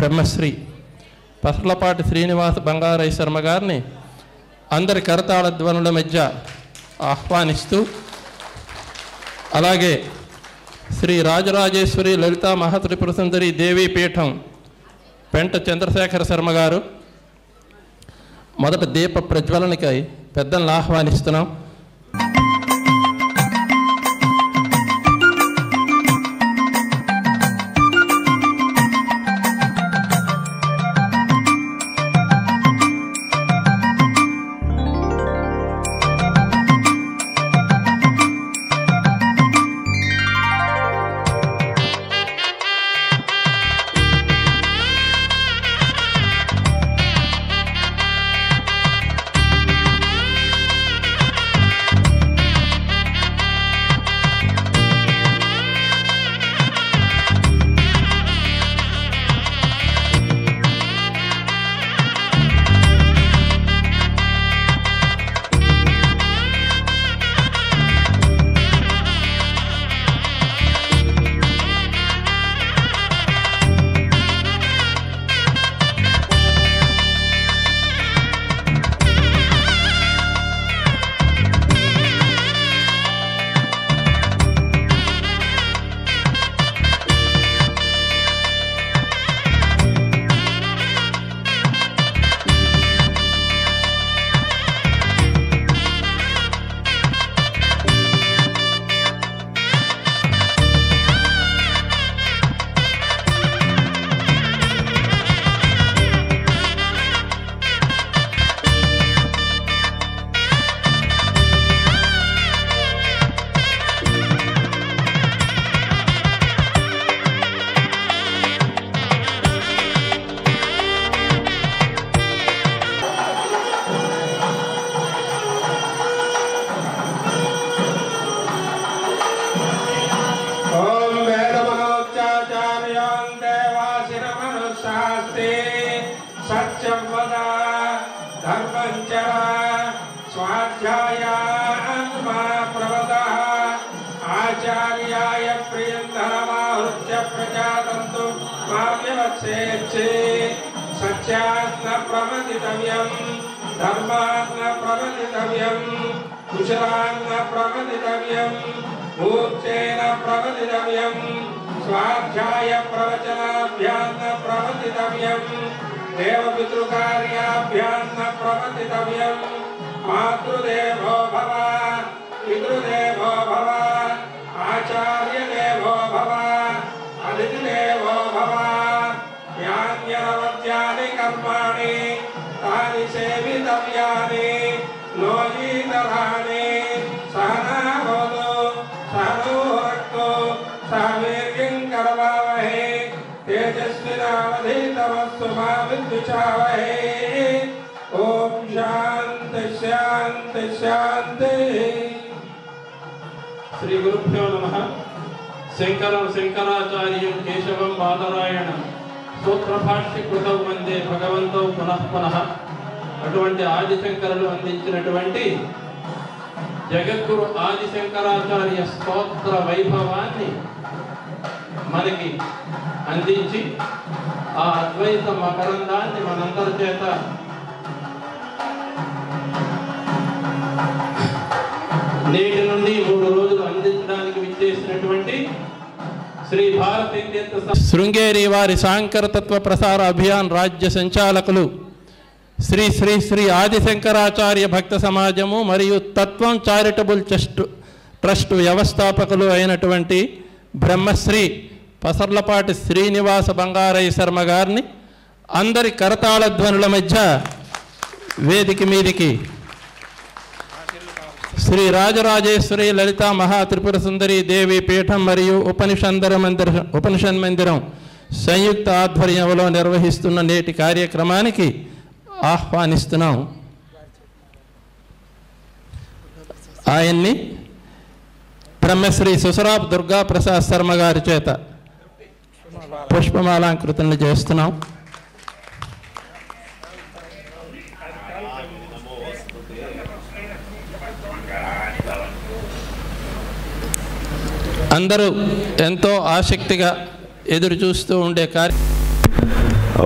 బ్రహ్మశ్రీ పసర్లపాటి శ్రీనివాస బంగారయ్య శర్మ గారిని అందరి కరతాళ ధ్వనుల మధ్య ఆహ్వానిస్తూ, అలాగే శ్రీ రాజరాజేశ్వరి లలితా మహాత్రిపుర సుందరి దేవీపీఠం పెంట చంద్రశేఖర శర్మ గారు మొదట దీప ప్రజ్వలనకై పెద్దలను ఆహ్వానిస్తున్నాం. मातृदेवो भव पितृदेवो भव आचार्यदेवो भव अतिथिदेवो भव यान्यनवद्यानि कर्माणि तानि सेवितव्यानि लोहीतराणि सहना भवतु सहनो भुनक्तु सह वीर्यं करवावहै तेजस्विनावधीतमस्तु मा विद्विषावहै। ओम शांति शांति शांति। श्री गुरुभ्यो नमः। शंकरं शंकराचार्यं केशवं बादरायणं सूत्रभाष्यकृतौ वंदे भगवन्तौ पुनः पुनः। అటువంటి ఆదిశంకరులు అందించినటువంటి జగద్గురు ఆదిశంకరాచార్య స్తోత్ర వైభవాన్ని మనకి అందించి ఆ అద్వైత మకరందాన్ని మనందరి చేత నేటి నుండి 3 రోజులు అందించడానికి విచ్చేసినటువంటి శ్రీ భారతీ తీర్థ శృంగేరి వారి సాంకరతత్వ ప్రసార అభియాన్ రాజ్య సంచాలకులు శ్రీ శ్రీ శ్రీ ఆదిశంకరాచార్య భక్త సమాజము మరియు తత్వం చారిటబుల్ ట్రస్ట్ వ్యవస్థాపకులు అయినటువంటి బ్రహ్మశ్రీ పసర్లపాటి శ్రీనివాస బంగారయ్య శర్మ గారిని అందరి కరతాళ ధ్వనుల మధ్య వేదిక మీదికి శ్రీ రాజరాజేశ్వరి లలితా మహాత్రిపుర సుందరి దేవి పీఠం మరియు ఉపనిషద్ మందిరం సంయుక్త ఆధ్వర్యంలో నిర్వహిస్తున్న నేటి కార్యక్రమానికి ఆహ్వానిస్తున్నాం. ఆయన్ని బ్రహ్మశ్రీ సుసరాబ్ దుర్గా ప్రసాద్ శర్మ గారి చేత పుష్పమాలంకృతులను చేస్తున్నాం. అందరూ ఎంతో ఆసక్తిగా ఎదురు చూస్తూ ఉండే కార్యక్రమం ఓం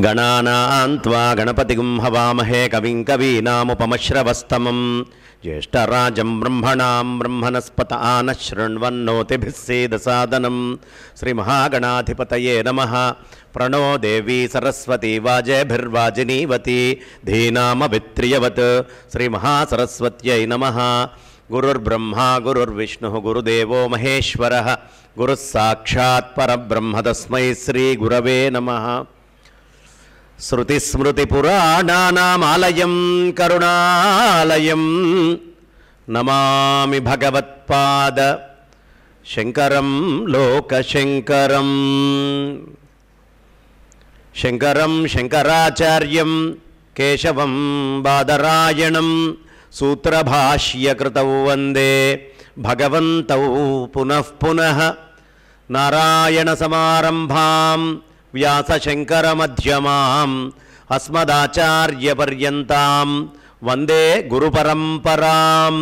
గణానాం త్వా గణపతిగుం హవామహే కవిం కవీనాముపమశ్రవస్తమం జ్యేష్ఠరాజం బ్రహ్మణాం బ్రహ్మణస్పత ఆనః శృణ్వన్నోతిభిः సేదసాదనం శ్రీమహాగణాధిపతయే నమః. ప్రణో దేవీ సరస్వతీ వాజేభిర్వాజినీవతి ధీనామవిత్రియవత్ శ్రీమహాసరస్వత్యై నమః. గురుర్బ్రహ్మా గురుర్విష్ణుః గురుదేవో మహేశ్వరः గురుः సాక్షాత్ పరబ్రహ్మ తస్మై శ్రీగురవే నమః. శృతిస్మృతిపురాణానామాలయం కరుణాలయం నమామి భగవత్పాద శంకరం లోకశంకరం. శంకరం శంకరాచార్యం కేశవం బాదరాయణం సూత్రభాష్యకృతౌ వందే భగవంతౌ పునః పునః. నారాయణ సమారంభాం వ్యాసశంకరమధ్యమాం అస్మదాచార్యపర్యంతాం వందే గురుపరంపరాం.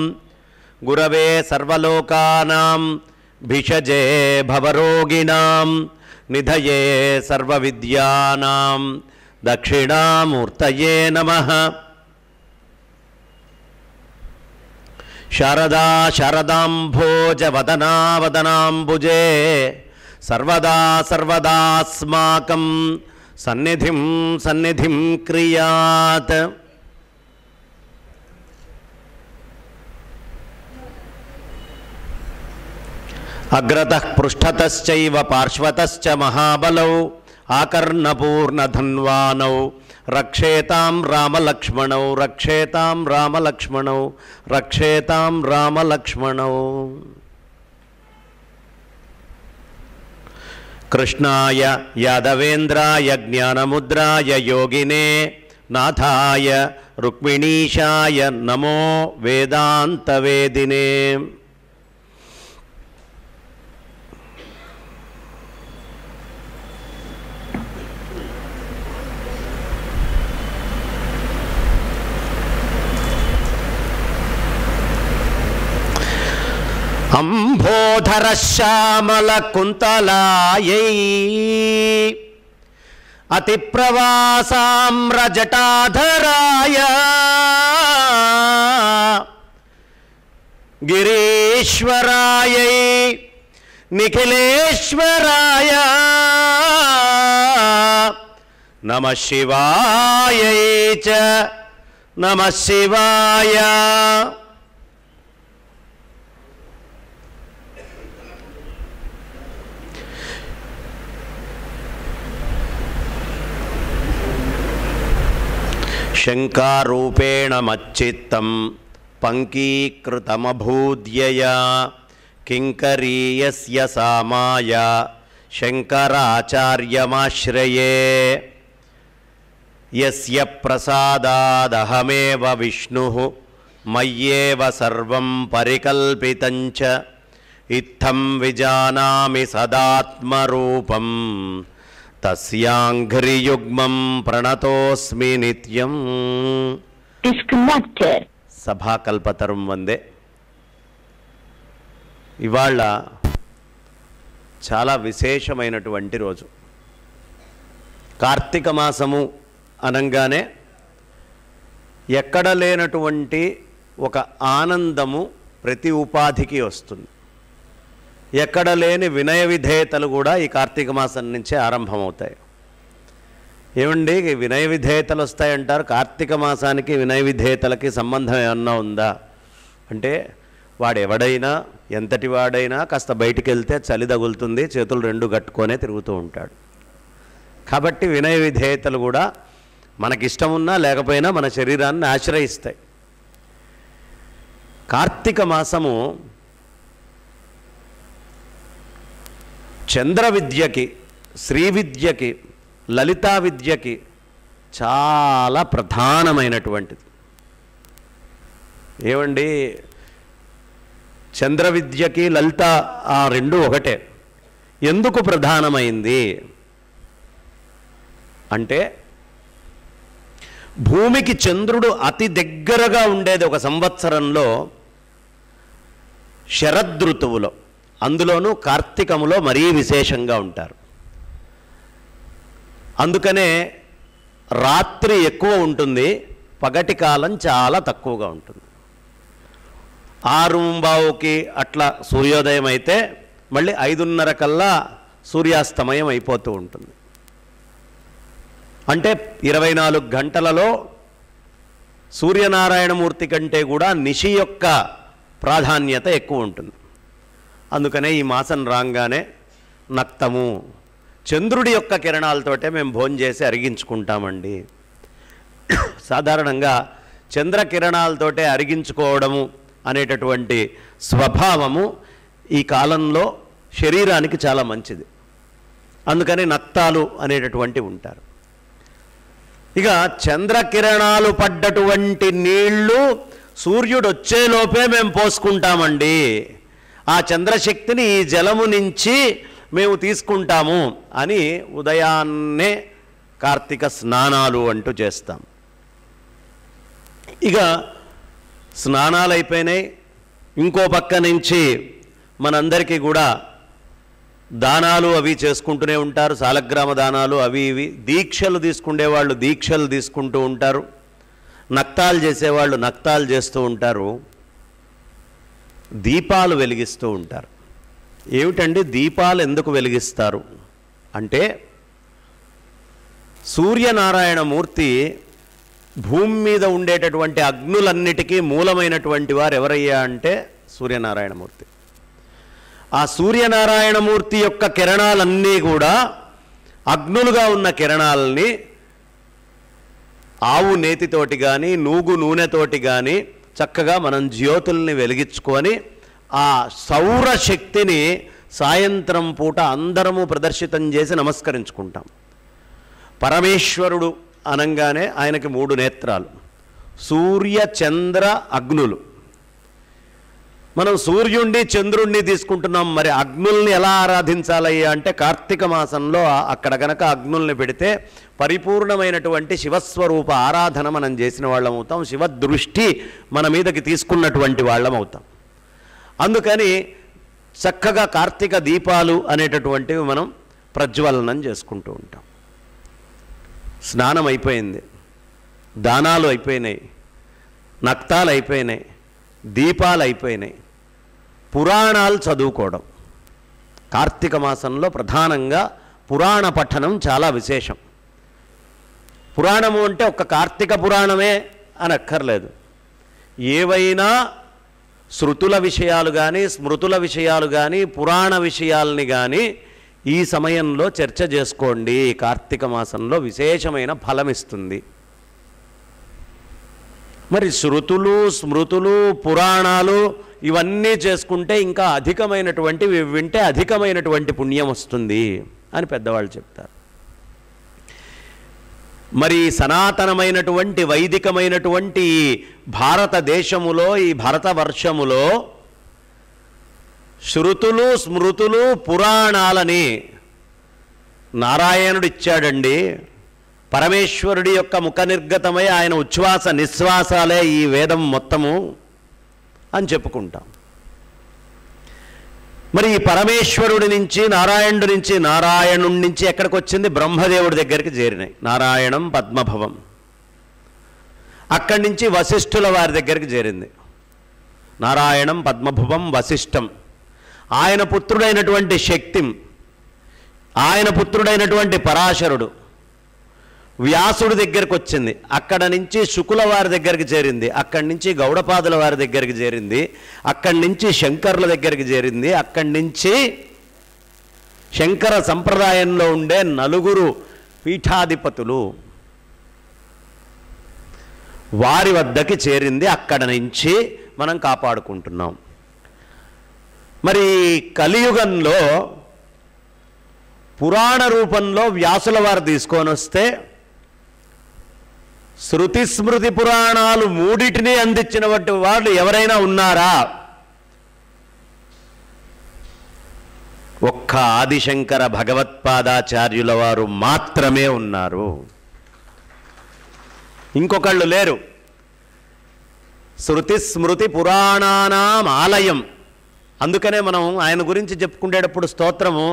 గురవే సర్వలోకానాం భిషజే భవరోగిణాం నిధయే సర్వవిద్యానాం దక్షిణామూర్తయే నమః. శారదా శారదాంభోజవదనా వదనాంబుజే సర్వదా సర్వదాస్మాకం సన్నిధిం సన్నిధిం క్రియాత్. అగ్రతః పృష్ఠతశ్చైవ పార్శ్వతశ్చ మహాబలౌ ఆకర్ణపూర్ణధన్వానౌ రక్షేతాం రామలక్ష్మణౌ రక్షేతాం రామలక్ష్మణౌ రక్షేతాం రామలక్ష్మణౌ. కృష్ణాయ యాదవేంద్రాయ జ్ఞానముద్రాయ యోగినే నాథాయ రుక్మిణీశాయ నమో వేదాంతవేదినే. అంబోధర శ్యామల కుంతలాయై అతి ప్రవాసామ్రజటాధరాయ గిరీశ్వరాయై నిఖిలేశ్వరాయ నమః శివాయై చ నమః శివాయ. శంకారూపేణ మచ్చిత్తం పంకీకృతమభూద్యయా కింకరీయస్య సామాయ శంకరాచార్యమాశ్రయే. యస్య ప్రసాదాదహమేవ విష్ణుః మయ్యేవ సర్వం పరికల్పితం చ ఇత్థం విజానామి సదాత్మరూపం తస్యాంఘ్రియుగ్మం ప్రణతోస్మి నిత్యం. సభాకల్పతరం వందే. ఇవాళ చాలా విశేషమైనటువంటి రోజు. కార్తీక మాసము అనగానే ఎక్కడ లేనటువంటి ఒక ఆనందము ప్రతి ఉపాధికి వస్తుంది. ఎక్కడ లేని వినయ విధేయతలు కూడా ఈ కార్తీక మాసం నుంచే ఆరంభమవుతాయి. ఏమండి వినయ విధేయతలు వస్తాయంటారు, కార్తీక మాసానికి వినయ విధేయతలకి సంబంధం ఏమన్నా ఉందా అంటే, వాడు ఎవడైనా ఎంతటి వాడైనా కాస్త బయటికి వెళ్తే చలి తగులుతుంది, చేతులు రెండు కట్టుకొనే తిరుగుతూ ఉంటాడు. కాబట్టి వినయ విధేయతలు కూడా మనకిష్టం ఉన్నా లేకపోయినా మన శరీరాన్ని ఆశ్రయిస్తాయి. కార్తీక మాసము చంద్ర విద్యకి, శ్రీ విద్యకి, లలితా విద్యకి చాలా ప్రధానమైనటువంటిది. ఏమండి, చంద్ర విద్యకి లలిత ఆ రెండు ఒకటే. ఎందుకు ప్రధానమైంది అంటే, భూమికి చంద్రుడు అతి దగ్గరగా ఉండేది ఒక సంవత్సరంలో శరదృతువులో, అందులోనూ కార్తీకములో మరీ విశేషంగా ఉంటారు. అందుకనే రాత్రి ఎక్కువ ఉంటుంది, పగటి కాలం చాలా తక్కువగా ఉంటుంది. 6:15కి అట్లా సూర్యోదయం అయితే మళ్ళీ 5:30 కల్లా సూర్యాస్తమయం అయిపోతూ ఉంటుంది. అంటే 24 గంటలలో సూర్యనారాయణమూర్తి కంటే కూడా నిశి యొక్క ప్రాధాన్యత ఎక్కువ ఉంటుంది. అందుకనే ఈ మాసం రాగానే నక్తము, చంద్రుడి యొక్క కిరణాలతోటే మేము భోజనం చేసి అరిగించుకుంటామండి. సాధారణంగా చంద్రకిరణాలతోటే అరిగించుకోవడము అనేటటువంటి స్వభావము ఈ కాలంలో శరీరానికి చాలా మంచిది. అందుకని నక్తాలు అనేటటువంటివి ఉంటారు. ఇక చంద్రకిరణాలు పడ్డటువంటి నీళ్లు సూర్యుడు వచ్చేలోపే మేము పోసుకుంటామండి. ఆ చంద్రశక్తిని ఈ జలము నుంచి మేము తీసుకుంటాము అని ఉదయాన్నే కార్తీక స్నానాలు అంటూ చేస్తాం. ఇక స్నానాలు అయిపోయినాయి. ఇంకో పక్క నుంచి మనందరికీ కూడా దానాలు అవి చేసుకుంటూనే ఉంటారు. సాలగ్రామ దానాలు అవి ఇవి. దీక్షలు తీసుకునేవాళ్ళు దీక్షలు తీసుకుంటూ ఉంటారు. నక్తాలు చేసేవాళ్ళు నక్తాలు చేస్తూ ఉంటారు. దీపాలు వెలిగిస్తూ ఉంటారు. ఏమిటండి దీపాలు ఎందుకు వెలిగిస్తారు అంటే, సూర్యనారాయణమూర్తి భూమి మీద ఉండేటటువంటి అగ్నులన్నిటికీ మూలమైనటువంటి వారు ఎవరయ్యా అంటే సూర్యనారాయణమూర్తి. ఆ సూర్యనారాయణమూర్తి యొక్క కిరణాలన్నీ కూడా అగ్నులుగా ఉన్న కిరణాలని ఆవు నేతితోటి కానీ నూగు నూనెతోటి కానీ చక్కగా మనం జ్యోతుల్ని వెలిగించుకొని ఆ సౌరశక్తిని సాయంత్రం పూట అందరము ప్రదర్శితం చేసి నమస్కరించుకుంటాం. పరమేశ్వరుడు అనంగానే ఆయనకి 3 నేత్రాలు, సూర్య చంద్ర అగ్నులు. మనం సూర్యుణ్ణి చంద్రుణ్ణి తీసుకుంటున్నాం. మరి అగ్నుల్ని ఎలా ఆరాధించాలయ్యా అంటే, కార్తీక మాసంలో అక్కడ గనక అగ్నుల్ని పెడితే పరిపూర్ణమైనటువంటి శివస్వరూప ఆరాధన మనం చేసిన వాళ్ళం అవుతాం. శివదృష్టి మన మీదకి తీసుకున్నటువంటి వాళ్ళం అవుతాం. అందుకని చక్కగా కార్తీక దీపాలు అనేటటువంటివి మనం ప్రజ్వలనం చేసుకుంటూ ఉంటాం. స్నానం అయిపోయింది, దానాలు అయిపోయినాయి, నక్తాలు అయిపోయినాయి, దీపాలు అయిపోయినాయి. పురాణాలు చదువుకోవడం కార్తీక మాసంలో ప్రధానంగా పురాణ పఠనం చాలా విశేషం. పురాణము అంటే ఒక్క కార్తీక పురాణమే అని అక్కర్లేదు. ఏవైనా శృతుల విషయాలు కానీ స్మృతుల విషయాలు కానీ పురాణ విషయాల్ని కానీ ఈ సమయంలో చర్చ చేసుకోండి. కార్తీక మాసంలో విశేషమైన ఫలం ఇస్తుంది. మరి శృతులు స్మృతులు పురాణాలు ఇవన్నీ చేసుకుంటే ఇంకా అధికమైనటువంటి వింటే అధికమైనటువంటి పుణ్యం వస్తుంది అని పెద్దవాళ్ళు చెప్తారు. మరి సనాతనమైనటువంటి వైదికమైనటువంటి భారతదేశములో ఈ భారతవర్షములో శృతులు స్మృతులు పురాణాలని నారాయణుడు ఇచ్చాడండి. పరమేశ్వరుడి యొక్క ముఖ నిర్గతమై ఆయన ఉచ్ఛ్వాస నిశ్వాసాలే ఈ వేదం మొత్తము అని చెప్పుకుంటాం. మరి ఈ పరమేశ్వరుడి నుంచి నారాయణుడి నుంచి ఎక్కడికి వచ్చింది? బ్రహ్మదేవుడి దగ్గరికి చేరినాయి. నారాయణం పద్మభవం. అక్కడి నుంచి వశిష్ఠుల వారి దగ్గరికి చేరింది. నారాయణం పద్మభవం వశిష్టం. ఆయన పుత్రుడైనటువంటి శక్తిం, ఆయన పుత్రుడైనటువంటి పరాశరుడు వ్యాసుడి దగ్గరికి వచ్చింది. అక్కడ నుంచి శుకుల వారి దగ్గరికి చేరింది. అక్కడి నుంచి గౌడపాదుల వారి దగ్గరికి చేరింది. అక్కడి నుంచి శంకరుల దగ్గరికి చేరింది. అక్కడి నుంచి శంకర సంప్రదాయంలో ఉండే 4 పీఠాధిపతులు వారి వద్దకి చేరింది. అక్కడ నుంచి మనం కాపాడుకుంటున్నాం. మరి కలియుగంలో పురాణ రూపంలో వ్యాసుల వారు తీసుకొని వస్తే శృతి స్మృతి పురాణాలు మూడిటిని అందించినటువంటి వాళ్ళు ఎవరైనా ఉన్నారా? ఒక్క ఆదిశంకర భగవత్పాదాచార్యుల వారు మాత్రమే ఉన్నారు, ఇంకొకళ్ళు లేరు. శృతి స్మృతి పురాణానాం ఆలయం. అందుకనే మనం ఆయన గురించి చెప్పుకునేటప్పుడు స్తోత్రము,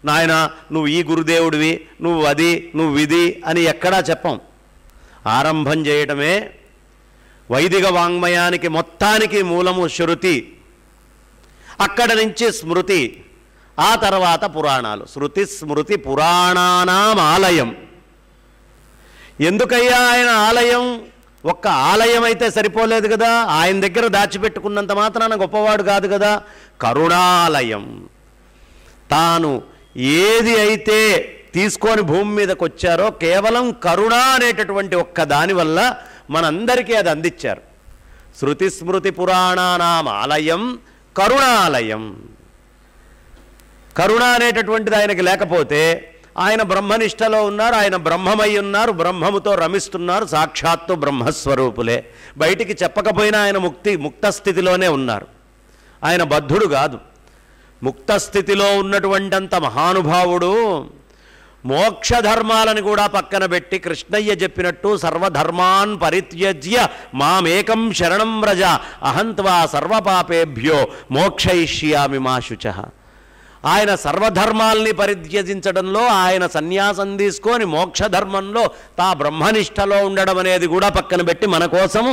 నాయన నువ్వు ఈ గురుదేవుడివి, నువ్వు అది, నువ్వు ఇది అని ఎక్కడా చెప్పం. ఆరంభం చేయటమే వైదిక వాంగ్మయానికి మొత్తానికి మూలము శృతి, అక్కడ నుంచి స్మృతి, ఆ తర్వాత పురాణాలు. శృతి స్మృతి పురాణానాం ఆలయం. ఎందుకయ్యా ఆయన ఆలయం? ఒక్క ఆలయం అయితే సరిపోలేదు కదా, ఆయన దగ్గర దాచిపెట్టుకున్నంత మాత్రాన గొప్పవాడు కాదు కదా. కరుణాలయం. తాను ఏది అయితే తీసుకొని భూమి మీదకి వచ్చారో కేవలం కరుణ అనేటటువంటి ఒక్క దానివల్ల మనందరికీ అది అందించారు. శృతి స్మృతి పురాణానాం ఆలయం కరుణాలయం. కరుణ అనేటటువంటిది ఆయనకి లేకపోతే ఆయన బ్రహ్మనిష్టలో ఉన్నారు, ఆయన బ్రహ్మమై ఉన్నారు, బ్రహ్మముతో రమిస్తున్నారు, సాక్షాత్తు బ్రహ్మస్వరూపులే. బయటికి చెప్పకపోయినా ఆయన ముక్త స్థితిలోనే ఉన్నారు. ఆయన బద్ధుడు కాదు. ముక్త స్థితిలో ఉన్నటువంటింత మహానుభావుడు మోక్షధర్మాలను కూడా పక్కన పెట్టి కృష్ణయ్య చెప్పినట్టు సర్వధర్మాన్ పరిత్యజ్య మామేకం శరణం వ్రజ అహంత్వా సర్వపాపేభ్యో మోక్షయిష్యామి మా శుచః. ఆయన సర్వధర్మాల్ని పరిత్యజించడంలో, ఆయన సన్యాసం తీసుకొని మోక్షధర్మంలో తా బ్రహ్మనిష్టలో ఉండడం అనేది కూడా పక్కన పెట్టి మన కోసము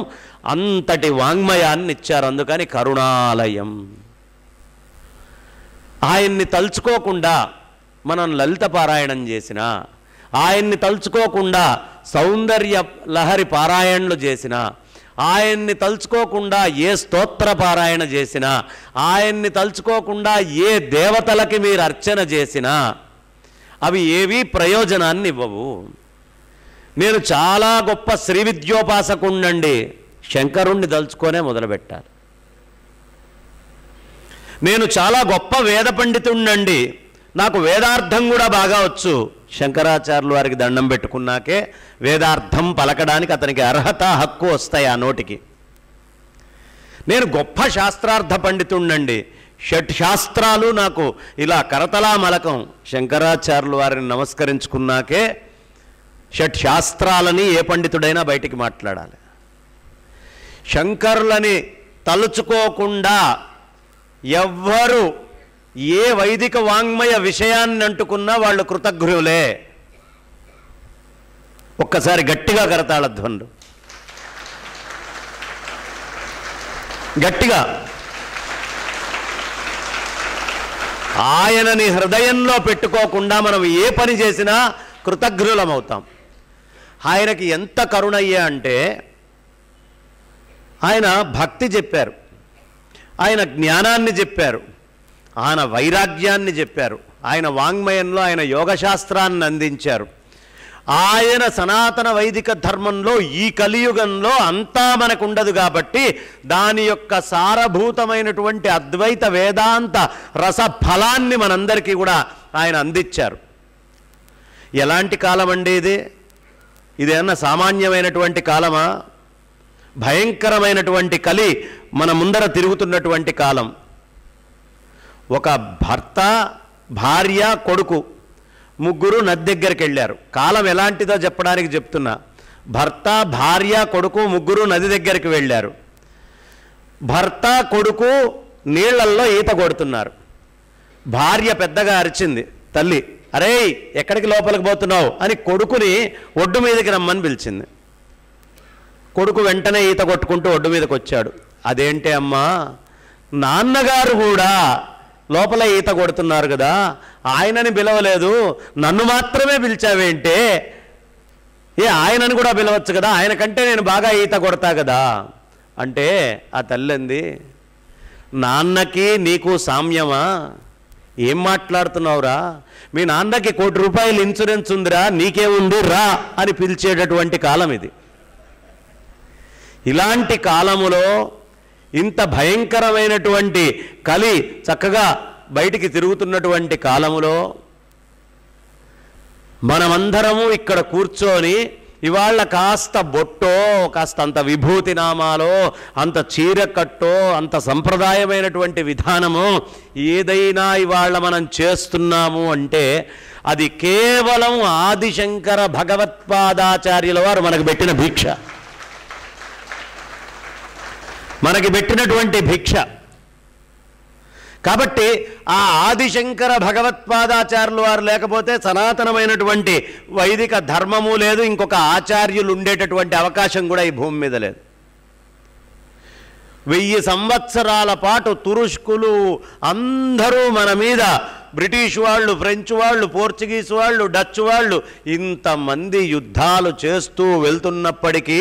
అంతటి వాంగ్మయాన్ని ఇచ్చారు. అందుకని కరుణాలయం. ఆయన్ని తలుచుకోకుండా మనం లలిత పారాయణం చేసినా, ఆయన్ని తలుచుకోకుండా సౌందర్య లహరి పారాయణలు చేసినా, ఆయన్ని తలుచుకోకుండా ఏ స్తోత్ర పారాయణ చేసినా, ఆయన్ని తలుచుకోకుండా ఏ దేవతలకి మీరు అర్చన చేసినా అవి ఏవీ ప్రయోజనాన్ని ఇవ్వవు. నేను చాలా గొప్ప శ్రీ విద్యోపాసకుండండి, శంకరుణ్ణి తలుచుకొనే మొదలుపెట్టాలి. నేను చాలా గొప్ప వేద పండితుణ్ణండి, నాకు వేదార్థం కూడా బాగా వచ్చు, శంకరాచార్యుల వారికి దండం పెట్టుకున్నాకే వేదార్థం పలకడానికి అతనికి అర్హత, హక్కు వస్తాయి ఆ నోటికి. నేను గొప్ప శాస్త్రార్థ పండితుణ్ణండి, షట్ శాస్త్రాలు నాకు ఇలా కరతలా మలకం, శంకరాచార్యుల వారిని నమస్కరించుకున్నాకే షట్ శాస్త్రాలని ఏ పండితుడైనా బయటికి మాట్లాడాలి. శంకరులని తలుచుకోకుండా ఎవ్వరు ఏ వైదిక వాంగ్మయ విషయాన్ని అంటుకున్నా వాళ్ళు కృతజ్ఞులే. ఒక్కసారి గట్టిగా కరతాళ ధ్వనులు, గట్టిగా. ఆయనని హృదయంలో పెట్టుకోకుండా మనం ఏ పని చేసినా కృతజ్ఞులమవుతాం. ఆయనకి ఎంత కరుణయ్యా అంటే ఆయన భక్తి చెప్పారు, ఆయన జ్ఞానాన్ని చెప్పారు, ఆయన వైరాగ్యాన్ని చెప్పారు, ఆయన వాంగ్మయంలో ఆయన యోగశాస్త్రాన్ని అందించారు. ఆయన సనాతన వైదిక ధర్మంలో ఈ కలియుగంలో అంతా మనకు ఉండదు కాబట్టి దాని యొక్క సారభూతమైనటువంటి అద్వైత వేదాంత రసఫలాన్ని మనందరికీ కూడా ఆయన అందించారు. ఎలాంటి కాలం అండి ఇది? ఇదేమన్నా సామాన్యమైనటువంటి కాలమా? భయంకరమైనటువంటి కలి మన ముందర తిరుగుతున్నటువంటి కాలం. ఒక భర్త, భార్య, కొడుకు ముగ్గురు నది దగ్గరికి వెళ్ళారు. కాలం ఎలాంటిదో చెప్పడానికి చెప్తున్నా. భర్త, భార్య, కొడుకు ముగ్గురు నది దగ్గరికి వెళ్ళారు. భర్త, కొడుకు నీళ్లల్లో ఈత కొడుతున్నారు. భార్య పెద్దగా అరిచింది, తల్లి అరే ఎక్కడికి లోపలికి పోతున్నావు అని కొడుకుని ఒడ్డు మీదకి రమ్మని పిలిచింది. కొడుకు వెంటనే ఈత కొట్టుకుంటూ ఒడ్డు మీదకి వచ్చాడు. అదేంటి అమ్మా, నాన్నగారు కూడా లోపల ఈత కొడుతున్నారు కదా, ఆయనని పిలవలేదు, నన్ను మాత్రమే పిలిచావేంటే? ఆయనని కూడా పిలవచ్చు కదా, ఆయన కంటే నేను బాగా ఈత కొడతా కదా అంటే ఆ తల్లి అంది, నాన్నకి నీకు సామ్యమా? ఏం మాట్లాడుతున్నావురా? మీ నాన్నకి ₹1 కోటి ఇన్సూరెన్స్ ఉందిరా, నీకేముంది రా అని పిలిచేటటువంటి కాలం ఇది. ఇలాంటి కాలములో ఇంత భయంకరమైనటువంటి కలి చక్కగా బయటికి తిరుగుతున్నటువంటి కాలములో మనమందరము ఇక్కడ కూర్చొని ఇవాళ కాస్త బొట్టో, కాస్త అంత విభూతి నామాలో, అంత చీరకట్టో, అంత సంప్రదాయమైనటువంటి విధానమో ఏదైనా ఇవాళ మనం చేస్తున్నాము అంటే అది కేవలం ఆదిశంకర భగవత్పాదాచార్యుల వారు మనకు పెట్టిన భిక్ష, మనకి పెట్టినటువంటి భిక్ష. కాబట్టి ఆ ఆదిశంకర భగవత్పాదాచార్యుల వారు లేకపోతే సనాతనమైనటువంటి వైదిక ధర్మము లేదు, ఇంకొక ఆచార్యులు ఉండేటటువంటి అవకాశం కూడా ఈ భూమి మీద లేదు. 1000 సంవత్సరాల పాటు తురుష్కులు అందరూ మన మీద, బ్రిటిష్ వాళ్ళు, ఫ్రెంచ్ వాళ్ళు, పోర్చుగీస్ వాళ్ళు, డచ్ వాళ్ళు ఇంతమంది యుద్ధాలు చేస్తూ వెళ్తున్నప్పటికీ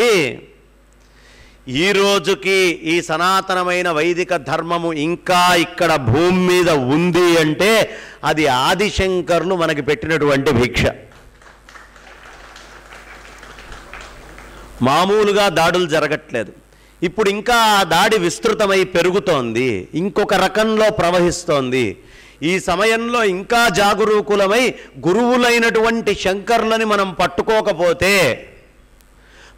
ఈ రోజుకి ఈ సనాతనమైన వైదిక ధర్మము ఇంకా ఇక్కడ భూమి మీద ఉంది అంటే అది ఆదిశంకరులు మనకి పెట్టినటువంటి భిక్ష. మామూలుగా దాడులు జరగట్లేదు. ఇప్పుడు ఇంకా ఆ దాడి విస్తృతమై పెరుగుతోంది, ఇంకొక రకంలో ప్రవహిస్తోంది. ఈ సమయంలో ఇంకా జాగరూకులమై గురువులైనటువంటి శంకరులని మనం పట్టుకోకపోతే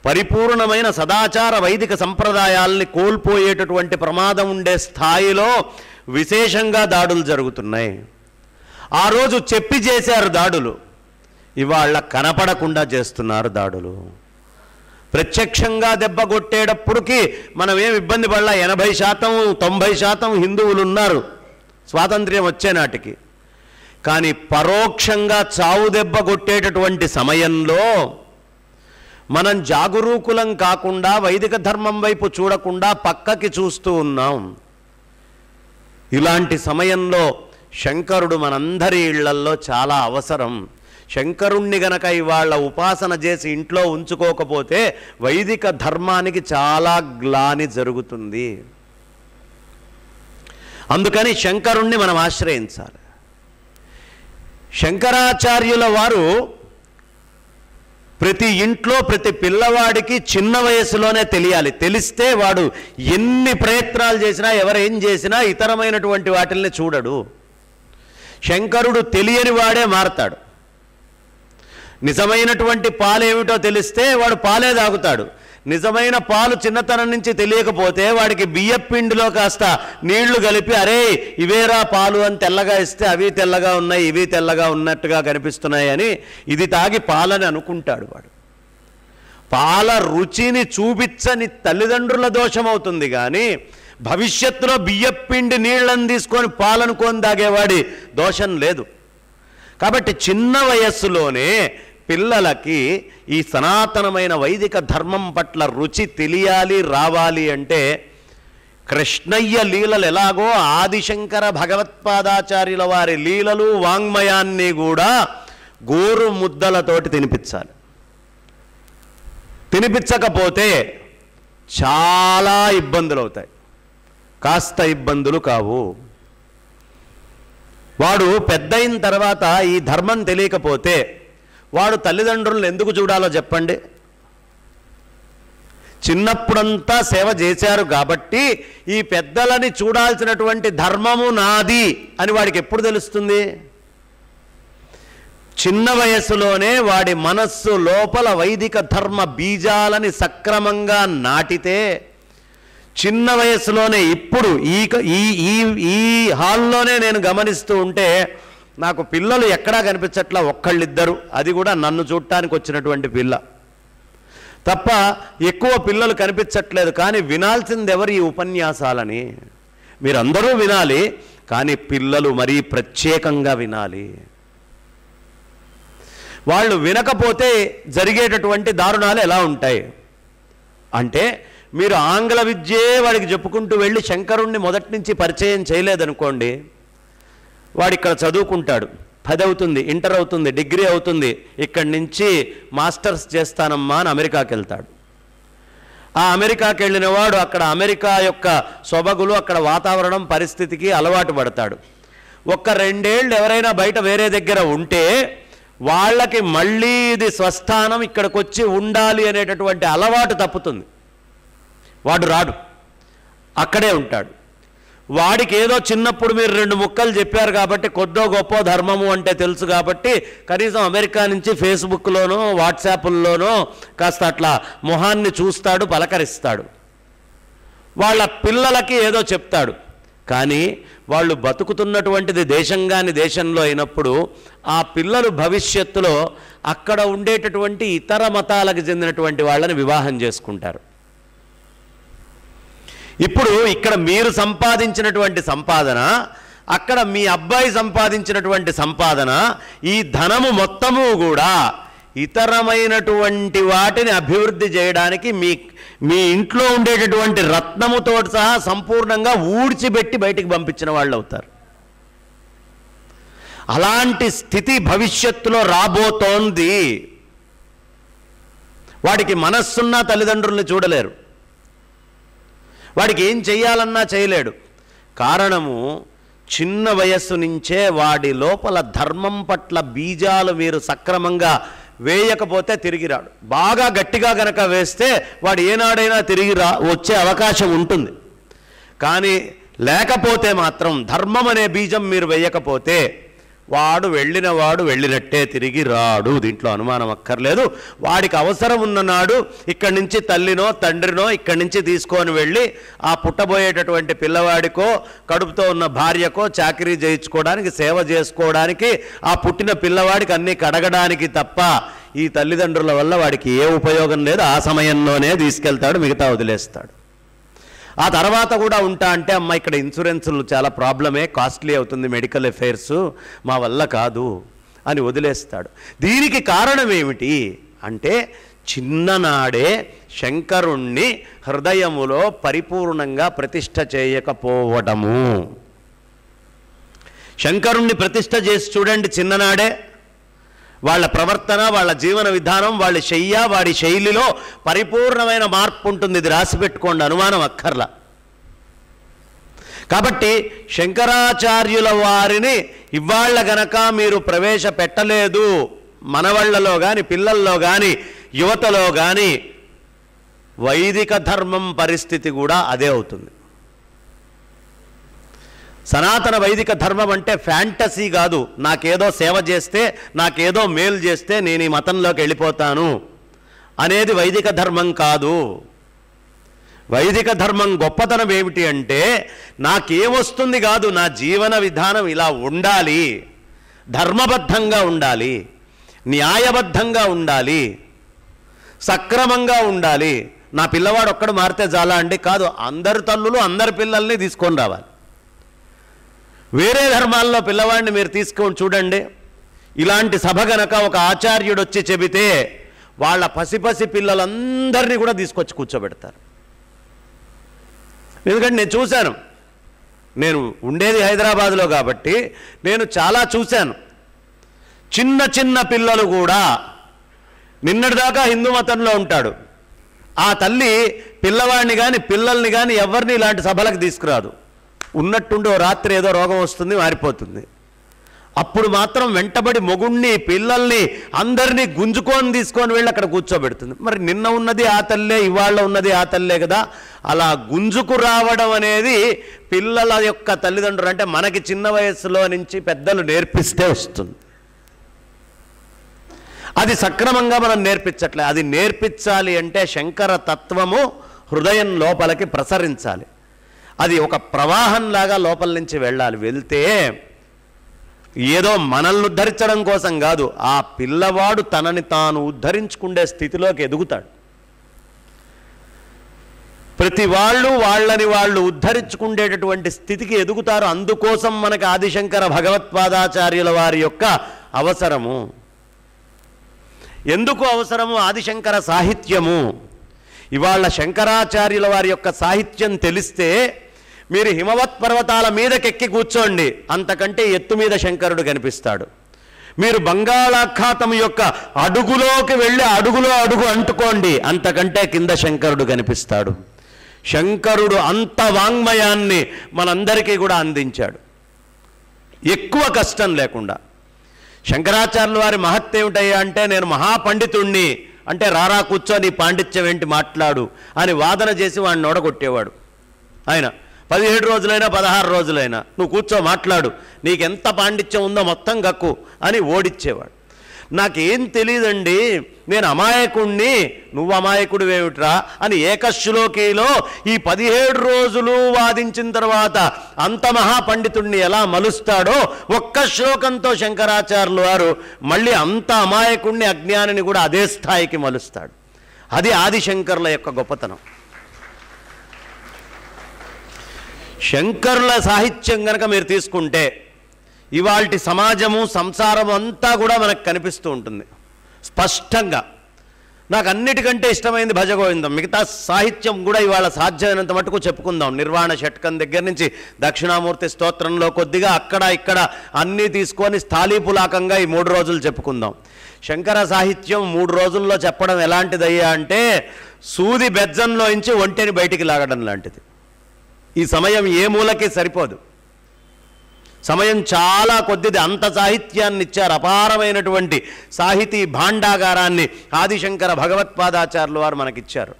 పరిపూర్ణమైన సదాచార వైదిక సంప్రదాయాల్ని కోల్పోయేటటువంటి ప్రమాదం ఉండే స్థాయిలో విశేషంగా దాడులు జరుగుతున్నాయి. ఆ రోజు చెప్పి చేశారు దాడులు, ఇవాళ కనపడకుండా చేస్తున్నారు దాడులు. ప్రత్యక్షంగా దెబ్బ కొట్టేటప్పటికి మనం ఏం ఇబ్బంది పడలా. 80% 90% హిందువులు ఉన్నారు స్వాతంత్ర్యం వచ్చే నాటికి. కానీ పరోక్షంగా చావు దెబ్బ కొట్టేటటువంటి సమయంలో మనం జాగరూకులం కాకుండా వైదిక ధర్మం వైపు చూడకుండా పక్కకి చూస్తూ ఉన్నాం. ఇలాంటి సమయంలో శంకరుడు మనందరి ఇళ్లల్లో చాలా అవసరం. శంకరుణ్ణి గనక ఇవాళ ఉపాసన చేసి ఇంట్లో ఉంచుకోకపోతే వైదిక ధర్మానికి చాలా గ్లాని జరుగుతుంది. అందుకని శంకరుణ్ణి మనం ఆశ్రయించాలి. శంకరాచార్యుల వారు ప్రతి ఇంట్లో ప్రతి పిల్లవాడికి చిన్న వయసులోనే తెలియాలి. తెలిస్తే వాడు ఎన్ని ప్రయత్నాలు చేసినా, ఎవరేం చేసినా ఇతరమైనటువంటి వాటిల్ని చూడడు. శంకరుడు తెలియని వాడే మారతాడు. నిజమైనటువంటి పాలేమిటో తెలిస్తే వాడు పాలే తాగుతాడు. నిజమైన పాలు చిన్నతనం నుంచి తెలియకపోతే వాడికి బియ్యపిండిలో కాస్త నీళ్లు కలిపి అరే ఇవేరా పాలు అని తెల్లగా ఇస్తే అవి తెల్లగా ఉన్నాయి, ఇవి తెల్లగా ఉన్నట్టుగా కనిపిస్తున్నాయి అని ఇది తాగి పాలని అనుకుంటాడు. వాడు పాల రుచిని చూపించని తల్లిదండ్రుల దోషం అవుతుంది. కానీ భవిష్యత్తులో బియ్యపిండి నీళ్లను తీసుకొని పాలను కొని తాగేవాడి దోషం లేదు. కాబట్టి చిన్న వయస్సులోనే పిల్లలకి ఈ సనాతనమైన వైదిక ధర్మం పట్ల రుచి తెలియాలి, రావాలి అంటే కృష్ణయ్య లీలలు ఎలాగో ఆదిశంకర భగవత్పాదాచార్యుల వారి లీలలు వాంగ్మయాన్ని కూడా గోరు ముద్దలతోటి తినిపించాలి. తినిపించకపోతే చాలా ఇబ్బందులు అవుతాయి, కాస్త ఇబ్బందులు కావు. వాడు పెద్దయిన తర్వాత ఈ ధర్మం తెలియకపోతే వాడు తల్లిదండ్రులను ఎందుకు చూడాలో చెప్పండి. చిన్నప్పుడంతా సేవ చేశారు కాబట్టి ఈ పెద్దలని చూడాల్సినటువంటి ధర్మము నాది అని వాడికి ఎప్పుడు తెలుస్తుంది? చిన్న వయస్సులోనే వాడి మనస్సు లోపల వైదిక ధర్మ బీజాలని సక్రమంగా నాటితే చిన్న వయస్సులోనే ఇప్పుడు ఈ హాల్లోనే నేను గమనిస్తూ ఉంటే నాకు పిల్లలు ఎక్కడా కనిపించట్లా, ఒక్కళ్ళిద్దరు, అది కూడా నన్ను చూడటానికి వచ్చినటువంటి పిల్ల తప్ప ఎక్కువ పిల్లలు కనిపించట్లేదు. కానీ వినాల్సింది ఎవరు ఈ ఉపన్యాసాలని? మీరందరూ వినాలి, కానీ పిల్లలు మరీ ప్రత్యేకంగా వినాలి. వాళ్ళు వినకపోతే జరిగేటటువంటి దారుణాలు ఎలా ఉంటాయి అంటే, మీరు ఆంగ్ల విద్యే వాడికి చెప్పుకుంటూ వెళ్ళి శంకరుణ్ణి మొదటి నుంచి పరిచయం చేయలేదనుకోండి, వాడు ఇక్కడ చదువుకుంటాడు, 10 అవుతుంది, ఇంటర్ అవుతుంది, డిగ్రీ అవుతుంది, ఇక్కడి నుంచి మాస్టర్స్ చేస్తానమ్మా అని అమెరికాకి వెళ్తాడు. ఆ అమెరికాకి వెళ్ళిన వాడు అక్కడ అమెరికా యొక్క సొబగులు, అక్కడ వాతావరణం, పరిస్థితికి అలవాటు పడతాడు. 1-2 ఏళ్ళు ఎవరైనా బయట వేరే దగ్గర ఉంటే వాళ్ళకి మళ్ళీ ఇది స్వస్థానం, ఇక్కడికి వచ్చి ఉండాలి అనేటటువంటి అలవాటు తప్పుతుంది. వాడు రాడు. అక్కడే ఉంటాడు. వాడికి ఏదో చిన్నప్పుడు మీరు 2 ముక్కలు చెప్పారు కాబట్టి కొద్దో గొప్ప ధర్మము అంటే తెలుసు కాబట్టి కనీసం అమెరికా నుంచి ఫేస్బుక్లోనో వాట్సాప్ల్లోనో కాస్త అట్లా మొహాన్ని చూస్తాడు, పలకరిస్తాడు. వాళ్ళ పిల్లలకి ఏదో చెప్తాడు. కానీ వాళ్ళు బతుకుతున్నటువంటిది దేశంగాని దేశంలో అయినప్పుడు ఆ పిల్లలు భవిష్యత్తులో అక్కడ ఉండేటటువంటి ఇతర మతాలకు చెందినటువంటి వాళ్ళని వివాహం చేసుకుంటారు. ఇప్పుడు ఇక్కడ మీరు సంపాదించినటువంటి సంపాదన, అక్కడ మీ అబ్బాయి సంపాదించినటువంటి సంపాదన, ఈ ధనము మొత్తము కూడా ఇతరమైనటువంటి వాటిని అభివృద్ధి చేయడానికి మీ ఇంట్లో ఉండేటటువంటి రత్నముతో సహా సంపూర్ణంగా ఊడ్చిపెట్టి బయటికి పంపించిన వాళ్ళు అవుతారు. అలాంటి స్థితి భవిష్యత్తులో రాబోతోంది. వాడికి మనస్సున్న తల్లిదండ్రుల్ని చూడలేరు, వాడికి ఏం చెయ్యాలన్నా చేయలేడు. కారణము చిన్న వయస్సు నుంచే వాడి లోపల ధర్మం పట్ల బీజాలు మీరు సక్రమంగా వేయకపోతే తిరిగి రాడు. బాగా గట్టిగా గనక వేస్తే వాడు ఏనాడైనా తిరిగి వచ్చే అవకాశం ఉంటుంది. కానీ లేకపోతే మాత్రం ధర్మం అనే బీజం మీరు వేయకపోతే వాడు వెళ్ళినట్టే తిరిగి రాడు. దీంట్లో అనుమానం అక్కర్లేదు. వాడికి అవసరం ఉన్ననాడు ఇక్కడి నుంచి తల్లినో తండ్రినో ఇక్కడి నుంచి తీసుకొని వెళ్ళి ఆ పుట్టబోయేటటువంటి పిల్లవాడికో కడుపుతో ఉన్న భార్యకో చాకరీ చేయించుకోవడానికి, సేవ చేసుకోవడానికి, ఆ పుట్టిన పిల్లవాడికి అన్నీ కడగడానికి తప్ప ఈ తల్లిదండ్రుల వల్ల వాడికి ఏ ఉపయోగం లేదు. ఆ సమయంలోనే తీసుకెళ్తాడు, మిగతా వదిలేస్తాడు. ఆ తర్వాత కూడా ఉంటా అంటే అమ్మ ఇక్కడ ఇన్సూరెన్సులు చాలా ప్రాబ్లమే, కాస్ట్లీ అవుతుంది, మెడికల్ అఫైర్స్ మా వల్ల కాదు అని వదిలేస్తాడు. దీనికి కారణం ఏమిటి అంటే చిన్ననాడే శంకరుణ్ణి హృదయములో పరిపూర్ణంగా ప్రతిష్ఠ చేయకపోవడము. శంకరుణ్ణి ప్రతిష్ఠ చేసి చూడండి చిన్ననాడే, వాళ్ళ ప్రవర్తన, వాళ్ళ జీవన విధానం, వాళ్ళ వాడి శైలిలో పరిపూర్ణమైన మార్పు ఉంటుంది. ఇది రాసిపెట్టుకోండి, అనుమానం అక్కర్లా. కాబట్టి శంకరాచార్యుల వారిని ఇవాళ గనక మీరు ప్రవేశపెట్టలేదు మనవాళ్లలో కానీ, పిల్లల్లో కానీ, యువతలో కానీ, వైదిక ధర్మం పరిస్థితి కూడా అదే అవుతుంది. సనాతన వైదిక ధర్మం అంటే ఫ్యాంటసీ కాదు. నాకేదో సేవ చేస్తే, నాకేదో మేలు చేస్తే నేను ఈ మతంలోకి వెళ్ళిపోతాను అనేది వైదిక ధర్మం కాదు. వైదిక ధర్మం గొప్పతనం ఏమిటి అంటే నాకేమొస్తుంది కాదు, నా జీవన విధానం ఇలా ఉండాలి, ధర్మబద్ధంగా ఉండాలి, న్యాయబద్ధంగా ఉండాలి, సక్రమంగా ఉండాలి. నా పిల్లవాడు ఒక్కడు మారితే చాలా అండి కాదు, అందరి తల్లులు అందరి పిల్లల్ని తీసుకొని రావాలి. వేరే ధర్మాల్లో పిల్లవాడిని మీరు తీసుకొని చూడండి. ఇలాంటి సభ గనక ఒక ఆచార్యుడు వచ్చి చెబితే వాళ్ళ పసిపసి పిల్లలందరినీ కూడా తీసుకొచ్చి కూర్చోబెడతారు. ఎందుకంటే నేను చూశాను, నేను ఉండేది హైదరాబాద్లో కాబట్టి నేను చాలా చూశాను. చిన్న చిన్న పిల్లలు కూడా, నిన్నటిదాకా హిందూ మతంలో ఉంటాడు, ఆ తల్లి పిల్లవాడిని కానీ పిల్లల్ని కానీ ఎవరిని ఇలాంటి సభలకు తీసుకురాదు. ఉన్నట్టుండి ఓ రాత్రి ఏదో రోగం వస్తుంది, మారిపోతుంది. అప్పుడు మాత్రం వెంటబడి మొగుణ్ణి, పిల్లల్ని అందరినీ గుంజుకొని తీసుకొని వెళ్ళి అక్కడ కూర్చోబెడుతుంది. మరి నిన్న ఉన్నది ఆ తల్లే, ఇవాళ ఉన్నది ఆ తల్లే కదా. అలా గుంజుకు రావడం అనేది పిల్లల యొక్క తల్లిదండ్రులు అంటే మనకి చిన్న వయస్సులో నుంచి పెద్దలు నేర్పిస్తే వస్తుంది. అది సక్రమంగా మనం నేర్పించట్లే. అది నేర్పించాలి అంటే శంకర తత్వము హృదయం లోపలికి ప్రసరించాలి. అది ఒక ప్రవాహంలాగా లోపల నుంచి వెళ్ళాలి. వెళ్తే ఏదో మనల్ని ఉద్ధరించడం కోసం కాదు, ఆ పిల్లవాడు తనని తాను ఉద్ధరించుకునే స్థితిలోకి ఎదుగుతాడు. ప్రతి వాళ్ళు వాళ్ళని వాళ్ళు ఉద్ధరించుకునేటటువంటి స్థితికి ఎదుగుతారు. అందుకోసం మనకి ఆదిశంకర భగవత్పాదాచార్యుల వారి యొక్క అవసరము. ఎందుకు అవసరము? ఆదిశంకర సాహిత్యము. ఇవాళ శంకరాచార్యుల వారి యొక్క సాహిత్యం తెలిస్తే మీరు హిమవత్ పర్వతాల మీదకెక్కి కూర్చోండి, అంతకంటే ఎత్తు మీద శంకరుడు కనిపిస్తాడు. మీరు బంగాళాఖాతం యొక్క అడుగులోకి వెళ్ళి అడుగులో అడుగు అంటుకోండి, అంతకంటే కింద శంకరుడు కనిపిస్తాడు. శంకరుడు అంత వాంగ్మయాన్ని మనందరికీ కూడా అందించాడు, ఎక్కువ కష్టం లేకుండా. శంకరాచార్యుల వారి మహత్యం ఏమిటయ్యా అంటే, నేను మహాపండితుణ్ణి అంటే రారా కూర్చో, నీ పాండిత్యం ఏంటి మాట్లాడు అని వాదన చేసి వాడిని ఓడగొట్టేవాడు. ఆయన 17 రోజులైనా 16 రోజులైనా నువ్వు కూర్చో మాట్లాడు, నీకెంత పాండిత్యం ఉందో మొత్తం గక్కు అని ఓడిచ్చేవాడు. నాకేం తెలియదండి, నేను అమాయకుణ్ణి, నువ్వు అమాయకుడివేమిట్రా అని ఏకశ్లోకిలో ఈ 17 రోజులు వాదించిన తర్వాత అంత మహాపండితుణ్ణి ఎలా మలుస్తాడో ఒక్క శ్లోకంతో శంకరాచార్యులు వారు మళ్ళీ అంత అమాయకుణ్ణి అజ్ఞానిని కూడా అదే స్థాయికి మలుస్తాడు. అది ఆదిశంకరుల యొక్క గొప్పతనం. శంకరుల సాహిత్యం కనుక మీరు తీసుకుంటే ఇవాల్టి సమాజము సంసారం అంతా కూడా మనకు కనిపిస్తూ ఉంటుంది స్పష్టంగా. నాకు అన్నిటికంటే ఇష్టమైంది భజగోవిందం. మిగతా సాహిత్యం కూడా ఇవాళ సాధ్యమైనంత మటుకు చెప్పుకుందాం. నిర్వాణ షట్కం దగ్గర నుంచి దక్షిణామూర్తి స్తోత్రంలో కొద్దిగా అక్కడ ఇక్కడ అన్నీ తీసుకొని స్థాళీపులాకంగా ఈ 3 రోజులు చెప్పుకుందాం. శంకర సాహిత్యం 3 రోజుల్లో చెప్పడం ఎలాంటిదయ్యా అంటే సూది బెజ్జంలోంచి ఒంటెని బయటికి లాగడం లాంటిది. ఈ సమయం ఏ మూలకి సరిపోదు, సమయం చాలా కొద్దిది. అంత సాహిత్యాన్ని ఇచ్చారు, అపారమైనటువంటి సాహితీ భాండాగారాన్ని ఆదిశంకర భగవత్పాదాచార్యులు వారు మనకిచ్చారు.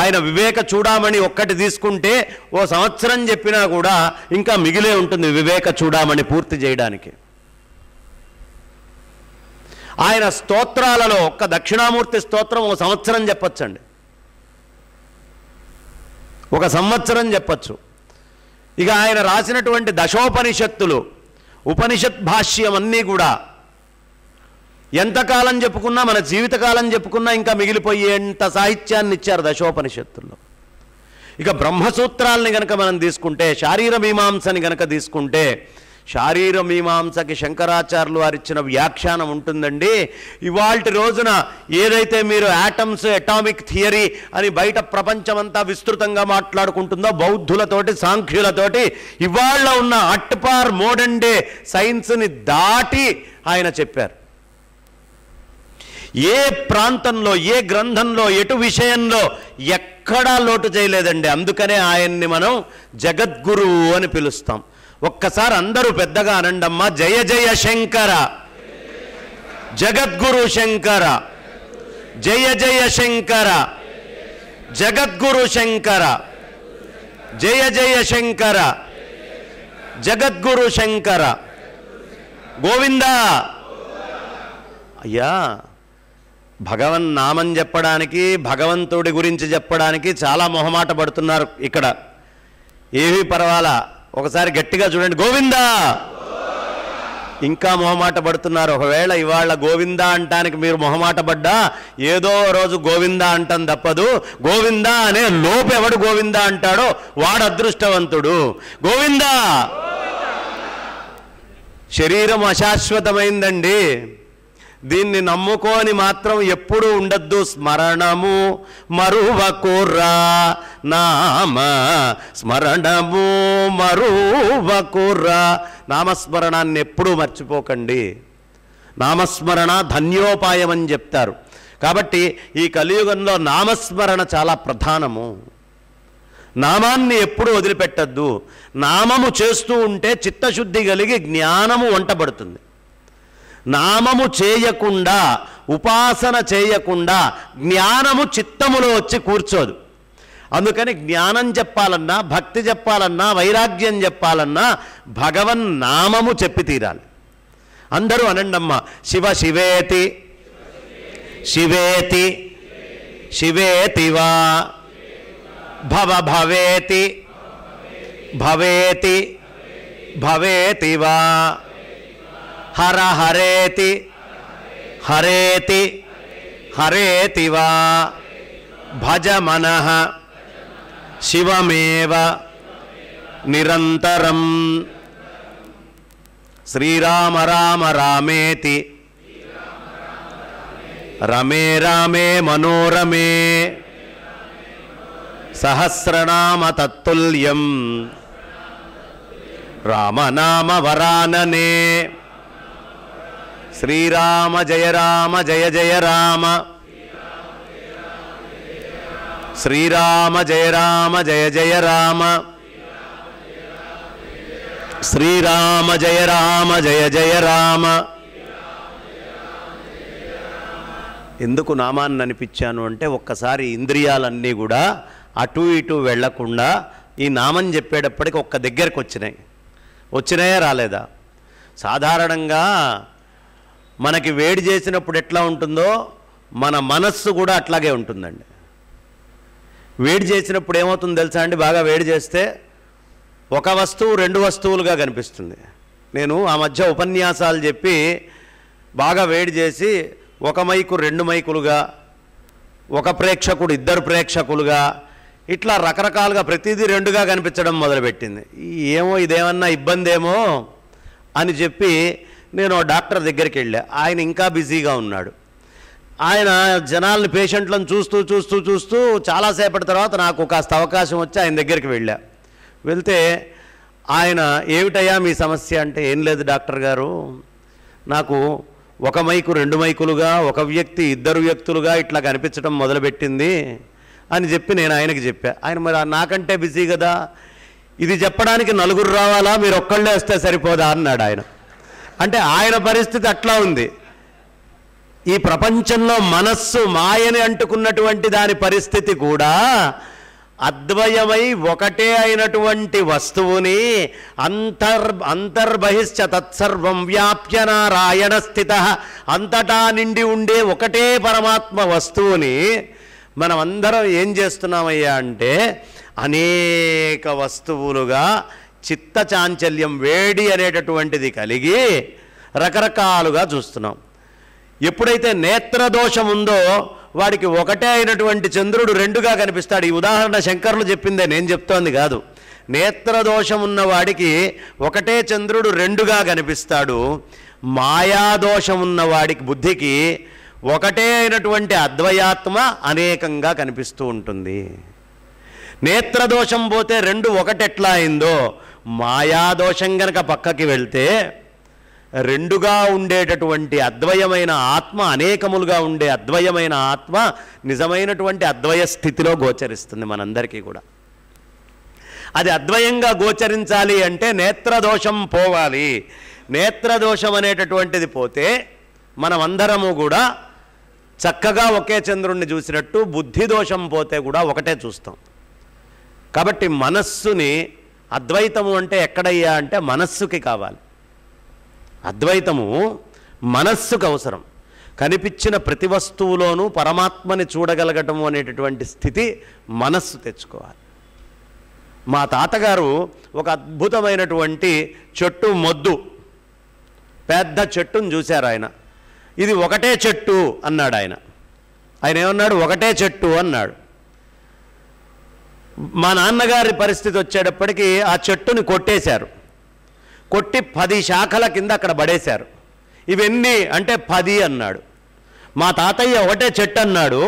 ఆయన వివేక చూడామణి ఒక్కటి తీసుకుంటే ఓ సంవత్సరం చెప్పినా కూడా ఇంకా మిగిలే ఉంటుంది వివేక చూడామణి పూర్తి చేయడానికి. ఆయన స్తోత్రాలలో ఒక్క దక్షిణామూర్తి స్తోత్రం ఒక సంవత్సరం చెప్పచ్చండి, ఒక సంవత్సరం చెప్పచ్చు. ఇక ఆయన రాసినటువంటి దశోపనిషత్తులు, ఉపనిషత్ భాష్యం అన్నీ కూడా ఎంతకాలం చెప్పుకున్నా, మన జీవితకాలం చెప్పుకున్నా ఇంకా మిగిలిపోయేంత సాహిత్యాన్ని ఇచ్చారు దశోపనిషత్తుల్లో. ఇక బ్రహ్మసూత్రాలని గనక మనం తీసుకుంటే, శారీర మీమాంసని గనక తీసుకుంటే, శారీర మీమాంసకి శంకరాచార్యులు వారు ఇచ్చిన వ్యాఖ్యానం ఉంటుందండి. ఇవాల్టి రోజున ఏదైతే మీరు యాటమ్స్, అటామిక్ థియరీ అని బయట ప్రపంచమంతా విస్తృతంగా మాట్లాడుకుంటుందో బౌద్ధులతోటి, సాంఖ్యులతోటి, ఇవాళ ఉన్న అట్పార్ మోడర్న్ డే సైన్స్ని దాటి ఆయన చెప్పారు. ఏ ప్రాంతంలో, ఏ గ్రంథంలో, ఎటు విషయంలో ఎక్కడా లోటు చేయలేదండి. అందుకనే ఆయన్ని మనం జగద్గురువు అని పిలుస్తాం. ఒక్కసారి అందరూ పెద్దగా అనండమ్మా, జయ జయ శంకర, జగద్గురు శంకర, జయ జయ శంకర, జగద్గురు శంకర, జయ జయ శంకర, జగద్గురు శంకర, గోవిందా. అయ్యా, భగవన్నామం చెప్పడానికి, భగవంతుడి గురించి చెప్పడానికి చాలా మొహమాట పడుతున్నారు ఇక్కడ. ఏమీ పర్వాలా, ఒకసారి గట్టిగా చూడండి, గోవిందా. ఇంకా మొహమాట పడుతున్నారు. ఒకవేళ ఇవాళ గోవిందా అంటానికి మీరు మొహమాట పడ్డా ఏదో రోజు గోవిందా అంటాం తప్పదు. గోవిందా అనే లోపు ఎవడు గోవిందా అంటాడో వాడు అదృష్టవంతుడు. గోవిందా. శరీరం అశాశ్వతమైందండి, దీన్ని నమ్ముకొని మాత్రం ఎప్పుడూ ఉండద్దు. స్మరణము మరువకుర్రా, నామ స్మరణము మరువకుర్రా. నామస్మరణాన్ని ఎప్పుడూ మర్చిపోకండి. నామస్మరణ ధన్యోపాయం అని చెప్తారు. కాబట్టి ఈ కలియుగంలో నామస్మరణ చాలా ప్రధానము. నామాన్ని ఎప్పుడూ వదిలిపెట్టద్దు. నామము చేస్తూ ఉంటే చిత్తశుద్ధి కలిగి జ్ఞానము వంటబడుతుంది. నామము చేయకుండా, ఉపాసన చేయకుండా జ్ఞానము చిత్తములో వచ్చి కూర్చోదు. అందుకని జ్ఞానం చెప్పాలన్నా, భక్తి చెప్పాలన్నా, వైరాగ్యం చెప్పాలన్నా భగవన్ నామము చెప్పి తీరాలి. అందరూ అనండమ్మ, శివ శివేతి, శివేతి శివేతివా, భవ భవేతి, భవేతి భవేతివా, హర హరేతి, హరేతి హరేతివా, భజ మనః శివమేవ నిరంతరం. శ్రీరామ రామ రామేతి, రమే రామే మనోరమే, సహస్రనామ తత్తుల్యం, రామనామ వరాననే. శ్రీరామ జయ రామ జయ జయ రామ, శ్రీరామ జయ రామ జయ జయ రామ, శ్రీరామ జయ రామ జయ జయ రామ. ఎందుకు నామాన్ని అనిపించాను అంటే ఒక్కసారి ఇంద్రియాలన్నీ కూడా అటు ఇటు వెళ్లకుండా ఈ నామం చెప్పేటప్పటికి ఒక్క దగ్గరికి వచ్చినాయా రాలేదా? సాధారణంగా మనకి వేడి చేసినప్పుడు ఎట్లా ఉంటుందో మన మనస్సు కూడా అట్లాగే ఉంటుందండి. వేడి చేసినప్పుడు ఏమవుతుందో తెలుసా అండి? బాగా వేడి చేస్తే ఒక వస్తువు రెండు వస్తువులుగా కనిపిస్తుంది. నేను ఆ మధ్య ఉపన్యాసాలు చెప్పి బాగా వేడి చేసి ఒక మైకు రెండు మైకులుగా, ఒక ప్రేక్షకుడు ఇద్దరు ప్రేక్షకులుగా, ఇట్లా రకరకాలుగా ప్రతిదీ రెండుగా కనిపించడం మొదలుపెట్టింది. ఏమో ఇదేమన్నా ఇబ్బంది ఏమో అని చెప్పి నేను డాక్టర్ దగ్గరికి వెళ్ళా. ఆయన ఇంకా బిజీగా ఉన్నాడు. ఆయన జనాల్ని పేషెంట్లను చూస్తూ చూస్తూ చూస్తూ చాలాసేపటి తర్వాత నాకు కాస్త అవకాశం వచ్చి ఆయన దగ్గరికి వెళ్ళా. వెళ్తే ఆయన ఏమిటయ్యా మీ సమస్య అంటే, ఏం లేదు డాక్టర్ గారు, నాకు ఒక మైకు రెండు మైకులుగా, ఒక వ్యక్తి ఇద్దరు వ్యక్తులుగా ఇట్లా కనిపించడం మొదలుపెట్టింది అని చెప్పి నేను ఆయనకి చెప్పా. ఆయన మరి నాకంటే బిజీ కదా, ఇది చెప్పడానికి నలుగురు రావాలా, మీరు ఒక్కళ్ళే వస్తే సరిపోదా అన్నాడు ఆయన. అంటే ఆయన పరిస్థితి అట్లా ఉంది. ఈ ప్రపంచంలో మనస్సు మాయని అంటుకున్నటువంటి దాని పరిస్థితి కూడా అద్వయమై ఒకటే అయినటువంటి వస్తువుని అంతర్బహిశ్చ తత్సర్వం వ్యాప్య నారాయణ స్థిత, అంతటా నిండి ఉండే ఒకటే పరమాత్మ వస్తువుని మనం అందరం ఏం చేస్తున్నామయ్యా అంటే అనేక వస్తువులుగా చిత్త చాంచల్యం, వేడి అనేటటువంటిది కలిగి రకరకాలుగా చూస్తున్నాం. ఎప్పుడైతే నేత్రదోషం ఉందో వాడికి ఒకటే అయినటువంటి చంద్రుడు రెండుగా కనిపిస్తాడు. ఈ ఉదాహరణ శంకరులు చెప్పిందే, నేను చెప్తోంది కాదు. నేత్రదోషం ఉన్న వాడికి ఒకటే చంద్రుడు రెండుగా కనిపిస్తాడు. మాయాదోషం ఉన్న వాడికి బుద్ధికి ఒకటే అయినటువంటి అద్వయాత్మ అనేకంగా కనిపిస్తూ ఉంటుంది. నేత్రదోషం పోతే రెండు ఒకటెట్లా అయిందో, మాయాదోషం గనక పక్కకి వెళ్తే రెండుగా ఉండేటటువంటి అద్వయమైన ఆత్మ, అనేకములుగా ఉండే అద్వయమైన ఆత్మ నిజమైనటువంటి అద్వయ స్థితిలో గోచరిస్తుంది మనందరికీ కూడా. అది అద్వయంగా గోచరించాలి అంటే నేత్రదోషం పోవాలి. నేత్రదోషం అనేటటువంటిది పోతే మనమందరము కూడా చక్కగా ఒకే చంద్రుణ్ణి చూసినట్టు, బుద్ధి దోషం పోతే కూడా ఒకటే చూస్తాం. కాబట్టి మనస్సుని, అద్వైతము అంటే ఎక్కడయ్యా అంటే మనస్సుకి కావాలి. అద్వైతము మనస్సుకు అవసరం. కనిపించిన ప్రతి వస్తువులోనూ పరమాత్మని చూడగలగటము అనేటటువంటి స్థితి మనస్సు తెచ్చుకోవాలి. మా తాతగారు ఒక అద్భుతమైనటువంటి చెట్టు మొద్దు, పెద్ద చెట్టును చూశారు ఆయన. ఇది ఒకటే చెట్టు అన్నాడు ఆయన. ఆయన ఏమన్నాడు? ఒకటే చెట్టు అన్నాడు. మా నాన్నగారి పరిస్థితి వచ్చేటప్పటికి ఆ చెట్టుని కొట్టేశారు. కొట్టి 10 శాఖల కింద అక్కడ పడేశారు. ఇవన్నీ అంటే 10 అన్నాడు. మా తాతయ్య ఒకటే చెట్టు అన్నాడు.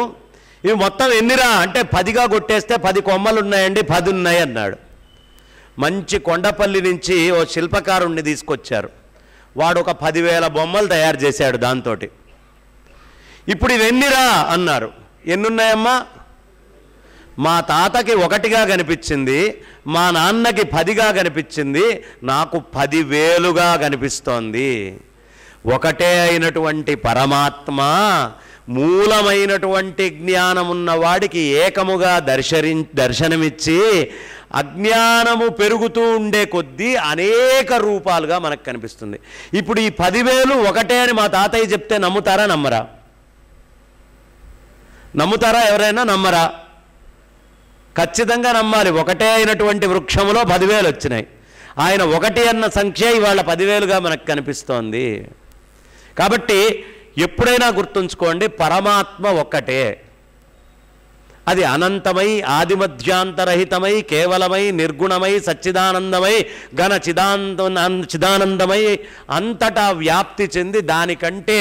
ఇవి మొత్తం ఎన్నిరా అంటే 10గా కొట్టేస్తే 10 కొమ్మలు ఉన్నాయండి, 10 ఉన్నాయి అన్నాడు. మంచి కొండపల్లి నుంచి ఓ శిల్పకారుణ్ణి తీసుకొచ్చారు. వాడు ఒక 10,000 బొమ్మలు తయారు చేశాడు దాంతో. ఇప్పుడు ఇవెన్నిరా అన్నారు. ఎన్నున్నాయమ్మా? మా తాతకి 1గా కనిపించింది, మా నాన్నకి 10గా కనిపించింది, నాకు 10,000గా కనిపిస్తోంది. ఒకటే అయినటువంటి పరమాత్మ మూలమైనటువంటి జ్ఞానమున్న వాడికి ఏకముగా దర్శనమిచ్చి అజ్ఞానము పెరుగుతూ ఉండే కొద్దీ అనేక రూపాలుగా మనకు కనిపిస్తుంది. ఇప్పుడు ఈ 10,000 ఒకటే అని మా తాతయ్య చెప్తే నమ్ముతారా నమ్మరా? నమ్ముతారా? ఎవరైనా నమ్మరా? ఖచ్చితంగా నమ్మాలి. ఒకటే అయినటువంటి వృక్షములో 10,000 వచ్చినాయి. ఆయన 1 అన్న సంఖ్య ఇవాళ 10,000గా మనకు కనిపిస్తోంది. కాబట్టి ఎప్పుడైనా గుర్తుంచుకోండి, పరమాత్మ ఒక్కటే. అది అనంతమై, ఆదిమధ్యాంతరహితమై, కేవలమై, నిర్గుణమై, సచ్చిదానందమై, ఘన చిదానందమై అంతటా వ్యాప్తి చెంది దానికంటే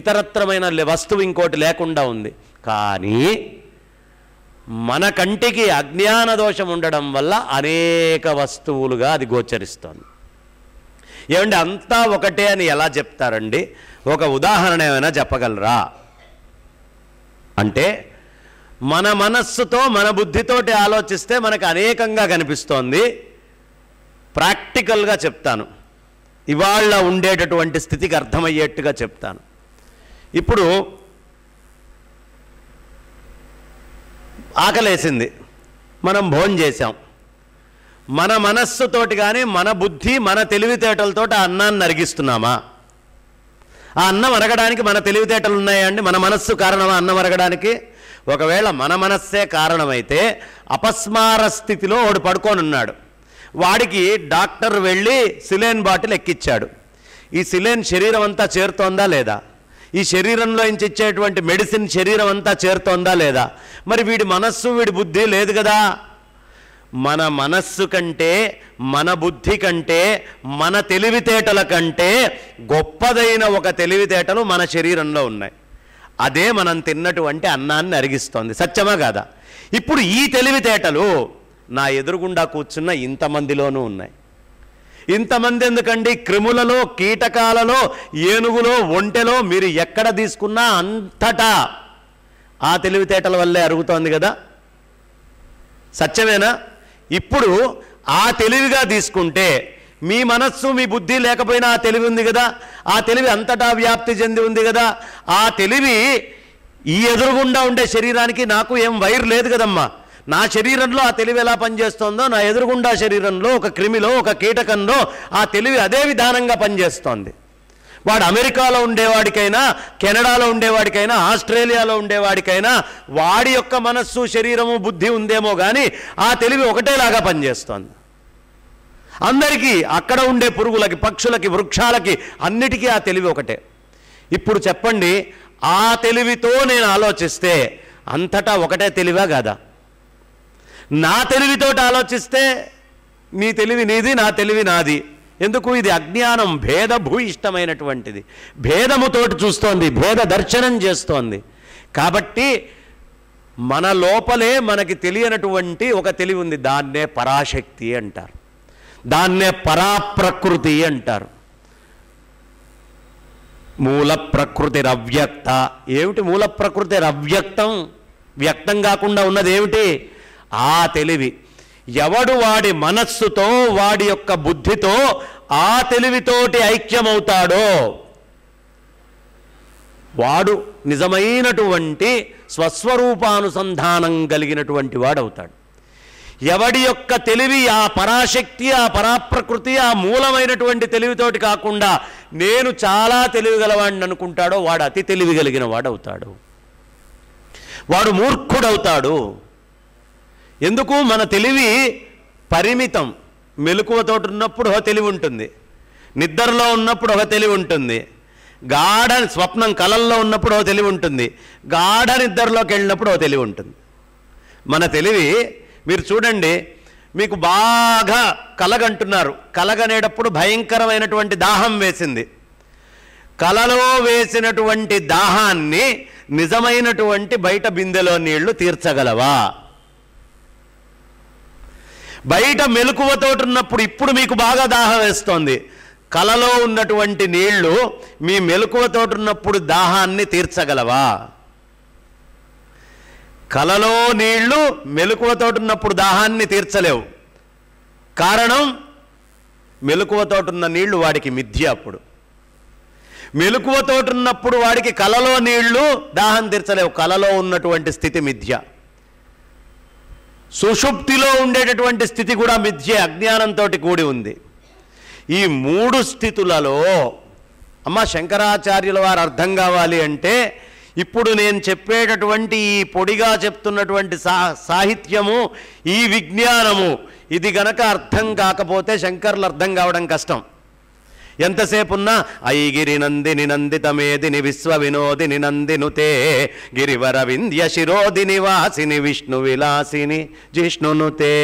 ఇతరత్రమైన వస్తువు ఇంకోటి లేకుండా ఉంది. కానీ మన కంటికి అజ్ఞాన దోషం ఉండడం వల్ల అనేక వస్తువులుగా అది గోచరిస్తోంది. ఏమంటే అంతా ఒకటే అని ఎలా చెప్తారండి? ఒక ఉదాహరణ ఏమైనా చెప్పగలరా అంటే, మన మనస్సుతో మన బుద్ధితోటి ఆలోచిస్తే మనకు అనేకంగా కనిపిస్తోంది. ప్రాక్టికల్గా చెప్తాను, ఇవాళ ఉండేటటువంటి స్థితికి అర్థమయ్యేట్టుగా చెప్తాను. ఇప్పుడు ఆకలేసింది, మనం భోజనం చేసాం. మన మనస్సుతోటి కానీ మన బుద్ధి మన తెలివితేటలతో ఆ అన్నాన్ని అరిగిస్తున్నామా? ఆ అన్నం అరగడానికి మన తెలివితేటలు ఉన్నాయా అండి? మన మనస్సు కారణమా అన్నం అరగడానికి? ఒకవేళ మన మనస్సే కారణమైతే అపస్మార స్థితిలో వాడు పడుకొని ఉన్నాడు. వాడికి డాక్టర్ వెళ్ళి సిలైన్ బాటిల్ ఎక్కిచ్చాడు. ఈ సిలైన్ శరీరం అంతా చేరుతోందా లేదా? ఈ శరీరంలో నుంచి ఇచ్చేటువంటి మెడిసిన్ శరీరం అంతా చేరుతోందా లేదా? మరి వీడి మనస్సు వీడి బుద్ధి లేదు కదా. మన మనస్సు కంటే మన బుద్ధి కంటే మన తెలివితేటల కంటే గొప్పదైన ఒక తెలివితేటలు మన శరీరంలో ఉన్నాయి. అదే మనం తిన్నటువంటి అన్నాన్ని అరిగిస్తోంది. సత్యమా కాదా? ఇప్పుడు ఈ తెలివితేటలు నా ఎదురుగుండా కూర్చున్న ఇంతమందిలోనూ ఉన్నాయి. ఇంతమంది ఎందుకండి? క్రిములలో, కీటకాలలో, ఏనుగులో, ఒంటెలో మీరు ఎక్కడ తీసుకున్నా అంతటా ఆ తెలివితేటల వల్లే అరుగుతోంది కదా. సత్యమేనా? ఇప్పుడు ఆ తెలివిగా తీసుకుంటే మీ మనస్సు మీ బుద్ధి లేకపోయినా ఆ తెలివి ఉంది కదా. ఆ తెలివి అంతటా వ్యాప్తి చెంది ఉంది కదా. ఆ తెలివి ఈ ఎదురుగుండా ఉండే శరీరానికి నాకు ఏం వైర్ లేదు కదమ్మా. నా శరీరంలో ఆ తెలివి ఎలా పనిచేస్తోందో నా ఎదురుగుండా శరీరంలో ఒక క్రిమిలో, ఒక కీటకంలో ఆ తెలివి అదే విధానంగా పనిచేస్తోంది. వాడు అమెరికాలో ఉండేవాడికైనా, కెనడాలో ఉండేవాడికైనా, ఆస్ట్రేలియాలో ఉండేవాడికైనా వాడి యొక్క మనస్సు, శరీరము, బుద్ధి ఉందేమో కానీ ఆ తెలివి ఒకటేలాగా పనిచేస్తోంది. అందరికీ, అక్కడ ఉండే పురుగులకి, పక్షులకి, వృక్షాలకి అన్నిటికీ ఆ తెలివి ఒకటే. ఇప్పుడు చెప్పండి, ఆ తెలివితో నేను ఆలోచిస్తే అంతటా ఒకటే తెలివా కాదా? నా తెలివితోటి ఆలోచిస్తే నీ తెలివి నీది, నా తెలివి నాది. ఎందుకు? ఇది అజ్ఞానం, భేదభూయిష్టమైనటువంటిది. భేదముతోటి చూస్తోంది, భేద దర్శనం చేస్తోంది. కాబట్టి మన లోపలే మనకి తెలియనటువంటి ఒక తెలివి ఉంది. దాన్నే పరాశక్తి అంటారు, దాన్నే పరాప్రకృతి అంటారు. మూల ప్రకృతి రవ్యక్త. ఏమిటి మూల ప్రకృతి రవ్యక్తం? వ్యక్తం కాకుండా ఉన్నది ఏమిటి? ఆ తెలివి. ఎవడు వాడి మనస్సుతో, వాడి యొక్క బుద్ధితో ఆ తెలివితోటి ఐక్యమవుతాడో వాడు నిజమైనటువంటి స్వస్వరూపానుసంధానం కలిగినటువంటి వాడవుతాడు. ఎవడి యొక్క తెలివి ఆ పరాశక్తి, ఆ పరాప్రకృతి, ఆ మూలమైనటువంటి తెలివితోటి కాకుండా నేను చాలా తెలివిగలవాడిని అనుకుంటాడో వాడు అతి తెలివి కలిగిన వాడవుతాడు. వాడు మూర్ఖుడవుతాడు. ఎందుకు? మన తెలివి పరిమితం. మెలకువతోటి ఉన్నప్పుడు ఒక తెలివి ఉంటుంది, నిద్రలో ఉన్నప్పుడు ఒక తెలివి ఉంటుంది, గాఢ స్వప్నం కలల్లో ఉన్నప్పుడు ఒక తెలివి ఉంటుంది, గాఢ నిద్రలోకి వెళ్ళినప్పుడు ఒక తెలివి ఉంటుంది. మన తెలివి మీరు చూడండి, మీకు బాగా కలగంటున్నారు. కలగనేటప్పుడు భయంకరమైనటువంటి దాహం వేసింది. కలలో వేసినటువంటి దాహాన్ని నిజమైనటువంటి బయట బిందెలో నీళ్లు తీర్చగలవా? బయట మెలకువతోటి ఉన్నప్పుడు ఇప్పుడు మీకు బాగా దాహం వేస్తోంది. కలలో ఉన్నటువంటి నీళ్లు మీ మెలకువతోటి ఉన్నప్పుడు దాహాన్ని తీర్చగలవా? కలలో నీళ్లు మెలకువతోటి ఉన్నప్పుడు దాహాన్ని తీర్చలేవు. కారణం, మెలకువతోటి ఉన్న నీళ్లు వాడికి మిథ్య. అప్పుడు మెలకువతోటి ఉన్నప్పుడు వాడికి కలలో నీళ్లు దాహం తీర్చలేవు. కలలో ఉన్నటువంటి స్థితి మిథ్య. సుషుప్తిలో ఉండేటటువంటి స్థితి కూడా మిథ్య, అజ్ఞానంతో కూడి ఉంది. ఈ మూడు స్థితులలో అమ్మ శంకరాచార్యుల వారు అర్థం కావాలి అంటే ఇప్పుడు నేను చెప్పేటటువంటి ఈ పొడిగా చెప్తున్నటువంటి సాహిత్యము, ఈ విజ్ఞానము, ఇది గనక అర్థం కాకపోతే శంకర్లు అర్థం కావడం కష్టం. ఎంతసేపు ఉన్నా ఐగిరి నందిని నందితమేదిని విశ్వ వినోదిని నందినుతే గిరివర వింధ్య శిరోదిని వాసిని విష్ణు విలాసిని జిష్ణునుతే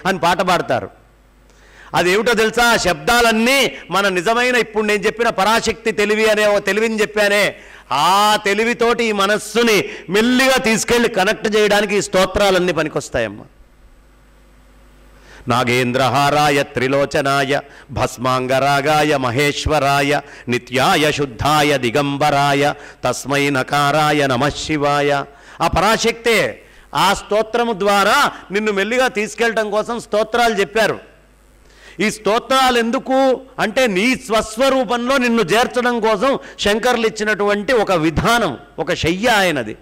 అని పాట పాడతారు. అదేమిటో తెలుసా? ఆ శబ్దాలన్నీ మన నిజమైన ఇప్పుడు నేను చెప్పిన పరాశక్తి తెలివి అనే ఒక తెలివిని చెప్పానే, ఆ తెలివితోటి ఈ మనస్సుని మెల్లిగా తీసుకెళ్ళి కనెక్ట్ చేయడానికి ఈ స్తోత్రాలన్నీ పనికొస్తాయమ్మా. నాగేంద్రహారాయ త్రిలోచనాయ భస్మాంగరాగాయ మహేశ్వరాయ నిత్యాయ శుద్ధాయ దిగంబరాయ తస్మై నకారాయ నమః శివాయ. ఆ పరాశక్తే ఆ స్తోత్రము ద్వారా నిన్ను మెల్లిగా తీసుకెళ్ళటం కోసం స్తోత్రాలు చెప్పారు. ఈ స్తోత్రాలు ఎందుకు అంటే నీ స్వస్వరూపంలో నిన్ను చేర్చడం కోసం శంకర్లు ఇచ్చినటువంటి ఒక విధానం, ఒక శయ్య ఆయనది.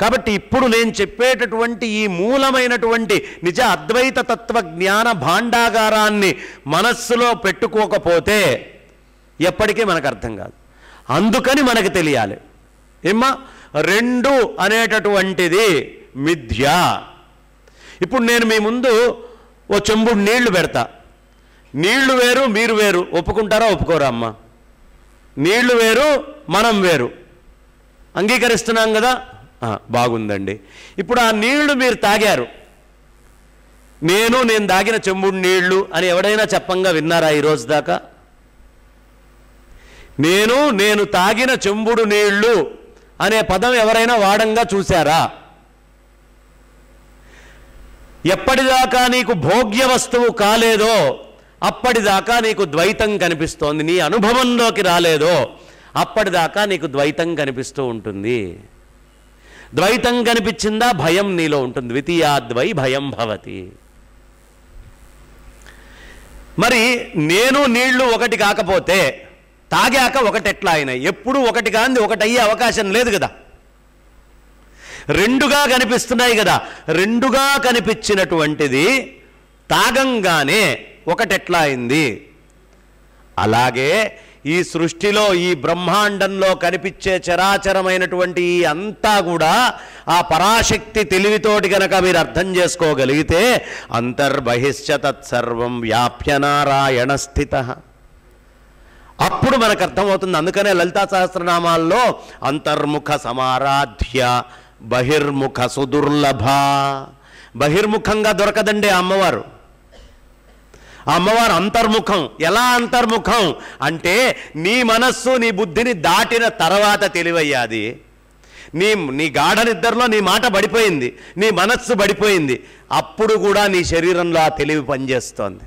కాబట్టి ఇప్పుడు నేను చెప్పేటటువంటి ఈ మూలమైనటువంటి నిజ అద్వైత తత్వ జ్ఞాన భాండాగారాన్ని మనస్సులో పెట్టుకోకపోతే ఎప్పటికీ మనకు అర్థం కాదు. అందుకని మనకు తెలియాలి ఏమ్మా, రెండు అనేటటువంటిది మిథ్య. ఇప్పుడు నేను మీ ముందు ఓ చెంబుడు నీళ్లు పెడతా, నీళ్లు వేరు మీరు వేరు, ఒప్పుకుంటారా ఒప్పుకోరా అమ్మ? నీళ్లు వేరు మనం వేరు, అంగీకరిస్తున్నాం కదా? బాగుందండి. ఇప్పుడు ఆ నీళ్లు మీరు తాగారు, నేను తాగిన చెంబుడు నీళ్లు అని ఎవడైనా చెప్పంగా విన్నారా ఈరోజు దాకా? నేను తాగిన చెంబుడు నీళ్లు అనే పదం ఎవరైనా వాడంగా చూశారా? ఎప్పటిదాకా నీకు భోగ్య వస్తువు కాలేదో అప్పటిదాకా నీకు ద్వైతం కనిపిస్తోంది, నీ అనుభవంలోకి రాలేదో అప్పటిదాకా నీకు ద్వైతం కనిపిస్తూ ఉంటుంది. ద్వైతం కనిపించిందా భయం నీలో ఉంటుంది. ద్వితీయాద్వై భయం భవతి. మరి నేను నీళ్లు ఒకటి కాకపోతే తాగాక ఒకటి ఎట్లా అయినాయి? ఎప్పుడు ఒకటి కాంది ఒకటి అయ్యే అవకాశం లేదు కదా, రెండుగా కనిపిస్తున్నాయి కదా. రెండుగా కనిపించినటువంటిది తాగంగానే ఒకటెట్లా అయింది? అలాగే ఈ సృష్టిలో ఈ బ్రహ్మాండంలో కనిపించే చరాచరమైనటువంటి ఈ అంతా కూడా ఆ పరాశక్తి తెలివితోటి కనుక మీరు అర్థం చేసుకోగలిగితే అంతర్బహిశ్చ తత్సర్వం వ్యాప్య నారాయణ స్థితః, అప్పుడు మనకు అర్థమవుతుంది. అందుకనే లలితా సహస్రనామాల్లో అంతర్ముఖ సమారాధ్య బహిర్ముఖ సుదుర్లభ, బహిర్ముఖంగా దొరకదండి ఆ అమ్మవారు. ఆ అమ్మవారు అంతర్ముఖం. ఎలా అంతర్ముఖం అంటే నీ మనస్సు నీ బుద్ధిని దాటిన తర్వాత తెలివయ్యాది. నీ గాఢ నిద్రలో నీ మాట పడిపోయింది, నీ మనస్సు పడిపోయింది, అప్పుడు కూడా నీ శరీరంలో ఆ తెలివి పనిచేస్తోంది.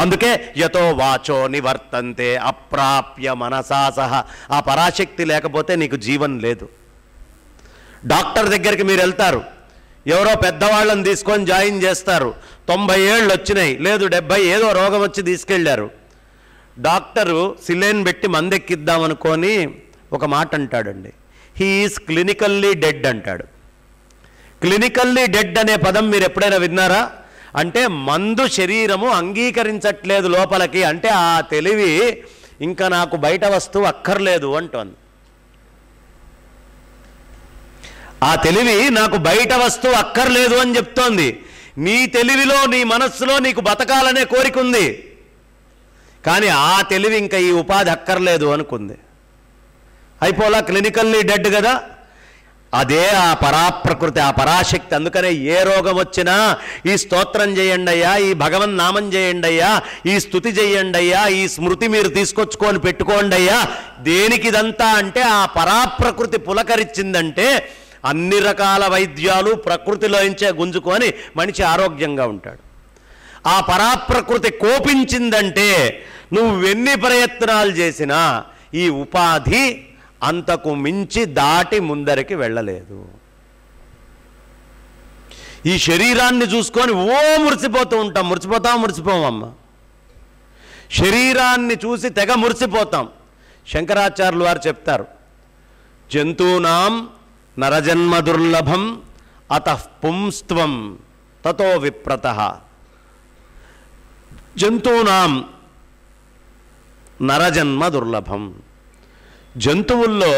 అందుకే యతో వాచో నివర్తంతే అప్రాప్య మనసా సహ, ఆ పరాశక్తి లేకపోతే నీకు జీవం లేదు. డాక్టర్ దగ్గరికి మీరు వెళ్తారు, ఎవరో పెద్దవాళ్ళని తీసుకొని జాయిన్ చేస్తారు, 90 ఏళ్ళు వచ్చినాయి, లేదు 70, ఏదో రోగం వచ్చి తీసుకెళ్ళారు. డాక్టరు సిలైన్ పెట్టి మందెక్కిద్దామనుకొని ఒక మాట అంటాడండి, హీ ఈజ్ క్లినికల్లీ డెడ్ అంటాడు. క్లినికల్లీ డెడ్ అనే పదం మీరు ఎప్పుడైనా విన్నారా? అంటే మందు శరీరము అంగీకరించట్లేదు లోపలికి, అంటే ఆ తెలివి ఇంకా నాకు బయట వస్తువు అక్కర్లేదు అంటోంది. ఆ తెలివి నాకు బయట వస్తువు అక్కర్లేదు అని చెప్తోంది. నీ తెలివిలో నీ మనస్సులో నీకు బతకాలనే కోరిక ఉంది, కానీ ఆ తెలివి ఇంకా ఈ ఉపాధి అక్కర్లేదు అనుకుంది. అయిపోలా, క్లినికల్లీ డెడ్ కదా. అదే ఆ పరాప్రకృతి, ఆ పరాశక్తి. అందుకనే ఏ రోగం వచ్చినా ఈ స్తోత్రం చేయండి అయ్యా, ఈ భగవన్ నామం చేయండి అయ్యా, ఈ స్తుతి చేయండి అయ్యా, ఈ స్మృతి మీరు తీసుకొచ్చుకొని పెట్టుకోండి అయ్యా. దేనికి ఇదంతా అంటే ఆ పరాప్రకృతి పులకరించిందంటే అన్ని రకాల వైద్యాలు ప్రకృతిలోంచే గుంజుకొని మనిషి ఆరోగ్యంగా ఉంటాడు. ఆ పరాప్రకృతి కోపించిందంటే నువ్వెన్ని ప్రయత్నాలు చేసినా ఈ ఉపాధి అంతకు మించి దాటి ముందరికి వెళ్ళలేదు. ఈ శరీరాన్ని చూసుకొని మురిసిపోతూ ఉంటాం. మురిసిపోమమ్మ. శరీరాన్ని చూసి తెగ మురిసిపోతాం. శంకరాచార్యులు వారు చెప్తారు, జంతూనాం నరజన్మ దుర్లభం అతః పుంస్త్వం తతో విప్రతః. జంతూనాం నరజన్మ దుర్లభం. జంతువుల్లో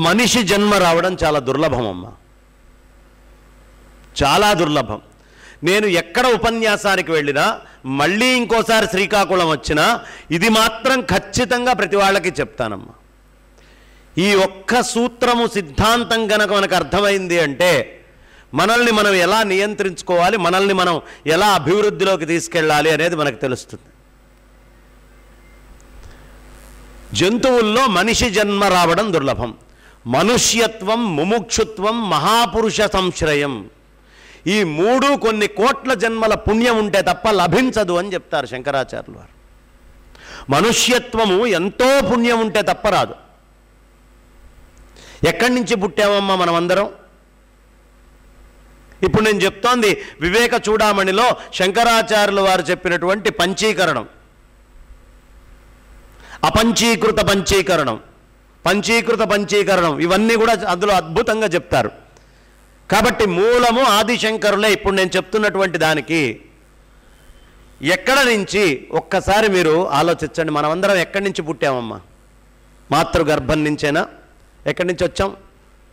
మనిషి జన్మ రావడం చాలా దుర్లభం అమ్మ, చాలా దుర్లభం. నేను ఎక్కడ ఉపన్యాసానికి వెళ్ళినా, మళ్ళీ ఇంకోసారి శ్రీకాకుళం వచ్చినా ఇది మాత్రం ఖచ్చితంగా ప్రతి వాళ్ళకి చెప్తానమ్మా. ఈ ఒక్క సూత్రము సిద్ధాంతం కనుక మనకు అర్థమైంది అంటే మనల్ని మనం ఎలా నియంత్రించుకోవాలి, మనల్ని మనం ఎలా అభివృద్ధిలోకి తీసుకెళ్ళాలి అనేది మనకు తెలుస్తుంది. జంతువుల్లో మనిషి జన్మ రావడం దుర్లభం. మనుష్యత్వం, ముముక్షుత్వం, మహాపురుష సంశ్రయం, ఈ మూడు కొన్ని కోట్ల జన్మల పుణ్యం ఉంటే తప్ప లభించదు అని చెప్తారు శంకరాచార్యులు వారు. మనుష్యత్వము ఎంతో పుణ్యం ఉంటే తప్ప రాదు. ఎక్కడి నుంచి పుట్టామమ్మా మనమందరం? ఇప్పుడు నేను చెప్తోంది వివేక చూడామణిలో శంకరాచార్యులు వారు చెప్పినటువంటి పంచీకరణం, అపంచీకృత పంచీకరణం. పంచీకరణం ఇవన్నీ కూడా అందులో అద్భుతంగా చెప్తారు. కాబట్టి మూలము ఆదిశంకరులే. ఇప్పుడు నేను చెప్తున్నటువంటి దానికి ఎక్కడ నుంచి ఒక్కసారి మీరు ఆలోచించండి. మనమందరం ఎక్కడి నుంచి పుట్టామమ్మా? మాతృగర్భం నుంచేనా? ఎక్కడి నుంచి వచ్చాం?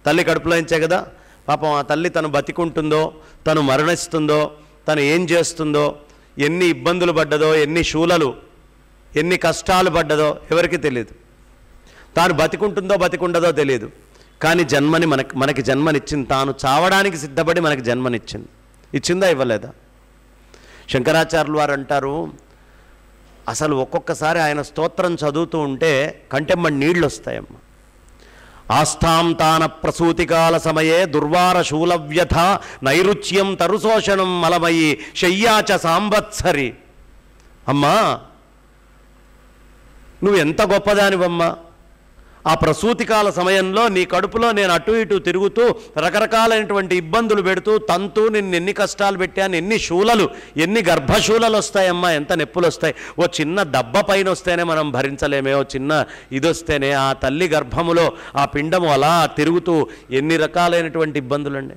తల్లి కడుపులో నుంచే కదా. పాపం ఆ తల్లి తను బతికుంటుందో, తను మరణిస్తుందో, తను ఏం చేస్తుందో, ఎన్ని ఇబ్బందులు పడ్డదో, ఎన్ని శూలలు, ఎన్ని కష్టాలు పడ్డదో ఎవరికి తెలియదు. తాను బతికుంటుందో బతికుండదో తెలియదు. కానీ జన్మని మనకి జన్మనిచ్చింది. తాను చావడానికి సిద్ధపడి మనకి జన్మనిచ్చింది. ఇచ్చిందా ఇవ్వలేదా? శంకరాచార్యులు వారు అంటారు, అసలు ఒక్కొక్కసారి ఆయన స్తోత్రం చదువుతూ ఉంటే కంటెమ్మడి నీళ్ళు వస్తాయమ్మ. ఆస్థాం తాన ప్రసూతికాల సమయే దుర్వార శూలవ్యథ నైరుచ్యం తరుశోషణం మలమయి శయ్యాచ సాంవత్సరి. అమ్మా, నువ్వు ఎంత గొప్పదానివమ్మా! ఆ ప్రసూతికాల సమయంలో నీ కడుపులో నేను అటు ఇటు తిరుగుతూ రకరకాలైనటువంటి ఇబ్బందులు పెడుతూ తంతూ నిన్ను ఎన్ని కష్టాలు పెట్టాను, ఎన్ని శూలలు, ఎన్ని గర్భశూలలు వస్తాయమ్మా, ఎంత నొప్పులు వస్తాయి. ఓ చిన్న దెబ్బ పైన వస్తేనే మనం భరించలేమే, ఓ చిన్న ఇది వస్తేనే ఆ తల్లి గర్భములో ఆ పిండము అలా తిరుగుతూ ఎన్ని రకాలైనటువంటి ఇబ్బందులండి.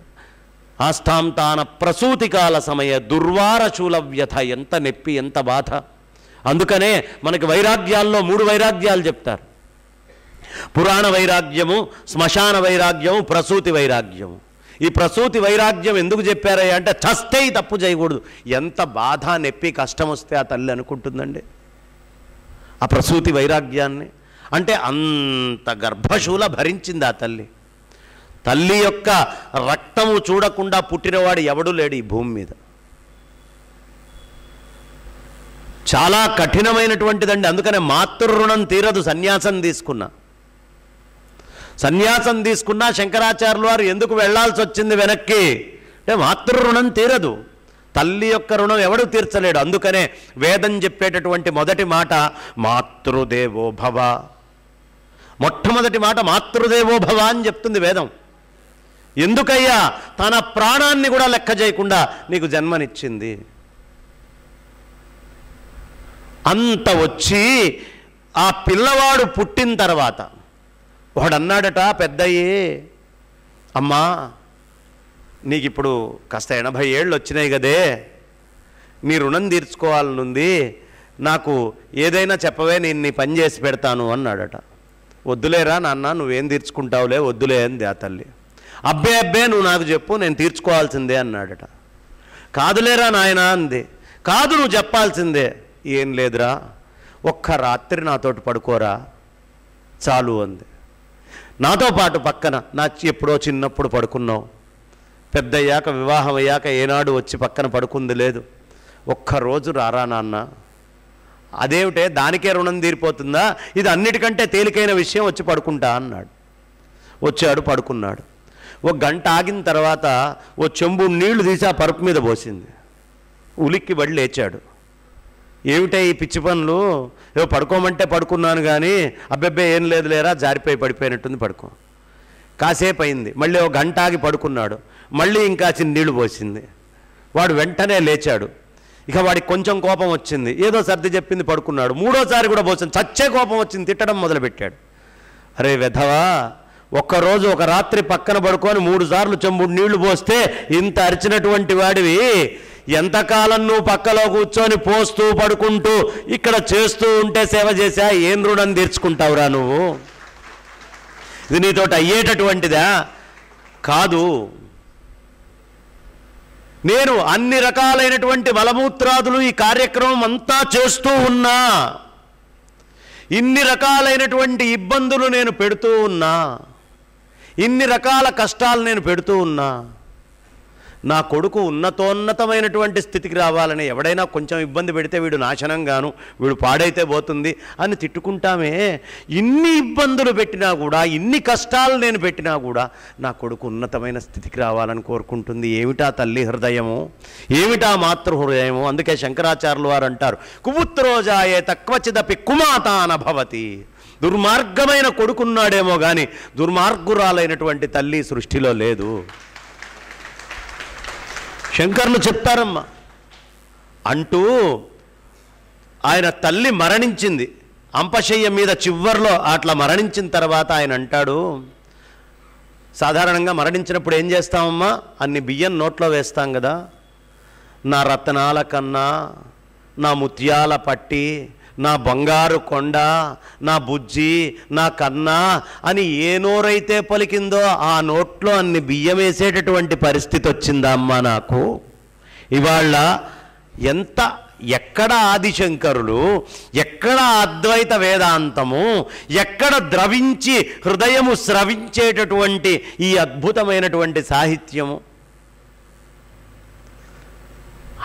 ఆస్థాం తాన ప్రసూతికాల సమయ దుర్వార శూలవ్యథ, ఎంత నొప్పి, ఎంత బాధ. అందుకనే మనకి వైరాగ్యాల్లో 3 వైరాగ్యాలు చెప్తారు. పురాణ వైరాగ్యము, శ్మశాన వైరాగ్యము, ప్రసూతి వైరాగ్యము. ఈ ప్రసూతి వైరాగ్యం ఎందుకు చెప్పారయ్యా అంటే చస్తే తప్పు చేయకూడదు. ఎంత బాధ, నొప్పి, కష్టం వస్తే ఆ తల్లి అనుకుంటుందండి ఆ ప్రసూతి వైరాగ్యాన్ని. అంటే అంత గర్భశూల భరించింది ఆ తల్లి. తల్లి యొక్క రక్తము చూడకుండా పుట్టినవాడు ఎవడూ లేడు ఈ భూమి మీద. చాలా కఠినమైనటువంటిదండి. అందుకనే మాతృరుణం తీరదు. సన్యాసం తీసుకున్నా శంకరాచార్యులు వారు ఎందుకు వెళ్లాల్సి వచ్చింది వెనక్కి అంటే మాతృరుణం తీరదు. తల్లి యొక్క రుణం ఎవడు తీర్చలేడు. అందుకనే వేదం చెప్పేటటువంటి మొదటి మాట మాతృదేవో భవ. మొట్టమొదటి మాట మాతృదేవో భవ అని చెప్తుంది వేదం. ఎందుకయ్యా? తన ప్రాణాన్ని కూడా లెక్క చేయకుండా నీకు జన్మనిచ్చింది. అంత వచ్చి ఆ పిల్లవాడు పుట్టిన తర్వాత వాడు అన్నాడట పెద్దయ్యే, అమ్మా నీకు ఇప్పుడు కాస్త 80 ఏళ్ళు వచ్చినాయి కదే, నీ రుణం తీర్చుకోవాలనుంది, నాకు ఏదైనా చెప్పవే, నేను నీ పని చేసి పెడతాను అన్నాడట. వద్దులేరా నాన్న, నువ్వేం తీర్చుకుంటావులే, వద్దులే అంది ఆ తల్లి. అబ్బే నువ్వు నాకు చెప్పు, నేను తీర్చుకోవాల్సిందే అన్నాడట. కాదులేరా నాయన అంది. కాదు, నువ్వు చెప్పాల్సిందే. ఏం లేదురా, ఒక్క రాత్రి నాతోటి పడుకోరా చాలు అంది. నాతో పాటు పక్కన ఎప్పుడో చిన్నప్పుడు పడుకున్నావు, పెద్దయ్యాక వివాహం అయ్యాక ఏనాడు వచ్చి పక్కన పడుకుంది లేదు, ఒక్కరోజు రారా నాన్న. అదేమిటే, దానికే రుణం తీరిపోతుందా? ఇది అన్నిటికంటే తేలికైన విషయం, వచ్చి పడుకుంటా అన్నాడు. వచ్చాడు, పడుకున్నాడు. ఒక గంట ఆగిన తర్వాత ఓ చెంబు నీళ్లు తీసి ఆ పరుపు మీద పోసింది. ఉలిక్కి బడి లేచాడు. ఏమిటే ఈ పిచ్చి పనులు, ఏవో పడుకోమంటే పడుకున్నాను కానీ అబ్బెబ్బే ఏం లేదు లేరా, జారిపోయి పడిపోయినట్టుంది, పడుకో. కాసేపు అయింది, మళ్ళీ ఒక గంట ఆగి పడుకున్నాడు. మళ్ళీ ఇంకా చిన్న నీళ్లు పోసింది. వాడు వెంటనే లేచాడు. ఇక వాడికి కొంచెం కోపం వచ్చింది, ఏదో సర్ది చెప్పింది, పడుకున్నాడు. మూడోసారి కూడా పోసింది, చచ్చే కోపం వచ్చింది, తిట్టడం మొదలుపెట్టాడు. అరే వెధవా, ఒక్కరోజు ఒక రాత్రి పక్కన పడుకొని 3 సార్లు చెంబుడు నీళ్లు పోస్తే ఇంత అరిచినటువంటి వాడివి ఎంతకాలం నువ్వు పక్కలో కూర్చొని పోస్తూ పడుకుంటూ ఇక్కడ చేస్తూ ఉంటే సేవ చేసా, ఏం రుణం తీర్చుకుంటావురా నువ్వు? ఇది నీతోటి అయ్యేటటువంటిదా? కాదు. నేను అన్ని రకాలైనటువంటి మలమూత్రాదులు ఈ కార్యక్రమం అంతా చేస్తూ ఉన్నా, ఇన్ని రకాలైనటువంటి ఇబ్బందులు నేను పెడుతూ ఉన్నా, ఇన్ని రకాల కష్టాలు నేను పెడుతూ ఉన్నా, నా కొడుకు ఉన్నతోన్నతమైనటువంటి స్థితికి రావాలని ఎవడైనా కొంచెం ఇబ్బంది పెడితే వీడు నాశనంగాను, వీడు పాడైతే పోతుంది అని తిట్టుకుంటామే. ఇన్ని ఇబ్బందులు పెట్టినా కూడా, ఇన్ని కష్టాలు నేను పెట్టినా కూడా నా కొడుకు ఉన్నతమైన స్థితికి రావాలని కోరుకుంటుంది. ఏమిటా తల్లి హృదయము, ఏమిటా మాతృ హృదయము? అందుకే శంకరాచార్యులు వారు అంటారు, కుపుత్రోజాయే తక్వచిదపి కుమాతాన భవతి. దుర్మార్గమైన కొడుకున్నాడేమో కానీ దుర్మార్గురాలైనటువంటి తల్లి సృష్టిలో లేదు. శంకర్లు చెప్తారమ్మా. అంటూ ఆయన తల్లి మరణించింది. అంపశయ్య మీద చివర్లో అట్లా మరణించిన తర్వాత ఆయన అంటాడు, సాధారణంగా మరణించినప్పుడు ఏం చేస్తామమ్మా, అన్ని బియ్యం నోట్లో వేస్తాం కదా, నా రత్నాల కన్నా, నా ముత్యాల పట్టి, నా బంగారు కొండ, నా బుజ్జి, నా కన్నా అని ఏ నోరైతే పలికిందో ఆ నోట్లో అన్ని బియ్యం వేసేటటువంటి పరిస్థితి వచ్చిందా అమ్మా నాకు. ఇవాళ ఎక్కడ ఆదిశంకరులు, ఎక్కడ అద్వైత వేదాంతము, ఎక్కడ ద్రవించి హృదయము స్రవించేటటువంటి ఈ అద్భుతమైనటువంటి సాహిత్యము.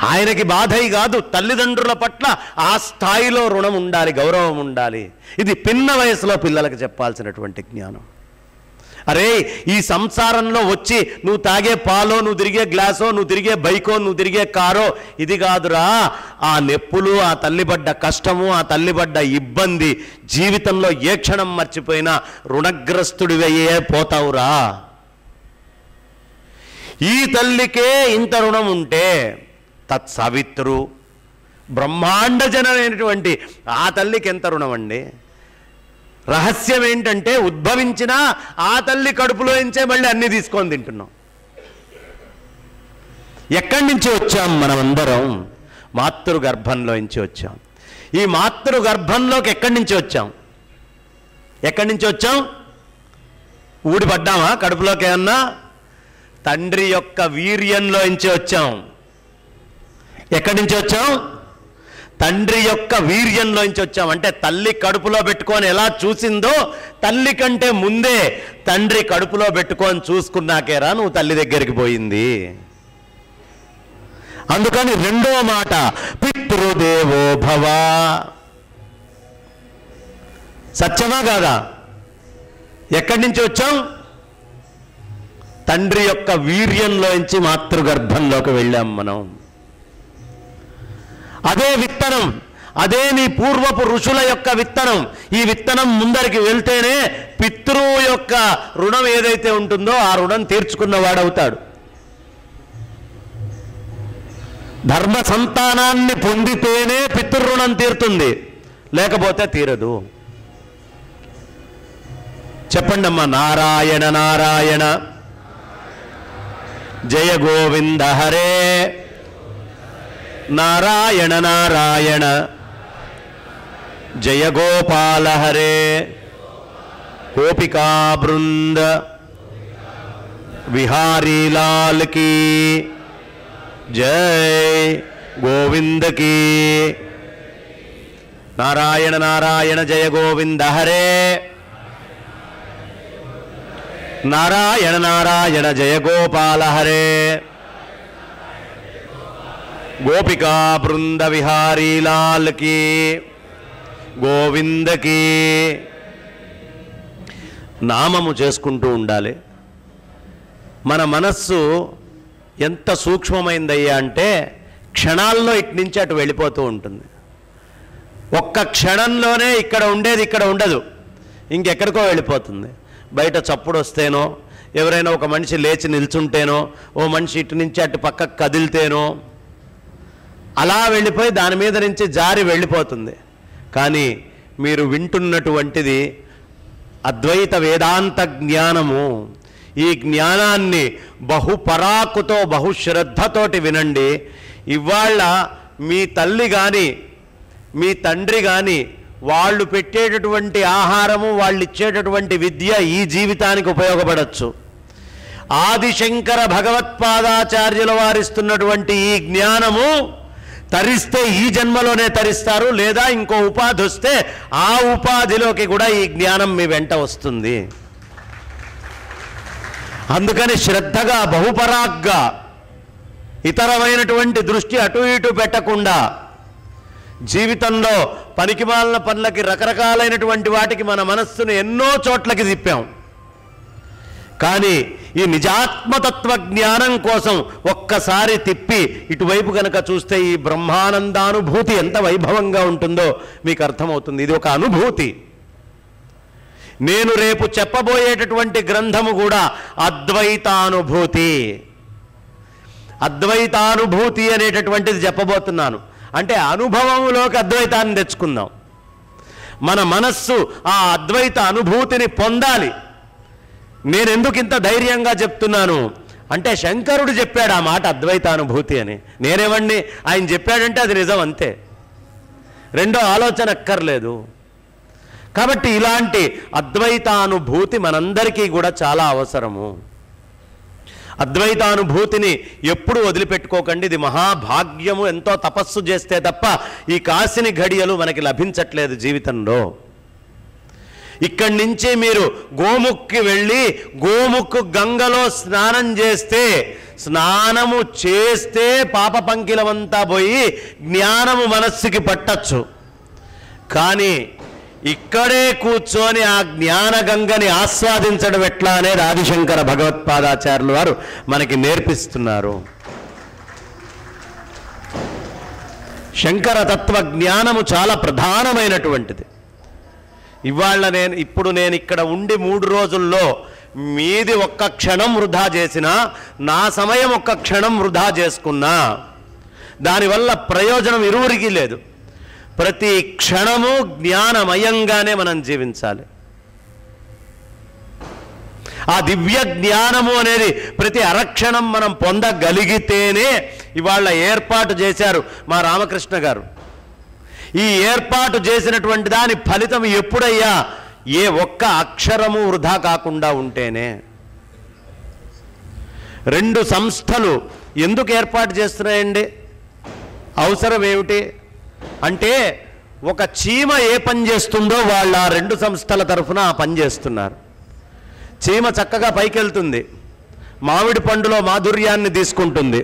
ఆయనకి బాధై కాదు, తల్లిదండ్రుల పట్ల ఆ స్థాయిలో రుణం ఉండాలి, గౌరవం ఉండాలి. ఇది పిన్న వయసులో పిల్లలకు చెప్పాల్సినటువంటి జ్ఞానం. అరే ఈ సంసారంలో వచ్చి నువ్వు తాగే పాలో, నువ్వు తిరిగే గ్లాసో, నువ్వు తిరిగే బైకో, నువ్వు తిరిగే కారో ఇది కాదురా. ఆ నొప్పులు, ఆ తల్లిపడ్డ కష్టము, ఆ తల్లిపడ్డ ఇబ్బంది జీవితంలో ఏ క్షణం మర్చిపోయినా రుణగ్రస్తుడివయ్యే పోతావురా. ఈ తల్లికే ఇంత రుణం ఉంటే తత్సవిత్రు బ్రహ్మాండ జనమైనటువంటి ఆ తల్లికి ఎంత రుణం అండి. రహస్యం ఏంటంటే ఉద్భవించిన ఆ తల్లి కడుపులో నుంచే మళ్ళీ అన్నీ తీసుకొని తింటున్నాం. ఎక్కడి నుంచి వచ్చాం మనమందరం? మాతృగర్భంలో నుంచి వచ్చాం. ఈ మాతృగర్భంలోకి ఎక్కడి నుంచి వచ్చాం? ఎక్కడి నుంచి వచ్చాం? ఊడిపడ్డామా కడుపులోకి? ఏమన్నా తండ్రి యొక్క వీర్యంలో నుంచి వచ్చాం. ఎక్కడి నుంచి వచ్చాం? తండ్రి యొక్క వీర్యంలో నుంచి వచ్చాం. అంటే తల్లి కడుపులో పెట్టుకొని ఎలా చూసిందో, తల్లి కంటే ముందే తండ్రి కడుపులో పెట్టుకొని చూసుకున్నాకేరా నువ్వు తల్లి దగ్గరికి పోయింది. అందుకని రెండో మాట పితృదేవో భవ. సత్యమా కాదా? ఎక్కడి నుంచి వచ్చాం? తండ్రి యొక్క వీర్యంలో నుంచి మాతృగర్భంలోకి వెళ్ళాం మనం. అదే విత్తనం, అదే నీ పూర్వపు ఋషుల యొక్క విత్తనం. ఈ విత్తనం ముందరికి వెళ్తేనే పితృవు యొక్క రుణం ఏదైతే ఉంటుందో ఆ రుణం తీర్చుకున్నవాడవుతాడు. ధర్మ సంతానాన్ని పొందితేనే పితృరుణం తీరుతుంది, లేకపోతే తీరదు. చెప్పండి అమ్మా. నారాయణ నారాయణ జయ గోవింద హరే, నారాయణ నారాయణ జయ గోపాల హరే. గోపికా బృంద విహారీ లాల్ की जय, गोविंद की. नारायण नारायण जय गोविंद हरे, नारायण नारायण जय गोपाल हरे. गोपिका बृंद विहारी लाल की, गोविंद की. నామము చేసుకుంటూ ఉండాలి. మన మనస్సు ఎంత సూక్ష్మమైందయ్యా అంటే క్షణాల్లో ఇటు నుంచి అటు వెళ్ళిపోతూ ఉంటుంది. ఒక్క క్షణంలోనే ఇక్కడ ఉండేది ఇక్కడ ఉండదు, ఇంకెక్కడికో వెళ్ళిపోతుంది. బయట చప్పుడు వస్తేనో, ఎవరైనా ఒక మనిషి లేచి నిల్చుంటేనో, ఓ మనిషి ఇటు నుంచి అటు పక్కకు కదిలితేనో అలా వెళ్ళిపోయి దాని మీద నుంచి జారి వెళ్ళిపోతుంది. కానీ మీరు వింటున్నటువంటిది అద్వైత వేదాంత జ్ఞానము. ఈ జ్ఞానాన్ని బహుపరాకుతో బహుశ్రద్ధతోటి వినండి. ఇవాళ మీ తల్లి కానీ మీ తండ్రి కానీ వాళ్ళు పెట్టేటటువంటి ఆహారము, వాళ్ళు ఇచ్చేటటువంటి విద్య ఈ జీవితానికి ఉపయోగపడవచ్చు. ఆదిశంకర భగవత్పాదాచార్యుల వారిస్తున్నటువంటి ఈ జ్ఞానము తరిస్తే ఈ జన్మలోనే తరిస్తారు, లేదా ఇంకో ఉపాధి వస్తే ఆ ఉపాధిలోకి కూడా ఈ జ్ఞానం మీ వెంట వస్తుంది. అందుకని శ్రద్ధగా బహుపరాగ్గా ఇతరమైనటువంటి దృష్టి అటు ఇటు పెట్టకుండా జీవితంలో పనికిమాలిన పనులకి, రకరకాలైనటువంటి వాటికి మన మనస్సును ఎన్నో చోట్లకి తిప్పాం. కానీ ఈ నిజాత్మతత్వ జ్ఞానం కోసం ఒక్కసారి తిప్పి ఇటువైపు కనుక చూస్తే ఈ బ్రహ్మానందానుభూతి ఎంత వైభవంగా ఉంటుందో మీకు అర్థమవుతుంది. ఇది ఒక అనుభూతి. నేను రేపు చెప్పబోయేటటువంటి గ్రంథము కూడా అద్వైతానుభూతి. అద్వైతానుభూతి అనేటటువంటిది చెప్పబోతున్నాను. అంటే అనుభవంలోకి అద్వైతాన్ని తెచ్చుకుందాం. మన మనస్సు ఆ అద్వైత అనుభూతిని పొందాలి. నేనెందుకు ఇంత ధైర్యంగా చెప్తున్నాను అంటే శంకరుడు చెప్పాడు ఆ మాట అద్వైతానుభూతి అని. నేనేవండి, ఆయన చెప్పాడంటే అది నిజం అంతే, రెండో ఆలోచన అక్కర్లేదు. కాబట్టి ఇలాంటి అద్వైతానుభూతి మనందరికీ కూడా చాలా అవసరము. అద్వైతానుభూతిని ఎప్పుడు వదిలిపెట్టుకోకండి. ఇది మహాభాగ్యము. ఎంతో తపస్సు చేస్తే తప్ప ఈ కాసిని ఘడియలు మనకి లభించట్లేదు జీవితంలో. ఇక్కడి నుంచి మీరు గోముక్కి వెళ్ళి గోముక్కు గంగలో స్నానం చేస్తే, స్నానము చేస్తే పాప పంకిలమంతా పోయి జ్ఞానము మనస్సుకి పట్టచ్చు. కానీ ఇక్కడే కూర్చొని ఆ జ్ఞాన గంగని ఆస్వాదించడం ఎట్లా అనేది ఆదిశంకర భగవత్పాదాచార్యుల వారు మనకి నేర్పిస్తున్నారు. శంకర తత్వ జ్ఞానము చాలా ప్రధానమైనటువంటిది. ఇప్పుడు నేను ఇక్కడ ఉండి 3 రోజుల్లో మీది ఒక్క క్షణం వృధా చేసినా, నా సమయం ఒక్క క్షణం వృధా చేసుకున్నా దానివల్ల ప్రయోజనం ఇరువురికి లేదు. ప్రతి క్షణము జ్ఞానమయంగానే మనం జీవించాలి. ఆ దివ్య జ్ఞానము అనేది ప్రతి అరక్షణం మనం పొందగలిగితేనే ఇవాళ ఏర్పాటు చేశారు మా రామకృష్ణ గారు. ఈ ఏర్పాటు చేసినటువంటి దాని ఫలితం ఎప్పుడయ్యా? ఏ ఒక్క అక్షరము వృధా కాకుండా ఉంటేనే. 2 సంస్థలు ఎందుకు ఏర్పాటు చేస్తున్నాయండి? అవసరం ఏమిటి అంటే, ఒక చీమ ఏ పని చేస్తుందో వాళ్ళ 2 సంస్థల తరఫున ఆ పని చేస్తున్నారు. చీమ చక్కగా పైకి వెళ్తుంది, మామిడి పండులో మాధుర్యాన్ని తీసుకుంటుంది,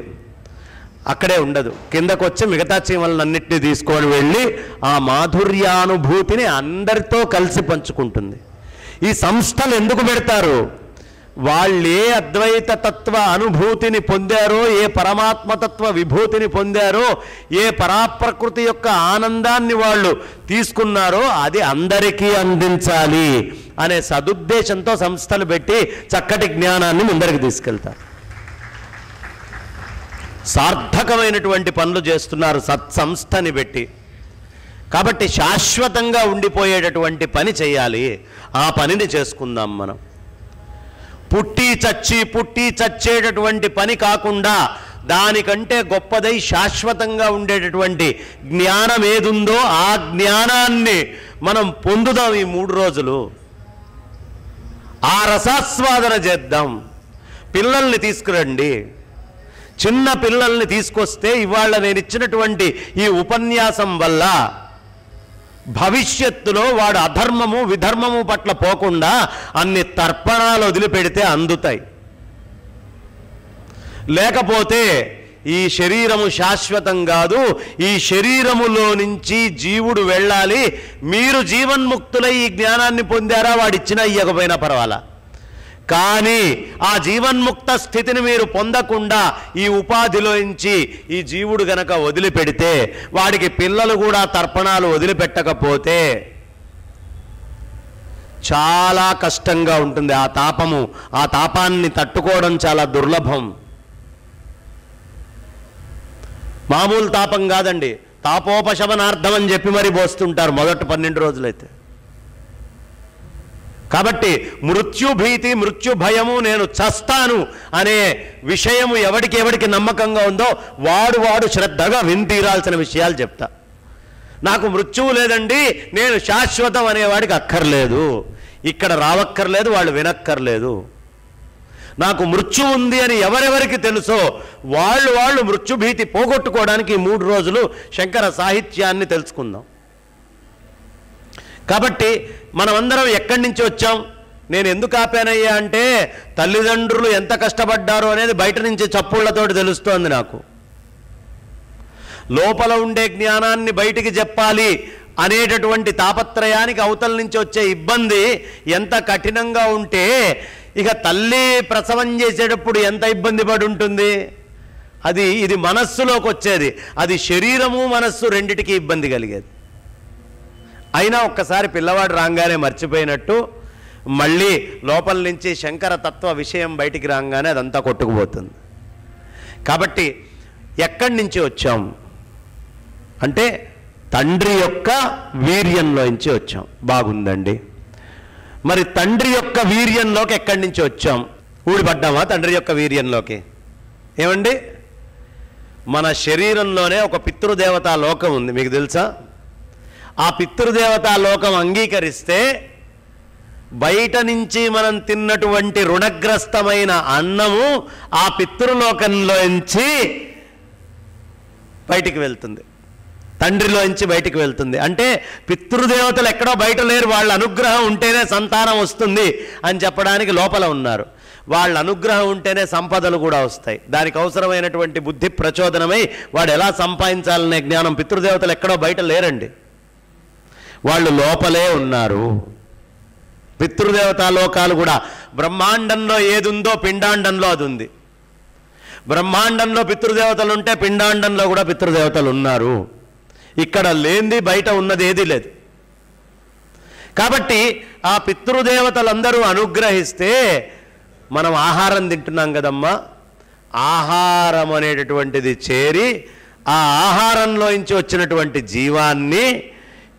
అక్కడే ఉండదు, కిందకు వచ్చి మిగతా చీమలన్నింటినీ తీసుకొని వెళ్ళి ఆ మాధుర్యానుభూతిని అందరితో కలిసి పంచుకుంటుంది. ఈ సంస్థలు ఎందుకు పెడతారు? వాళ్ళు ఏ అద్వైత తత్వ అనుభూతిని పొందారో, ఏ పరమాత్మతత్వ విభూతిని పొందారో, ఏ పరాప్రకృతి యొక్క ఆనందాన్ని వాళ్ళు తీసుకున్నారో అది అందరికీ అందించాలి అనే సదుద్దేశంతో సంస్థలు పెట్టి చక్కటి జ్ఞానాన్ని ముందరికి తీసుకెళ్తారు. సార్థకమైనటువంటి పనులు చేస్తున్నారు సత్సంస్థని పెట్టి. కాబట్టి శాశ్వతంగా ఉండిపోయేటటువంటి పని చేయాలి. ఆ పనిని చేసుకుందాం మనం. పుట్టి చచ్చేటటువంటి పని కాకుండా దానికంటే గొప్పదై శాశ్వతంగా ఉండేటటువంటి జ్ఞానం ఏదుందో ఆ జ్ఞానాన్ని మనం పొందుదాం. ఈ 3 రోజులు ఆ రసాస్వాదన చేద్దాం. పిల్లల్ని తీసుకురండి. చిన్న పిల్లల్ని తీసుకొస్తే ఇవాళ నేను ఇచ్చినటువంటి ఈ ఉపన్యాసం వల్ల భవిష్యత్తులో వాడు అధర్మము విధర్మము పట్ల పోకుండా అన్ని తర్పణాలు వదిలిపెడితే అందుతాయి. లేకపోతే ఈ శరీరము శాశ్వతం కాదు, ఈ శరీరములో నుంచి జీవుడు వెళ్ళాలి. మీరు జీవన్ముక్తులై ఈ జ్ఞానాన్ని పొందారా, వాడిచ్చినా ఇయ్యకపోయినా పర్వాలా, కానీ ఆ జీవన్ముక్త స్థితిని మీరు పొందకుండా ఈ ఉపాధిలోంచి ఈ జీవుడు గనక వదిలిపెడితే, వాడికి పిల్లలు కూడా తర్పణాలు వదిలిపెట్టకపోతే చాలా కష్టంగా ఉంటుంది. ఆ తాపాన్ని తట్టుకోవడం చాలా దుర్లభం. మామూలు తాపం కాదండి, తాపోపశమనార్థం అని చెప్పి మరి పోస్తుంటారు మొదటి 12 రోజులైతే. కాబట్టి మృత్యుభీతి మృత్యు భయము, నేను చస్తాను అనే విషయము ఎవరికి నమ్మకంగా ఉందో వాడు శ్రద్ధగా వింతీరాల్సిన విషయాలు చెప్తా. నాకు మృత్యువు లేదండి, నేను శాశ్వతం అనేవాడికి అక్కర్లేదు, ఇక్కడ రావక్కర్లేదు, వాళ్ళు వినక్కర్లేదు. నాకు మృత్యు ఉంది అని ఎవరెవరికి తెలుసో వాళ్ళు మృత్యుభీతి పోగొట్టుకోవడానికి 3 రోజులు శంకర సాహిత్యాన్ని తెలుసుకుందాం. కాబట్టి మనమందరం ఎక్కడి నుంచి వచ్చాం? నేను ఎందుకు ఆపానయ్యా అంటే, తల్లిదండ్రులు ఎంత కష్టపడ్డారో అనేది బయట నుంచి చప్పుళ్లతోటి తెలుస్తోంది నాకు. లోపల ఉండే జ్ఞానాన్ని బయటికి చెప్పాలి అనేటటువంటి తాపత్రయానికి అవతల నుంచి వచ్చే ఇబ్బంది ఎంత కఠినంగా ఉంటే, ఇక తల్లి ప్రసవం చేసేటప్పుడు ఎంత ఇబ్బంది పడి ఉంటుంది. ఇది మనస్సులోకి వచ్చేది, అది శరీరము మనస్సు రెండిటికి ఇబ్బంది కలిగేది. అయినా ఒక్కసారి పిల్లవాడు రాగానే మర్చిపోయినట్టు మళ్ళీ లోపల నుంచి శంకర తత్వ విషయం బయటికి రాగానే అదంతా కొట్టుకుపోతుంది. కాబట్టి ఎక్కడి నుంచి వచ్చాం అంటే తండ్రి యొక్క వీర్యంలోంచి వచ్చాం. బాగుందండి. మరి తండ్రి యొక్క వీర్యంలోకి ఎక్కడి నుంచి వచ్చాం? ఊడిపడ్డామా తండ్రి యొక్క వీర్యంలోకి? ఏమండి, మన శరీరంలోనే ఒక పితృదేవతా లోకం ఉంది, మీకు తెలుసా? ఆ పితృదేవతా లోకం అంగీకరిస్తే బయట నుంచి మనం తిన్నటువంటి రుణగ్రస్తమైన అన్నము ఆ పితృలోకంలోంచి బయటికి వెళ్తుంది, తండ్రిలోంచి బయటికి వెళ్తుంది. అంటే పితృదేవతలు ఎక్కడో బయట లేరు, వాళ్ళ అనుగ్రహం ఉంటేనే సంతానం వస్తుంది అని చెప్పడానికి లోపల ఉన్నారు. వాళ్ళ అనుగ్రహం ఉంటేనే సంపదలు కూడా వస్తాయి. దానికి అవసరమైనటువంటి బుద్ధి ప్రచోదనమై వాడు ఎలా సంపాదించాలనే జ్ఞానం. పితృదేవతలు ఎక్కడో బయట లేరండి, వాళ్ళు లోపలే ఉన్నారు. పితృదేవతా లోకాలు కూడా బ్రహ్మాండంలో ఏది ఉందో పిండాండంలో అది ఉంది. బ్రహ్మాండంలో పితృదేవతలు ఉంటే పిండాండంలో కూడా పితృదేవతలు ఉన్నారు. ఇక్కడ లేనిది బయట ఉన్నది ఏదీ లేదు. కాబట్టి ఆ పితృదేవతలందరూ అనుగ్రహిస్తే మనం ఆహారం తింటున్నాం కదమ్మా, ఆహారం అనేటటువంటిది చేరి ఆ ఆహారంలోంచి వచ్చినటువంటి జీవాన్ని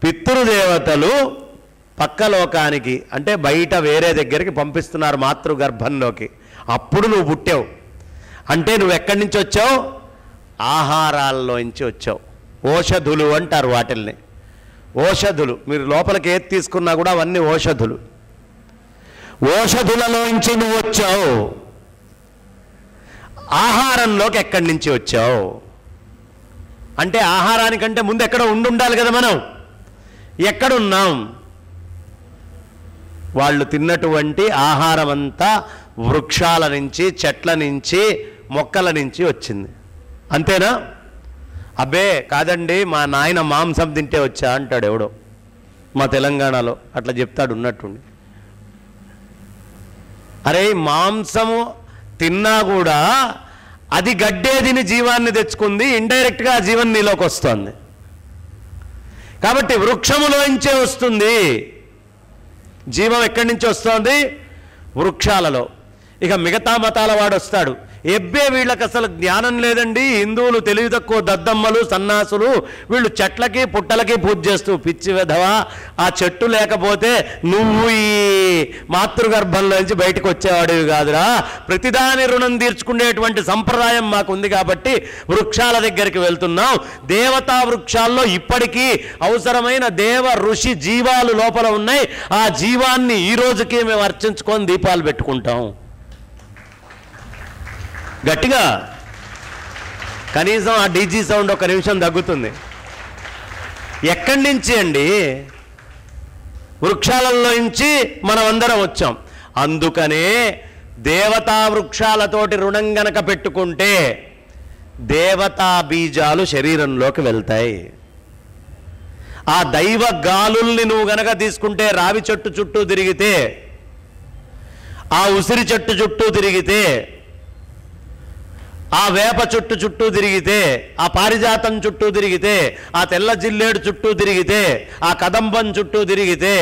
పితృదేవతలు పక్క లోకానికి అంటే బయట వేరే దగ్గరికి పంపిస్తున్నారు, మాతృగర్భంలోకి. అప్పుడు నువ్వు పుట్టావు అంటే నువ్వు ఎక్కడి నుంచి వచ్చావు? ఆహారాల్లోంచి వచ్చావు. ఓషధులు అంటారు వాటిల్ని, ఓషధులు. మీరు లోపలికి ఏది తీసుకున్నా కూడా అవన్నీ ఓషధులు. ఓషధులలోంచి నువ్వు వచ్చావు. ఆహారంలోకి ఎక్కడి నుంచి వచ్చావు అంటే ఆహారానికంటే ముందు ఎక్కడ ఉండాలి కదా మనం. ఎక్కడున్నాం? వాళ్ళు తిన్నటువంటి ఆహారం అంతా వృక్షాల నుంచి, చెట్ల నుంచి, మొక్కల నుంచి వచ్చింది. అంతేనా? అబ్బే కాదండి, మా నాయన మాంసం తింటే వచ్చా అంటాడు ఎవడో మా తెలంగాణలో. అట్లా చెప్తాడు ఉన్నట్టుండి. అరే మాంసము తిన్నా కూడా అది గడ్డేదిని జీవాన్ని తెచ్చుకుంది, ఇండైరెక్ట్గా ఆ జీవం నీలోకి వస్తుంది. కాబట్టి వృక్షములోంచే వస్తుంది జీవం. ఎక్కడి నుంచి వస్తుంది? వృక్షాలలో. ఇక మిగతా మతాల వాడు వస్తాడు, ఎబ్బే వీళ్ళకి అసలు జ్ఞానం లేదండి, హిందువులు తెలివి తక్కువ దద్దమ్మలు సన్నాసులు, వీళ్ళు చెట్లకి పుట్టలకి పూజ చేస్తూ. పిచ్చి వెధవా, ఆ చెట్టు లేకపోతే నువ్వు ఈ మాతృగర్భంలోంచి బయటకు వచ్చేవాడివి కాదురా. ప్రతిదాని రుణం తీర్చుకునేటువంటి సంప్రదాయం మాకుంది కాబట్టి వృక్షాల దగ్గరికి వెళ్తున్నాం. దేవతా వృక్షాల్లో ఇప్పటికీ అవసరమైన దేవ ఋషి జీవాలు లోపల ఉన్నాయి. ఆ జీవాన్ని ఈ రోజుకి మేము అర్చించుకొని దీపాలు పెట్టుకుంటాం. గట్టిగా కనీసం ఆ డీజీ సౌండ్ ఒక నిమిషం తగ్గుతుంది. ఎక్కడి నుంచి అండి? వృక్షాలలో నుంచి మనం అందరం వచ్చాం. అందుకనే దేవతా వృక్షాలతోటి రుణం గనక పెట్టుకుంటే దేవతా బీజాలు శరీరంలోకి వెళ్తాయి. ఆ దైవ గాలుల్ని నువ్వు గనక తీసుకుంటే రావి చెట్టు చుట్టూ తిరిగితే, ఆ ఉసిరి చెట్టు చుట్టూ తిరిగితే, ఆ వేప చుట్టూ తిరిగితే, ఆ పారిజాతం చుట్టూ తిరిగితే, ఆ తెల్ల జిల్లేడు చుట్టూ తిరిగితే, ఆ కదంబం చుట్టూ తిరిగితే,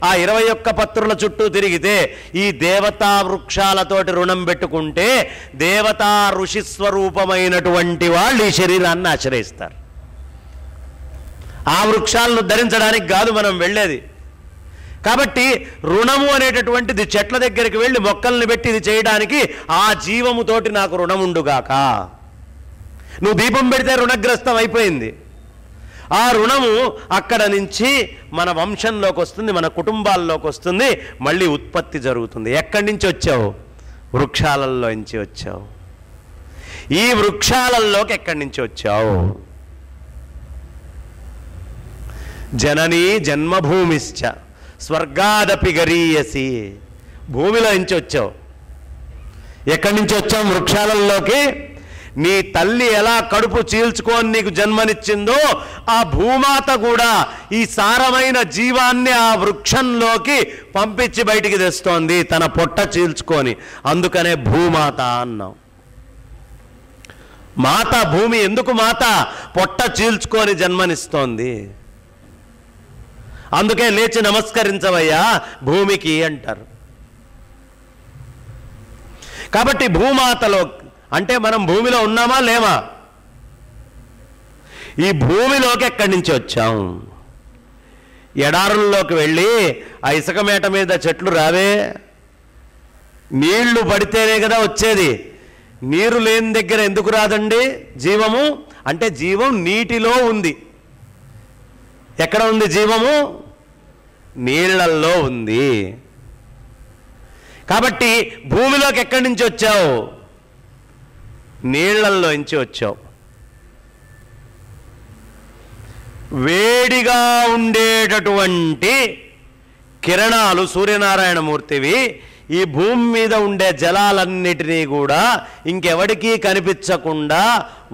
ఆ 21 పత్రుల చుట్టూ తిరిగితే, ఈ దేవతా వృక్షాలతోటి రుణం పెట్టుకుంటే దేవతా ఋషి స్వరూపమైనటువంటి వాళ్ళు ఈ శరీరాన్ని ఆశ్రయిస్తారు. ఆ వృక్షాలను ధరించడానికి కాదు మనం వెళ్ళేది. కాబట్టి రుణము అనేటటువంటిది చెట్ల దగ్గరికి వెళ్ళి మొక్కల్ని పెట్టి ఇది చేయడానికి ఆ జీవముతోటి నాకు రుణముండుగాక. నువ్వు దీపం పెడితే రుణగ్రస్తం అయిపోయింది. ఆ రుణము అక్కడ నుంచి మన వంశంలోకి వస్తుంది, మన కుటుంబాల్లోకి వస్తుంది, మళ్ళీ ఉత్పత్తి జరుగుతుంది. ఎక్కడి నుంచి వచ్చావు? వృక్షాలలోంచి వచ్చావు. ఈ వృక్షాలలోకి ఎక్కడి నుంచి వచ్చావు? జననీ జన్మభూమిశ్చ స్వర్గాదపి గరీయసి. భూమిలో నుంచి వచ్చావు. ఎక్కడి నుంచి వచ్చావు? వృక్షాలలోకి. నీ తల్లి ఎలా కడుపు చీల్చుకొని నీకు జన్మనిచ్చిందో ఆ భూమాత కూడా ఈ సారమైన జీవాన్ని ఆ వృక్షంలోకి పంపించి బయటికి తెస్తోంది తన పొట్ట చీల్చుకొని. అందుకనే భూమాత అన్నాం. మాత భూమి ఎందుకు మాత? పొట్ట చీల్చుకొని జన్మనిస్తోంది. అందుకే లేచి నమస్కరించవయ్యా భూమికి అంటారు. కాబట్టి భూమాతలో అంటే మనం భూమిలో ఉన్నామా లేమా? ఈ భూమిలోకి ఎక్కడి నుంచి వచ్చాం? ఎడారుల్లోకి వెళ్ళి ఆ ఇసుక మేట మీద చెట్లు రావే, నీళ్లు పడితేనే కదా వచ్చేది. నీరు లేని దగ్గర ఎందుకు రాదండి జీవము? అంటే జీవం నీటిలో ఉంది. ఎక్కడ ఉంది జీవము? నీళ్లల్లో ఉంది. కాబట్టి భూమిలోకి ఎక్కడి నుంచి వచ్చావు? నీళ్లల్లో నుంచి వచ్చావు. వేడిగా ఉండేటటువంటి కిరణాలు సూర్యనారాయణమూర్తివి ఈ భూమి మీద ఉండే జలాలన్నిటినీ కూడా ఇంకెవడికి కనిపించకుండా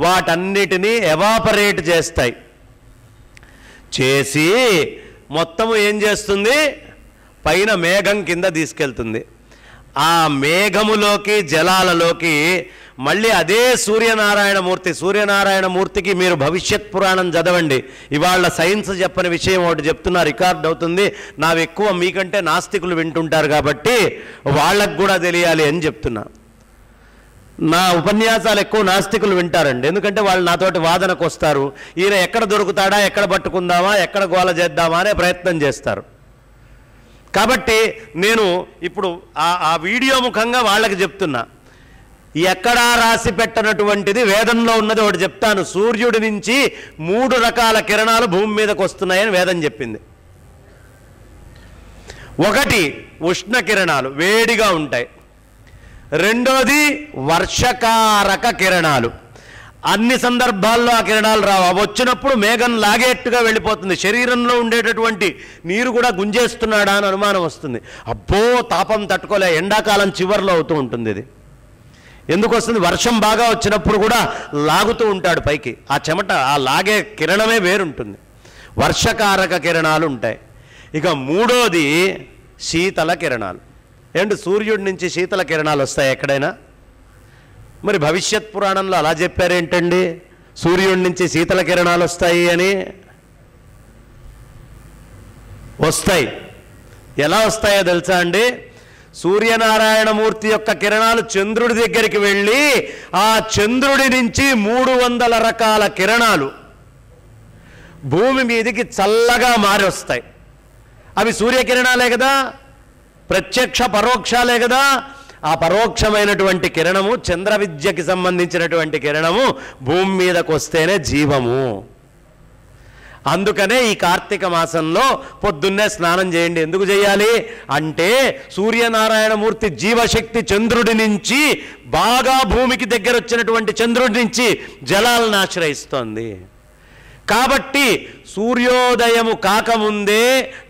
వాటన్నిటినీ ఎవాపరేట్ చేస్తాయి. చేసి మొత్తము ఏం చేస్తుంది? పైన మేఘం కింద తీసుకెళ్తుంది. ఆ మేఘములోకి జలాలలోకి మళ్ళీ అదే సూర్యనారాయణమూర్తికి మీరు భవిష్యత్ పురాణం చదవండి. ఇవాళ సైన్స్ చెప్పని విషయం ఒకటి చెప్తున్నా, రికార్డ్ అవుతుంది. నావి ఎక్కువ మీకంటే నాస్తికులు వింటుంటారు కాబట్టి వాళ్ళకు కూడా తెలియాలి అని చెప్తున్నా. నా ఉపన్యాసాలు ఎక్కువ నాస్తికులు వింటారండి, ఎందుకంటే వాళ్ళు నాతోటి వాదనకు వస్తారు. ఈయన ఎక్కడ దొరుకుతాడా, ఎక్కడ పట్టుకుందామా, ఎక్కడ గోల చేద్దామా అనే ప్రయత్నం చేస్తారు. కాబట్టి నేను ఇప్పుడు ఆ వీడియో ముఖంగా వాళ్ళకి చెప్తున్నా, ఎక్కడా రాసి పెట్టనటువంటిది వేదంలో ఉన్నది ఒకటి చెప్తాను. సూర్యుడి నుంచి 3 రకాల కిరణాలు భూమి మీదకి వస్తున్నాయని వేదం చెప్పింది. ఒకటి ఉష్ణ కిరణాలు, వేడిగా ఉంటాయి. రెండోది వర్షకారక కిరణాలు. అన్ని సందర్భాల్లో ఆ కిరణాలు రావు. అవి వచ్చినప్పుడు మేఘం లాగేట్టుగా వెళ్ళిపోతుంది. శరీరంలో ఉండేటటువంటి నీరు కూడా గుంజేస్తున్నాడా అని అనుమానం వస్తుంది. అబ్బో తాపం తట్టుకోలే, ఎండాకాలం చివరిలో అవుతూ ఉంటుంది. ఇది ఎందుకు వస్తుంది? వర్షం బాగా వచ్చినప్పుడు కూడా లాగుతూ ఉంటాడు పైకి. ఆ చెమట, ఆ లాగే కిరణమే వేరుంటుంది. వర్షకారక కిరణాలు ఉంటాయి. ఇక మూడోది శీతల కిరణాలు. ఏంటి, సూర్యుడి నుంచి శీతల కిరణాలు వస్తాయి ఎక్కడైనా? మరి భవిష్యత్ పురాణంలో అలా చెప్పారేంటండి, సూర్యుడి నుంచి శీతల కిరణాలు వస్తాయి అని? వస్తాయి. ఎలా వస్తాయో తెలుసా అండి? సూర్యనారాయణమూర్తి యొక్క కిరణాలు చంద్రుడి దగ్గరికి వెళ్ళి ఆ చంద్రుడి నుంచి 300 రకాల కిరణాలు భూమి మీదికి చల్లగా మారి వస్తాయి. అవి సూర్యకిరణాలే కదా, ప్రత్యక్ష పరోక్షాలే కదా. ఆ పరోక్షమైనటువంటి కిరణము, చంద్ర విద్యకి సంబంధించినటువంటి కిరణము భూమి మీదకు వస్తేనే జీవము. అందుకనే ఈ కార్తీక మాసంలో పొద్దున్నే స్నానం చేయండి. ఎందుకు చేయాలి అంటే, సూర్యనారాయణమూర్తి జీవశక్తి చంద్రుడి నుంచి బాగా భూమికి దగ్గర వచ్చినటువంటి చంద్రుడి నుంచి జలాలను ఆశ్రయిస్తోంది. కాబట్టి సూర్యోదయము కాకముందే,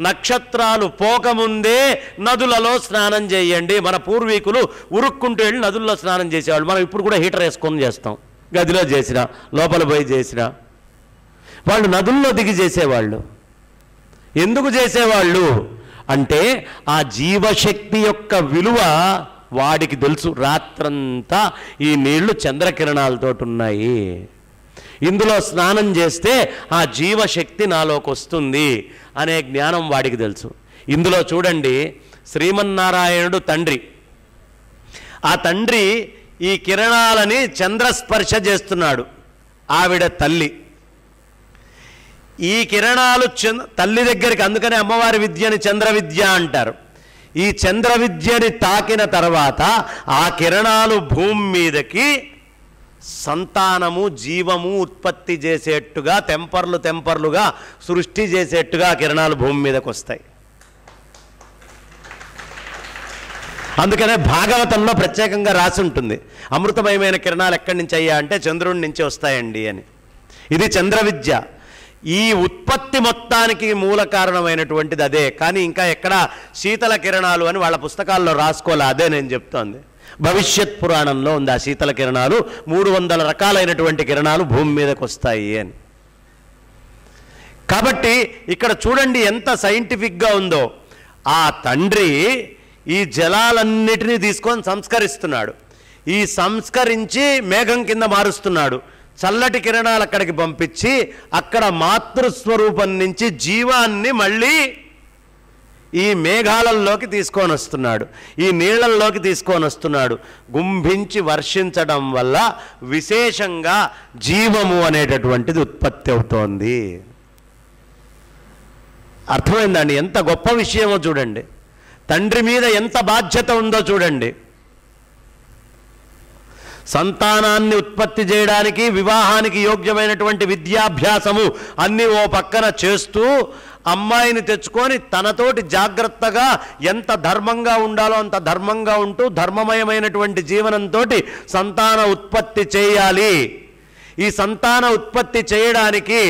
నక్షత్రాలు పోకముందే నదులలో స్నానం చేయండి. మన పూర్వీకులు ఉరుక్కుంటూ వెళ్ళి నదుల్లో స్నానం చేసేవాళ్ళు. మనం ఇప్పుడు కూడా హీటర్ వేసుకొని చేస్తాం, గదిలో చేసినా లోపల పోయి చేసినా. వాళ్ళు నదుల్లో దిగి చేసేవాళ్ళు. ఎందుకు చేసేవాళ్ళు అంటే, ఆ జీవశక్తి యొక్క విలువ వాడికి తెలుసు. రాత్రంతా ఈ నీళ్లు చంద్రకిరణాలతో ఉన్నాయి, ఇందులో స్నానం చేస్తే ఆ జీవశక్తి నాలోకి వస్తుంది అనే జ్ఞానం వాడికి తెలుసు. ఇందులో చూడండి, శ్రీమన్నారాయణుడు తండ్రి. ఆ తండ్రి ఈ కిరణాలని చంద్రస్పర్శ చేస్తున్నాడు. ఆవిడ తల్లి. ఈ కిరణాలు తల్లి దగ్గరికి, అందుకనే అమ్మవారి విద్యని చంద్ర విద్య అంటారు. ఈ చంద్ర విద్యని తాకిన తర్వాత ఆ కిరణాలు భూమి మీదకి సంతానము, జీవము ఉత్పత్తి చేసేట్టుగా, తెంపర్లుగా సృష్టి చేసేట్టుగా ఆ కిరణాలు భూమి మీదకి వస్తాయి. అందుకనే భాగవతంలో ప్రత్యేకంగా రాసి ఉంటుంది, అమృతమయమైన కిరణాలు ఎక్కడి నుంచి అయ్యా అంటే చంద్రుడి నుంచి వస్తాయండి అని. ఇది చంద్ర విద్య. ఈ ఉత్పత్తి మొత్తానికి మూల కారణమైనటువంటిది అదే. కానీ ఇంకా ఎక్కడ శీతల కిరణాలు అని వాళ్ళ పుస్తకాల్లో రాసుకోలే. అదే నేను చెప్తోంది. భవిష్యత్ పురాణంలో ఉంది ఆ శీతల కిరణాలు. 300 రకాలైనటువంటి కిరణాలు భూమి మీదకి వస్తాయి అని. కాబట్టి ఇక్కడ చూడండి ఎంత సైంటిఫిక్గా ఉందో. ఆ తండ్రి ఈ జలాలన్నిటినీ తీసుకొని సంస్కరిస్తున్నాడు. ఈ సంస్కరించి మేఘం కింద మారుస్తున్నాడు. చల్లటి కిరణాలు అక్కడికి పంపించి అక్కడ మాతృస్వరూపం నుంచి జీవాన్ని మళ్ళీ ఈ మేఘాలలోకి తీసుకొని వస్తున్నాడు, ఈ నీళ్లల్లోకి తీసుకొని వస్తున్నాడు. గుంభించి వర్షించడం వల్ల విశేషంగా జీవము అనేటటువంటిది ఉత్పత్తి అవుతోంది. అర్థమైందండి? ఎంత గొప్ప విషయమో చూడండి. తండ్రి మీద ఎంత బాధ్యత ఉందో చూడండి. సంతానాన్ని ఉత్పత్తి చేయడానికి వివాహానికి యోగ్యమైనటువంటి విద్యాభ్యాసము అన్నీ ఓ పక్కన చేస్తూ అమ్మాయిని తెచ్చుకొని తనతోటి జాగ్రత్తగా ఎంత ధర్మంగా ఉండాలో అంత ధర్మంగా ఉంటూ ధర్మమయమైనటువంటి జీవనంతో సంతాన ఉత్పత్తి చేయాలి. ఈ సంతాన ఉత్పత్తి చేయడానికి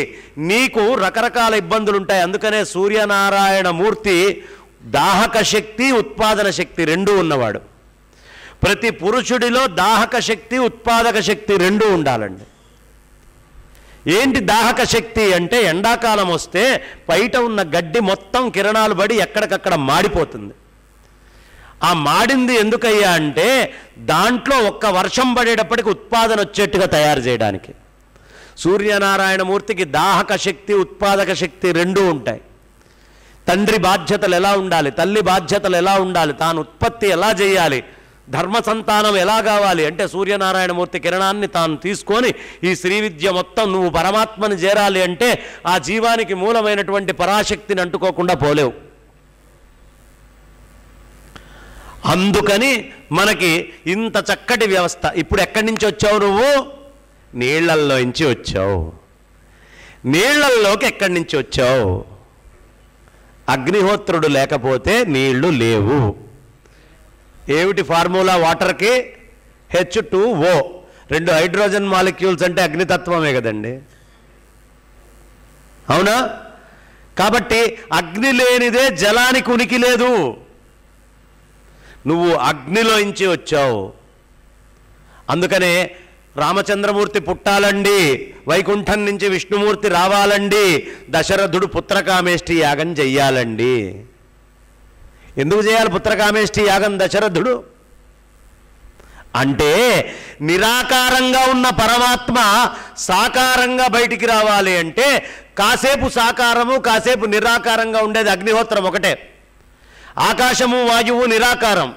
నీకు రకరకాల ఇబ్బందులు ఉంటాయి. అందుకనే సూర్యనారాయణ మూర్తి దాహక శక్తి ఉత్పాదన శక్తి రెండూ ఉన్నవాడు. ప్రతి పురుషుడిలో దాహక శక్తి ఉత్పాదక శక్తి రెండూ ఉండాలండి. ఏంటి దాహక శక్తి అంటే ఎండాకాలం వస్తే బయట ఉన్న గడ్డి మొత్తం కిరణాలు పడి ఎక్కడికక్కడ మాడిపోతుంది. ఆ మాడింది ఎందుకయ్యా అంటే దాంట్లో ఒక్క వర్షం పడేటప్పటికి ఉత్పాదన వచ్చేట్టుగా తయారు చేయడానికి. సూర్యనారాయణమూర్తికి దాహక శక్తి ఉత్పాదక శక్తి రెండూ ఉంటాయి. తండ్రి బాధ్యతలు ఎలా ఉండాలి, తల్లి బాధ్యతలు ఎలా ఉండాలి, తాను ఉత్పత్తి ఎలా చేయాలి, ధర్మ సంతానం ఎలా కావాలి అంటే సూర్యనారాయణమూర్తి కిరణాన్ని తాను తీసుకొని ఈ శ్రీ విద్య మొత్తం నువ్వు పరమాత్మని చేరాలి అంటే ఆ జీవానికి మూలమైనటువంటి పరాశక్తిని అంటుకోకుండా పోలేవు. అందుకని మనకి ఇంత చక్కటి వ్యవస్థ. ఇప్పుడు ఎక్కడి నుంచి వచ్చావు నువ్వు? నీళ్లల్లోంచి వచ్చావు. నీళ్లల్లోకి ఎక్కడి నుంచి వచ్చావు? అగ్నిహోత్రుడు లేకపోతే నీళ్లు లేవు. ఏమిటి ఫార్ములా వాటర్కి? H2O, 2 హైడ్రోజన్ మాలిక్యూల్స్ అంటే అగ్నితత్వమే కదండి, అవునా? కాబట్టి అగ్ని లేనిదే జలానికి ఉనికి లేదు. నువ్వు అగ్నిలోంచి వచ్చావు. అందుకనే రామచంద్రమూర్తి పుట్టాలండి, వైకుంఠం నుంచి విష్ణుమూర్తి రావాలండి, దశరథుడు పుత్రకామేష్టి యాగం చెయ్యాలండి. ఎందుకు చేయాలి పుత్రకామేష్టి యాగం దశరథుడు అంటే? నిరాకారంగా ఉన్న పరమాత్మ సాకారంగా బయటికి రావాలి అంటే కాసేపు సాకారము కాసేపు నిరాకారంగా ఉండేది అగ్నిహోత్రం ఒకటే. ఆకాశము వాయువు నిరాకారం,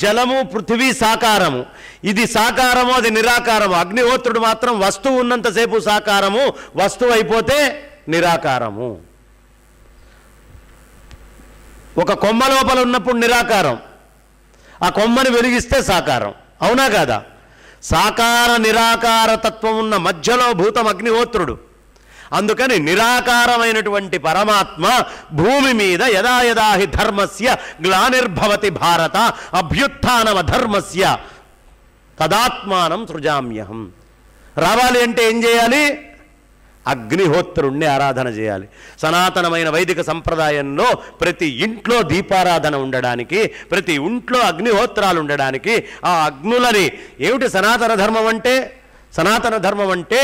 జలము పృథివీ సాకారము. ఇది సాకారము అది నిరాకారము. అగ్నిహోత్రుడు మాత్రం వస్తువు ఉన్నంతసేపు సాకారము, వస్తువు అయిపోతే నిరాకారము. ఒక కొమ్మ లోపల ఉన్నప్పుడు నిరాకారం, ఆ కొమ్మని వెలిగిస్తే సాకారం, అవునా కాదా? సాకార నిరాకార తత్వం ఉన్న మధ్యలో భూతం అగ్నిహోత్రుడు. అందుకని నిరాకారమైనటువంటి పరమాత్మ భూమి మీద యదా యదా హి ధర్మస్య గ్లానిర్భవతి భారత అభ్యుత్థానమ ధర్మస్య తదాత్మానం సృజామ్యహం. రావాలి అంటే ఏం చేయాలి? అగ్నిహోత్రుణ్ణి ఆరాధన చేయాలి. సనాతనమైన వైదిక సంప్రదాయంలో ప్రతి ఇంట్లో దీపారాధన ఉండడానికి, ప్రతి ఇంట్లో అగ్నిహోత్రాలు ఉండడానికి, ఆ అగ్నులని ఏమిటి సనాతన ధర్మం అంటే? సనాతన ధర్మం అంటే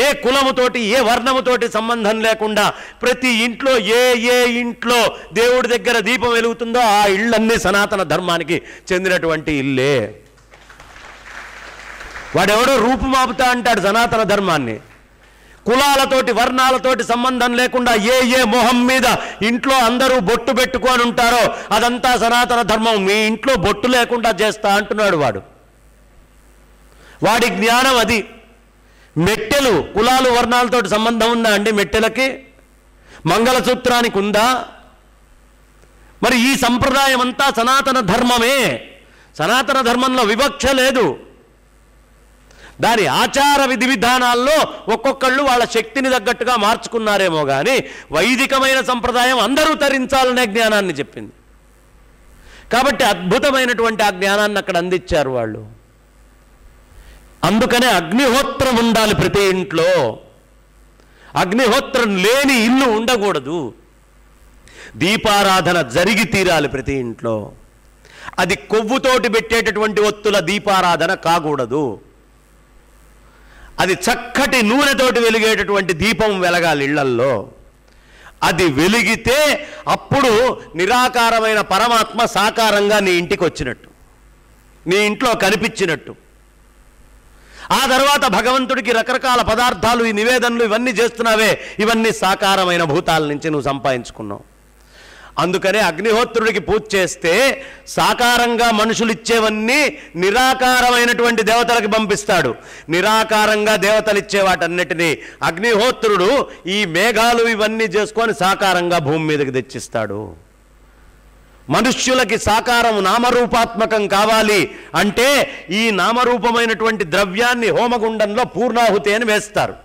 ఏ కులముతోటి ఏ వర్ణముతోటి సంబంధం లేకుండా ప్రతి ఇంట్లో ఏ ఇంట్లో దేవుడి దగ్గర దీపం వెలుగుతుందో ఆ ఇళ్ళన్నీ సనాతన ధర్మానికి చెందినటువంటి ఇల్లే. వాడెవడో రూపుమాపుతా అంటాడు సనాతన ధర్మాన్ని. కులాలతోటి వర్ణాలతోటి సంబంధం లేకుండా ఏ మొహం మీద ఇంట్లో అందరూ బొట్టు పెట్టుకొని ఉంటారో అదంతా సనాతన ధర్మం. మీ ఇంట్లో బొట్టు లేకుండా చేస్తా అంటున్నాడు వాడు. వాడి జ్ఞానం అది. మెట్టెలు కులాలు వర్ణాలతోటి సంబంధం ఉందా అండి? మెట్టెలకి మంగళసూత్రానికి ఉందా? మరి ఈ సంప్రదాయం అంతా సనాతన ధర్మమే. సనాతన ధర్మంలో వివక్ష లేదు. దాని ఆచార విధి విధానాల్లో ఒక్కొక్కళ్ళు వాళ్ళ శక్తిని తగ్గట్టుగా మార్చుకున్నారేమో కానీ వైదికమైన సంప్రదాయం అందరూ తరించాలనే జ్ఞానాన్ని చెప్పింది. కాబట్టి అద్భుతమైనటువంటి ఆ జ్ఞానాన్ని అక్కడ అందించారు వాళ్ళు. అందుకనే అగ్నిహోత్రం ఉండాలి ప్రతి ఇంట్లో. అగ్నిహోత్రం లేని ఇల్లు ఉండకూడదు. దీపారాధన జరిగి తీరాలి ప్రతి ఇంట్లో. అది కొవ్వుతోటి పెట్టేటటువంటి ఒత్తుల దీపారాధన కాకూడదు. అది చక్కటి నూనెతోటి వెలిగేటటువంటి దీపం వెలగాలి ఇళ్లల్లో. అది వెలిగితే అప్పుడు నిరాకారమైన పరమాత్మ సాకారంగా నీ ఇంటికి వచ్చినట్టు, నీ ఇంట్లో కనిపించినట్టు. ఆ తర్వాత భగవంతుడికి రకరకాల పదార్థాలు, ఈ నివేదనలు ఇవన్నీ చేస్తున్నావే, ఇవన్నీ సాకారమైన భూతాల నుంచి నువ్వు సంపాదించుకున్నావు. అందుకనే అగ్నిహోత్రుడికి పూజ చేస్తే సాకారంగా మనుషులు ఇచ్చేవన్నీ నిరాకారమైనటువంటి దేవతలకు పంపిస్తాడు. నిరాకారంగా దేవతలు ఇచ్చే వాటన్నిటినీ అగ్నిహోత్రుడు ఈ మేఘాలు ఇవన్నీ చేసుకొని సాకారంగా భూమి మీదకి తెచ్చిస్తాడు. మనుష్యులకి సాకారం నామరూపాత్మకం కావాలి అంటే ఈ నామరూపమైనటువంటి ద్రవ్యాన్ని హోమగుండంలో పూర్ణాహుతి అని వేస్తారు.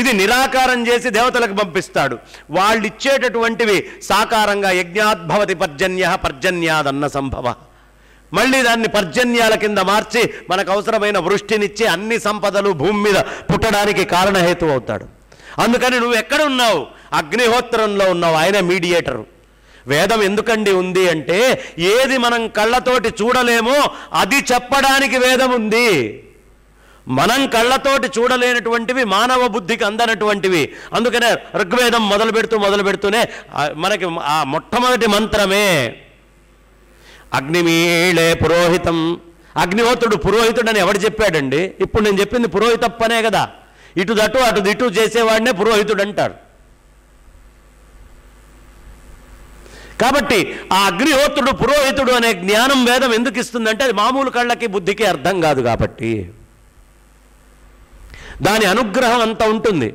ఇది నిరాకారం చేసి దేవతలకు పంపిస్తాడు. వాళ్ళు ఇచ్చేటటువంటివి సాకారంగా యజ్ఞాద్భవతి పర్జన్య పర్జన్యాదన్న సంభవ. మళ్ళీ దాన్ని పర్జన్యాల కింద మార్చి మనకు అవసరమైన వృష్టినిచ్చి అన్ని సంపదలు భూమి మీద పుట్టడానికి కారణహేతు అవుతాడు. అందుకని నువ్వు ఎక్కడ ఉన్నావు? అగ్నిహోత్రంలో ఉన్నావు. ఆయన మీడియేటరు. వేదం ఎందుకండి ఉంది అంటే ఏది మనం కళ్ళతోటి చూడలేమో అది చెప్పడానికి వేదం ఉంది. మనం కళ్ళతోటి చూడలేనటువంటివి మానవ బుద్ధికి అందనటువంటివి. అందుకనే ఋగ్వేదం మొదలు పెడుతూనే మనకి ఆ మొట్టమొదటి మంత్రమే అగ్నిమీళే పురోహితం. అగ్నిహోత్రుడు పురోహితుడని ఎవడు చెప్పాడండి? ఇప్పుడు నేను చెప్పింది పురోహిత పనే కదా. ఇటు దటు అటు ఇటు చేసేవాడినే పురోహితుడు అంటారు. కాబట్టి ఆ అగ్నిహోత్రుడు పురోహితుడు అనే జ్ఞానం వేదం ఎందుకు ఇస్తుందంటే అది మామూలు కళ్ళకి బుద్ధికి అర్థం కాదు కాబట్టి దాని అనుగ్రహం అంతా ఉంటుంది.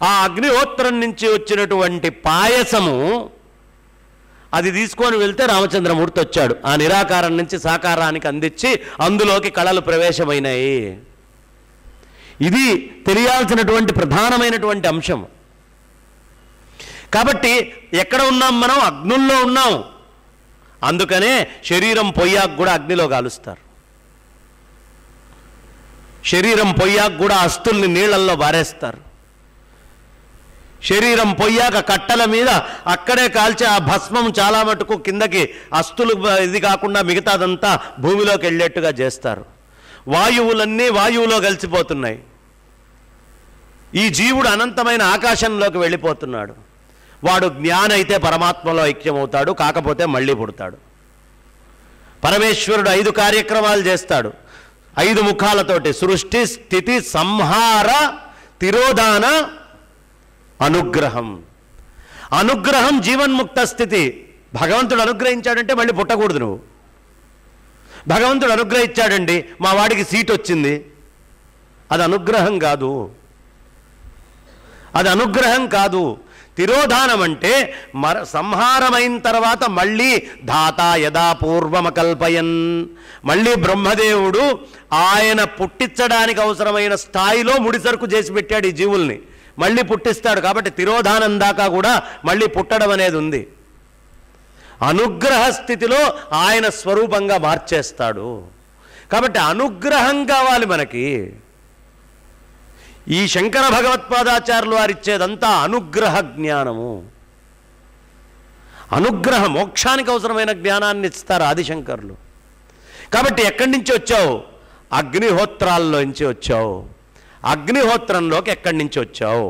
ఆ అగ్నిహోత్రం నుంచి వచ్చినటువంటి పాయసము అది తీసుకొని వెళ్తే రామచంద్రమూర్తి వచ్చాడు. ఆ నిరాకారం నుంచి సాకారానికి అందించి అందులోకి కళలు ప్రవేశమైనాయి. ఇది తెలియాల్సినటువంటి ప్రధానమైనటువంటి అంశం. కాబట్టి ఎక్కడ ఉన్నాం మనం? అగ్నుల్లో ఉన్నాం. అందుకనే శరీరం పొయ్యాకు కూడా అగ్నిలో కాలుస్తారు. శరీరం పొయ్యాకు కూడా అస్తుల్ని నీళ్లల్లో బారేస్తారు. శరీరం పొయ్యాక కట్టల మీద అక్కడే కాల్చి ఆ భస్మం చాలా మటుకు కిందకి అస్తులు ఇది కాకుండా మిగతాదంతా భూమిలోకి వెళ్ళేట్టుగా చేస్తారు. వాయువులన్నీ వాయువులో కలిసిపోతున్నాయి. ఈ జీవుడు అనంతమైన ఆకాశంలోకి వెళ్ళిపోతున్నాడు. వాడు జ్ఞాన అయితే పరమాత్మలో ఐక్యమవుతాడు. కాకపోతే మళ్ళీ పుడతాడు. పరమేశ్వరుడు 5 కార్యక్రమాలు చేస్తాడు 5 ముఖాలతోటి. సృష్టి, స్థితి, సంహార, తిరోధాన, అనుగ్రహం. అనుగ్రహం జీవన్ముక్త స్థితి. భగవంతుడు అనుగ్రహించాడంటే మళ్ళీ పుట్టకూడదు నువ్వు. భగవంతుడు అనుగ్రహించాడండి, మా వాడికి సీట్ వచ్చింది, అది అనుగ్రహం కాదు. అది అనుగ్రహం కాదు. తిరోధానం అంటే సంహారమైన తర్వాత మళ్ళీ ధాత యదా పూర్వమకల్పయన్, మళ్ళీ బ్రహ్మదేవుడు ఆయన పుట్టించడానికి అవసరమైన స్థాయిలో ముడిసరుకు చేసి పెట్టాడు ఈ జీవుల్ని. మళ్ళీ పుట్టిస్తాడు. కాబట్టి తిరోధానం దాకా కూడా మళ్ళీ పుట్టడం అనేది ఉంది. అనుగ్రహ స్థితిలో ఆయన స్వరూపంగా మార్చేస్తాడు. కాబట్టి అనుగ్రహం కావాలి మనకి. ఈ శంకర భగవత్పాదాచార్యులు వారు ఇచ్చేదంతా అనుగ్రహ జ్ఞానము. అనుగ్రహ మోక్షానికి అవసరమైన జ్ఞానాన్ని ఇస్తారు ఆదిశంకరులు. కాబట్టి ఎక్కడి నుంచి వచ్చావు? అగ్నిహోత్రాల్లోంచి వచ్చావు. అగ్నిహోత్రంలోకి ఎక్కడి నుంచి వచ్చావు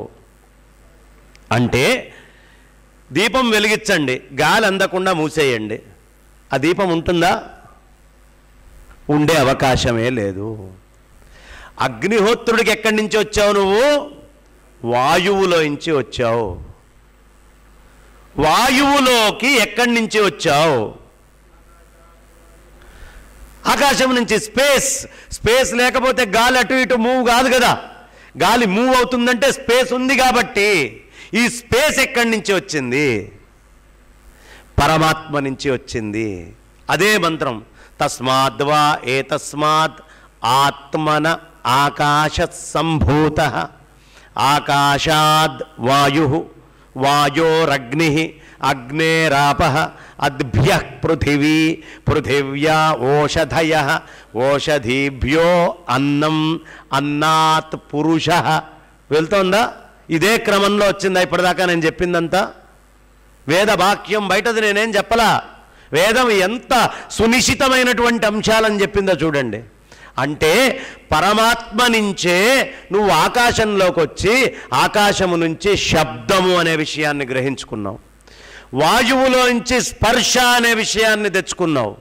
అంటే దీపం వెలిగించండి, గాలి అందకుండా మూసేయండి. ఆ దీపం ఉంటుందా? ఉండే అవకాశమే లేదు. అగ్నిహోత్రుడికి ఎక్కడి నుంచి వచ్చావు నువ్వు? వాయువులోంచి వచ్చావు. వాయువులోకి ఎక్కడి నుంచి వచ్చావు? ఆకాశం నుంచి. స్పేస్ లేకపోతే గాలి అటు ఇటు మూవ్ కాదు కదా. గాలి మూవ్ అవుతుందంటే స్పేస్ ఉంది కాబట్టి. ఈ స్పేస్ ఎక్కడి నుంచి వచ్చింది? పరమాత్మ నుంచి వచ్చింది. అదే మంత్రం తస్మాద్వా ఏతస్మాత్ ఆత్మన ఆకాశ సంభూత ఆకాశాద్ వాయు వాయోరగ్ని అగ్నేరాప అద్భ్య పృథివీ పృథివ్యా ఓషధయ ఓషధీభ్యో అన్నం అన్నాత్ పురుష. వెళ్తోందా? ఇదే క్రమంలో వచ్చిందా ఇప్పటిదాకా నేను చెప్పిందంతా? వేద వాక్యం బయటది నేనేం చెప్పలా. వేదం ఎంత సునిశ్చితమైనటువంటి అంశాలని చెప్పిందో చూడండి. అంటే పరమాత్మ నుంచే నువ్వు ఆకాశంలోకి వచ్చి ఆకాశము నుంచి శబ్దము అనే విషయాన్ని గ్రహించుకున్నావు. వాయువులోంచి స్పర్శ అనే విషయాన్ని తెచ్చుకున్నావు.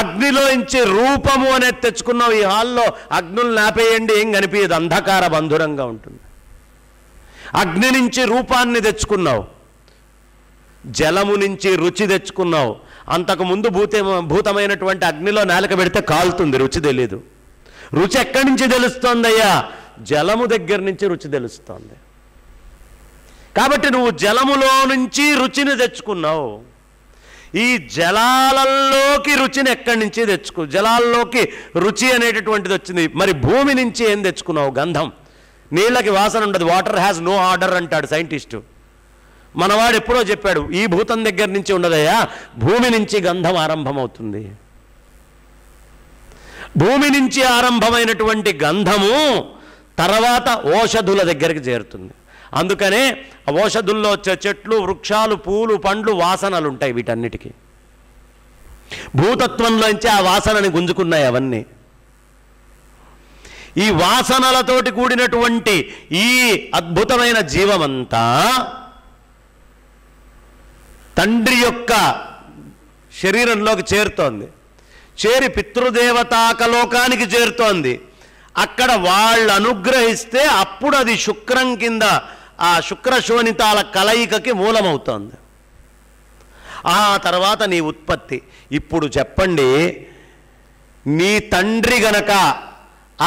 అగ్నిలోంచి రూపము అనేది తెచ్చుకున్నావు. ఈ హాల్లో అగ్నులు నాపేయండి, ఏం కనిపించదు, అంధకార బంధురంగా ఉంటుంది. అగ్ని నుంచి రూపాన్ని తెచ్చుకున్నావు. జలము నుంచి రుచి తెచ్చుకున్నావు. అంతకుముందు భూతమైనటువంటి అగ్నిలో నాలుక పెడితే కాలుతుంది, రుచి తెలీదు. రుచి ఎక్కడి నుంచి తెలుస్తోందయ్యా? జలము దగ్గర నుంచి రుచి తెలుస్తోంది. కాబట్టి నువ్వు జలములో నుంచి రుచిని తెచ్చుకున్నావు. ఈ జలాలలోకి రుచిని ఎక్కడి నుంచి జలాల్లోకి రుచి అనేటటువంటిది వచ్చింది. మరి భూమి నుంచి ఏం తెచ్చుకున్నావు? గంధం. నీళ్ళకి వాసన ఉండదు, వాటర్ హ్యాస్ నో ఆర్డర్ అంటాడు సైంటిస్టు. మనవాడు ఎప్పుడో చెప్పాడు, ఈ భూతం దగ్గర నుంచి ఉండదయ్యా, భూమి నుంచి గంధం ఆరంభమవుతుంది. భూమి నుంచి ఆరంభమైనటువంటి గంధము తర్వాత ఓషధుల దగ్గరికి చేరుతుంది. అందుకనే ఓషధుల్లో వచ్చే చెట్లు, వృక్షాలు, పూలు, పండ్లు, వాసనలు ఉంటాయి. వీటన్నిటికీ భూతత్వంలోంచి ఆ వాసనని గుంజుకున్నాయి అవన్నీ. ఈ వాసనలతోటి కూడినటువంటి ఈ అద్భుతమైన జీవమంతా తండ్రి యొక్క శరీరంలోకి చేరుతోంది. చేరి పితృదేవతాకలోకానికి చేరుతోంది. అక్కడ వాళ్ళు అనుగ్రహిస్తే అప్పుడు అది శుక్రం కింద, ఆ శుక్రశోణితాల కలయికకి మూలమవుతోంది. ఆ తర్వాత నీ ఉత్పత్తి. ఇప్పుడు చెప్పండి, నీ తండ్రి గనక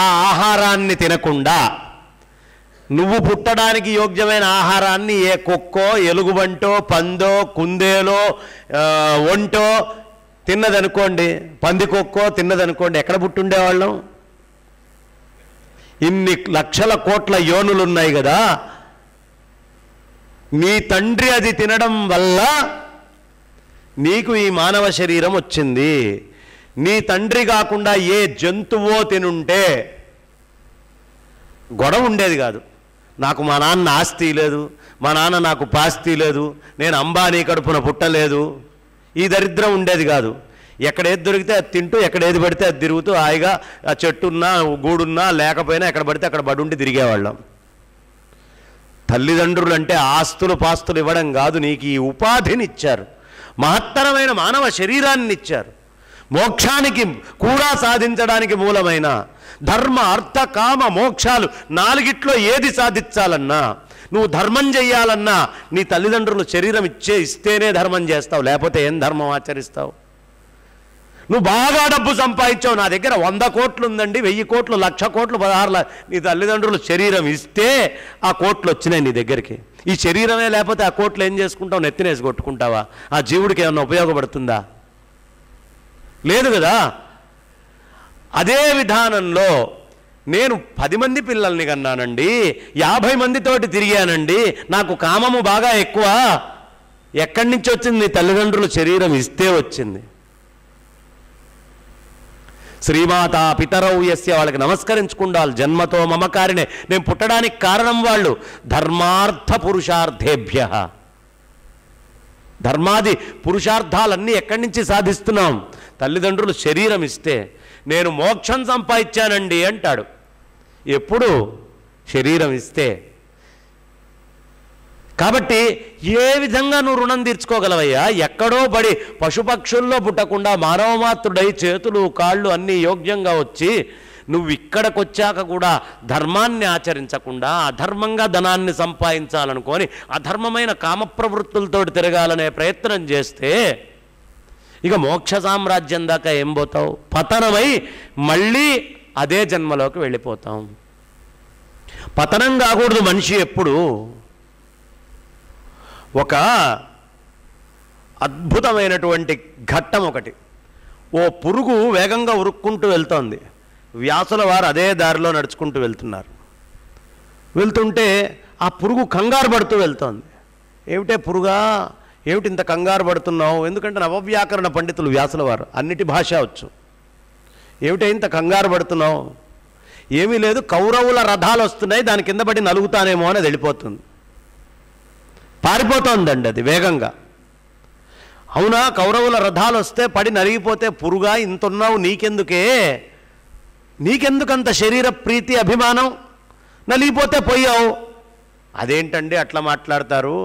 ఆ ఆహారాన్ని తినకుండా నువ్వు పుట్టడానికి యోగ్యమైన ఆహారాన్ని ఏ కుక్కో, ఎలుగుబంటో, పందో, కుందేలో, ఒంటో తిన్నదనుకోండి, పందికొక్కో తిన్నదనుకోండి, ఎక్కడ పుట్టుండేవాళ్ళం? ఇన్ని లక్షల కోట్ల యోనులు ఉన్నాయి కదా. నీ తండ్రి అది తినడం వల్ల నీకు ఈ మానవ శరీరం వచ్చింది. నీ తండ్రి కాకుండా ఏ జంతువో తినుంటే గొడవ ఉండేది కాదు. నాకు మా నాన్న ఆస్తి లేదు, మా నాన్న నాకు పాస్తి లేదు, నేను అంబానీ కడుపున పుట్టలేదు, ఈ దరిద్రం ఉండేది కాదు. ఎక్కడ ఏది దొరికితే అది తింటూ, ఎక్కడ ఏది పడితే అది తిరుగుతూ హాయిగా ఆ చెట్టున్నా గూడున్నా లేకపోయినా ఎక్కడ పడితే అక్కడ బడుండి తిరిగేవాళ్ళం. తల్లిదండ్రులు అంటే ఆస్తులు పాస్తులు ఇవ్వడం కాదు, నీకు ఈ ఉపాధిని ఇచ్చారు, మహత్తరమైన మానవ శరీరాన్ని ఇచ్చారు. మోక్షానికి కూడా సాధించడానికి మూలమైన ధర్మ, అర్థ, కామ, మోక్షాలు నాలుగిట్లో ఏది సాధించాలన్నా, నువ్వు ధర్మం చెయ్యాలన్నా నీ తల్లిదండ్రులు శరీరం ఇస్తేనే ధర్మం చేస్తావు, లేకపోతే ఏం ధర్మం ఆచరిస్తావు? నువ్వు బాగా డబ్బు సంపాదించావు, నా దగ్గర 100 కోట్లు ఉందండి, 1000 కోట్లు, 1,00,000 కోట్లు, 16 నీ తల్లిదండ్రులు శరీరం ఇస్తే ఆ కోట్లు వచ్చినాయి నీ దగ్గరికి. ఈ శరీరమే లేకపోతే ఆ కోట్లు ఏం చేసుకుంటావు? నెత్తినేసి కొట్టుకుంటావా? ఆ జీవుడికి ఏమన్నా ఉపయోగపడుతుందా? లేదు కదా. అదే విధానంలో నేను 10 మంది పిల్లల్ని కన్నానండి, 50 మందితోటి తిరిగానండి, నాకు కామము బాగా ఎక్కువ. ఎక్కడి నుంచి వచ్చింది? నీ తల్లిదండ్రులు శరీరం ఇస్తే వచ్చింది. శ్రీమాతా పితరౌ యస్య, వాళ్ళకి నమస్కరించుకుండాలి. జన్మతో మమకారినే, నేను పుట్టడానికి కారణం వాళ్ళు. ధర్మార్థ పురుషార్థేభ్య, ధర్మాది పురుషార్థాలన్నీ ఎక్కడి నుంచి సాధిస్తున్నాం? తల్లిదండ్రులు శరీరం ఇస్తే. నేను మోక్షం సంపాదించానండి అంటాడు. ఎప్పుడు? శరీరం ఇస్తే. కాబట్టి ఏ విధంగా నువ్వు రుణం తీర్చుకోగలవయ్యా? ఎక్కడో పడి పశుపక్షుల్లో పుట్టకుండా మానవమాత్రుడై చేతులు కాళ్ళు అన్నీ యోగ్యంగా వచ్చి నువ్వు ఇక్కడికి వచ్చాక కూడా ధర్మాన్ని ఆచరించకుండా అధర్మంగా ధనాన్ని సంపాదించాలనుకొని అధర్మమైన కామప్రవృత్తులతో తిరగాలనే ప్రయత్నం చేస్తే ఇక మోక్ష సామ్రాజ్యం దాకా ఏం పోతావు? పతనమై మళ్ళీ అదే జన్మలోకి వెళ్ళిపోతాం. పతనం కాకూడదు మనిషి ఎప్పుడు. ఒక అద్భుతమైనటువంటి ఘట్టం ఒకటి. ఓ పురుగు వేగంగా ఉరుక్కుంటూ వెళ్తోంది. వ్యాసుల వారు అదే దారిలో నడుచుకుంటూ వెళ్తున్నారు. వెళ్తుంటే ఆ పురుగు కంగారు పడుతూ వెళ్తోంది. ఏమిటే పురుగా, ఏమిటి ఇంత కంగారు పడుతున్నావు? ఎందుకంటే నవవ్యాకరణ పండితులు వ్యాసుల వారు, అన్నిటి భాష వచ్చు. ఏమిటే ఇంత కంగారు పడుతున్నావు? ఏమీ లేదు, కౌరవుల రథాలు వస్తున్నాయి, దాని కింద పడి నలుగుతానేమో అని అది వెళ్ళిపోతుంది. పారిపోతోందండి అది వేగంగా. అవునా, కౌరవుల రథాలు వస్తే పడి నలిగిపోతే పురుగా ఇంతున్నావు, నీకెందుకంత శరీర ప్రీతి అభిమానం? నలిగిపోతే పోయావు. అదేంటండి అట్లా మాట్లాడతారు?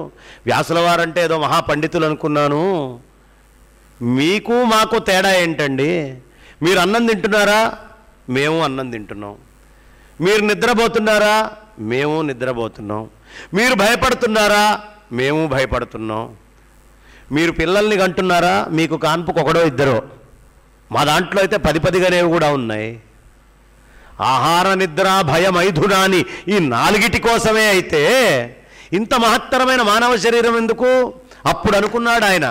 వ్యాసుల వారంటే ఏదో మహాపండితులు అనుకున్నాను. మీకు మాకు తేడా ఏంటండి? మీరు అన్నం తింటున్నారా? మేము అన్నం తింటున్నాం. మీరు నిద్రపోతున్నారా? మేము నిద్రపోతున్నాం. మీరు భయపడుతున్నారా? మేము భయపడుతున్నాం. మీరు పిల్లల్ని కంటున్నారా? మీకు కాన్పుకు ఒకడో ఇద్దరో, మా దాంట్లో అయితే 10 కూడా ఉన్నాయి. ఆహార నిద్ర భయమైథునాని ఈ 4 కోసమే అయితే ఇంత మహత్తరమైన మానవ శరీరం ఎందుకు? అప్పుడు అనుకున్నాడు ఆయన,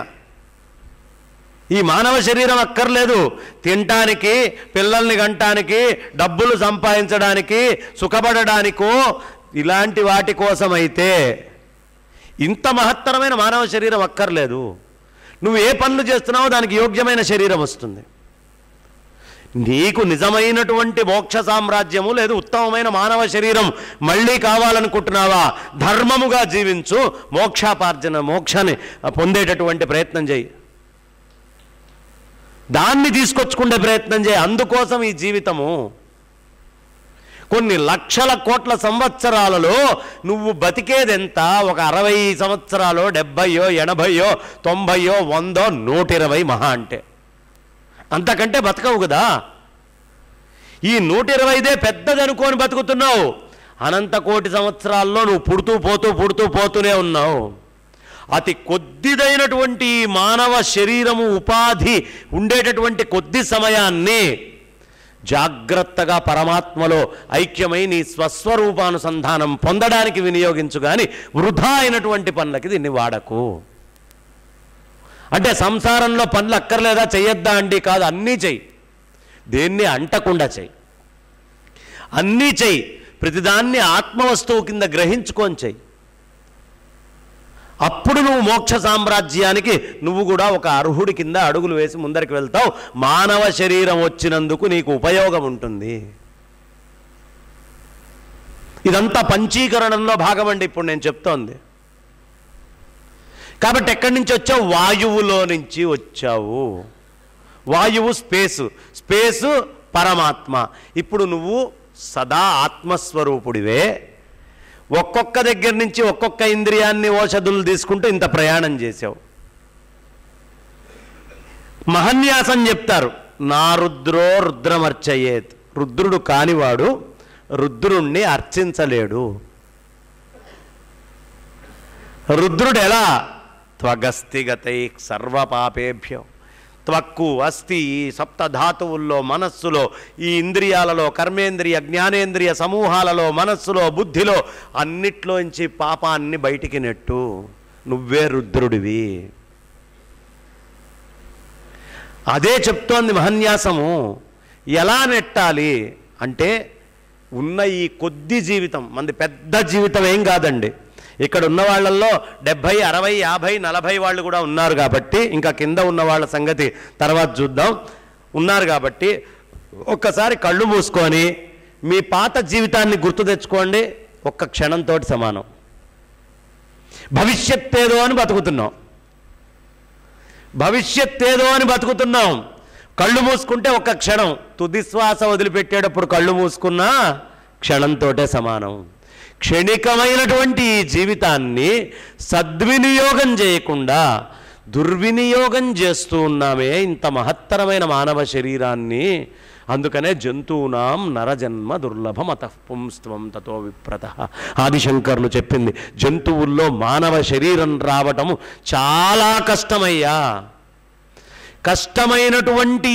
ఈ మానవ శరీరం అక్కర్లేదు తినటానికి, పిల్లల్ని కంటానికి, డబ్బులు సంపాదించడానికి, సుఖపడడానికో ఇలాంటి వాటి కోసమైతే ఇంత మహత్తరమైన మానవ శరీరం అక్కర్లేదు. నువ్వు ఏ పనులు చేస్తున్నావో దానికి యోగ్యమైన శరీరం వస్తుంది. నీకు నిజమైనటువంటి మోక్ష సామ్రాజ్యము లేదు, ఉత్తమమైన మానవ శరీరం మళ్ళీ కావాలనుకుంటున్నావా? ధర్మముగా జీవించు, మోక్షాన్ని పొందేటటువంటి ప్రయత్నం చేయి, దాన్ని తీసుకొచ్చుకునే ప్రయత్నం చేయి. అందుకోసం ఈ జీవితము. కొన్ని లక్షల కోట్ల సంవత్సరాలలో నువ్వు బతికేదెంత? ఒక 60 సంవత్సరాలు, 70, 80, 90, 100, 120 మహా అంటే. అంతకంటే బతకవు కదా. ఈ 120దే పెద్దదనుకోని బతుకుతున్నావు. అనంత కోటి సంవత్సరాల్లో నువ్వు పుడుతూ పోతూనే ఉన్నావు. అతి కొద్దిదైనటువంటి మానవ శరీరము ఉపాధి ఉండేటటువంటి కొద్ది సమయాన్ని జాగ్రత్తగా పరమాత్మలో ఐక్యమై నీ స్వస్వరూపానుసంధానం పొందడానికి వినియోగించు, కానీ వృధా అయినటువంటి పనులకి దీన్ని వాడకు. అంటే సంసారంలో పనులు అక్కర్లేదా, చెయ్యొద్దా అండి? కాదు, అన్నీ చెయ్యి, దేన్ని అంటకుండా చెయ్యి, అన్నీ చెయ్యి, ప్రతిదాన్ని ఆత్మవస్తువు కింద గ్రహించుకొని చెయ్యి. అప్పుడు నువ్వు మోక్ష సామ్రాజ్యానికి నువ్వు కూడా ఒక అర్హుడి కింద అడుగులు వేసి ముందరికి వెళ్తావు. మానవ శరీరం వచ్చినందుకు నీకు ఉపయోగం ఉంటుంది. ఇదంతా పంచీకరణంలో భాగమండి ఇప్పుడు నేను చెప్తోంది. కాబట్టి ఎక్కడి నుంచి వచ్చావు? వాయువులో నుంచి వచ్చావు. వాయువు స్పేసు పరమాత్మ. ఇప్పుడు నువ్వు సదా ఆత్మస్వరూపుడివే. ఒక్కొక్క దగ్గర నుంచి ఒక్కొక్క ఇంద్రియాన్ని ఓషధులు తీసుకుంటూ ఇంత ప్రయాణం చేసావు. మహన్యాసం చెప్తారు, నా రుద్రో రుద్రమర్చయేత్. రుద్రుడు కానివాడు రుద్రుణ్ణి అర్చించలేడు. రుద్రుడు ఎలా? త్వగస్తిగతై సర్వపాపేభ్యో. త్వక్కు, అస్థి, ఈ సప్తధాతువుల్లో, మనస్సులో, ఈ ఇంద్రియాలలో, కర్మేంద్రియ జ్ఞానేంద్రియ సమూహాలలో, మనస్సులో, బుద్ధిలో అన్నిట్లోంచి పాపాన్ని బయటికి నెట్టు. నువ్వే రుద్రుడివి. అదే చెప్తోంది మహన్యాసము. ఎలా నెట్టాలి అంటే, ఉన్న ఈ కొద్ది జీవితం, మనది పెద్ద జీవితం ఏం కాదండి. ఇక్కడ ఉన్న వాళ్ళల్లో 70, 60, 50, 40 వాళ్ళు కూడా ఉన్నారు కాబట్టి, ఇంకా కింద ఉన్న వాళ్ళ సంగతి తర్వాత చూద్దాం. ఉన్నారు కాబట్టి ఒక్కసారి కళ్ళు మూసుకొని మీ పాత జీవితాన్ని గుర్తు తెచ్చుకోండి. ఒక్క క్షణంతో సమానం. భవిష్యత్తేదో అని బతుకుతున్నాం. కళ్ళు మూసుకుంటే ఒక్క క్షణం, తుది శ్వాస వదిలిపెట్టేటప్పుడు కళ్ళు మూసుకున్నా క్షణంతోటే సమానం. క్షణికమైనటువంటి ఈ జీవితాన్ని సద్వినియోగం చేయకుండా దుర్వినియోగం చేస్తూ ఉన్నామే ఇంత మహత్తరమైన మానవ శరీరాన్ని. అందుకనే జంతువునాం నరజన్మ దుర్లభం అతః పుంస్త్వం తతో విప్రత. ఆదిశంకర్లు చెప్పింది, జంతువుల్లో మానవ శరీరం రావటము చాలా కష్టమయ్యా. కష్టమైనటువంటి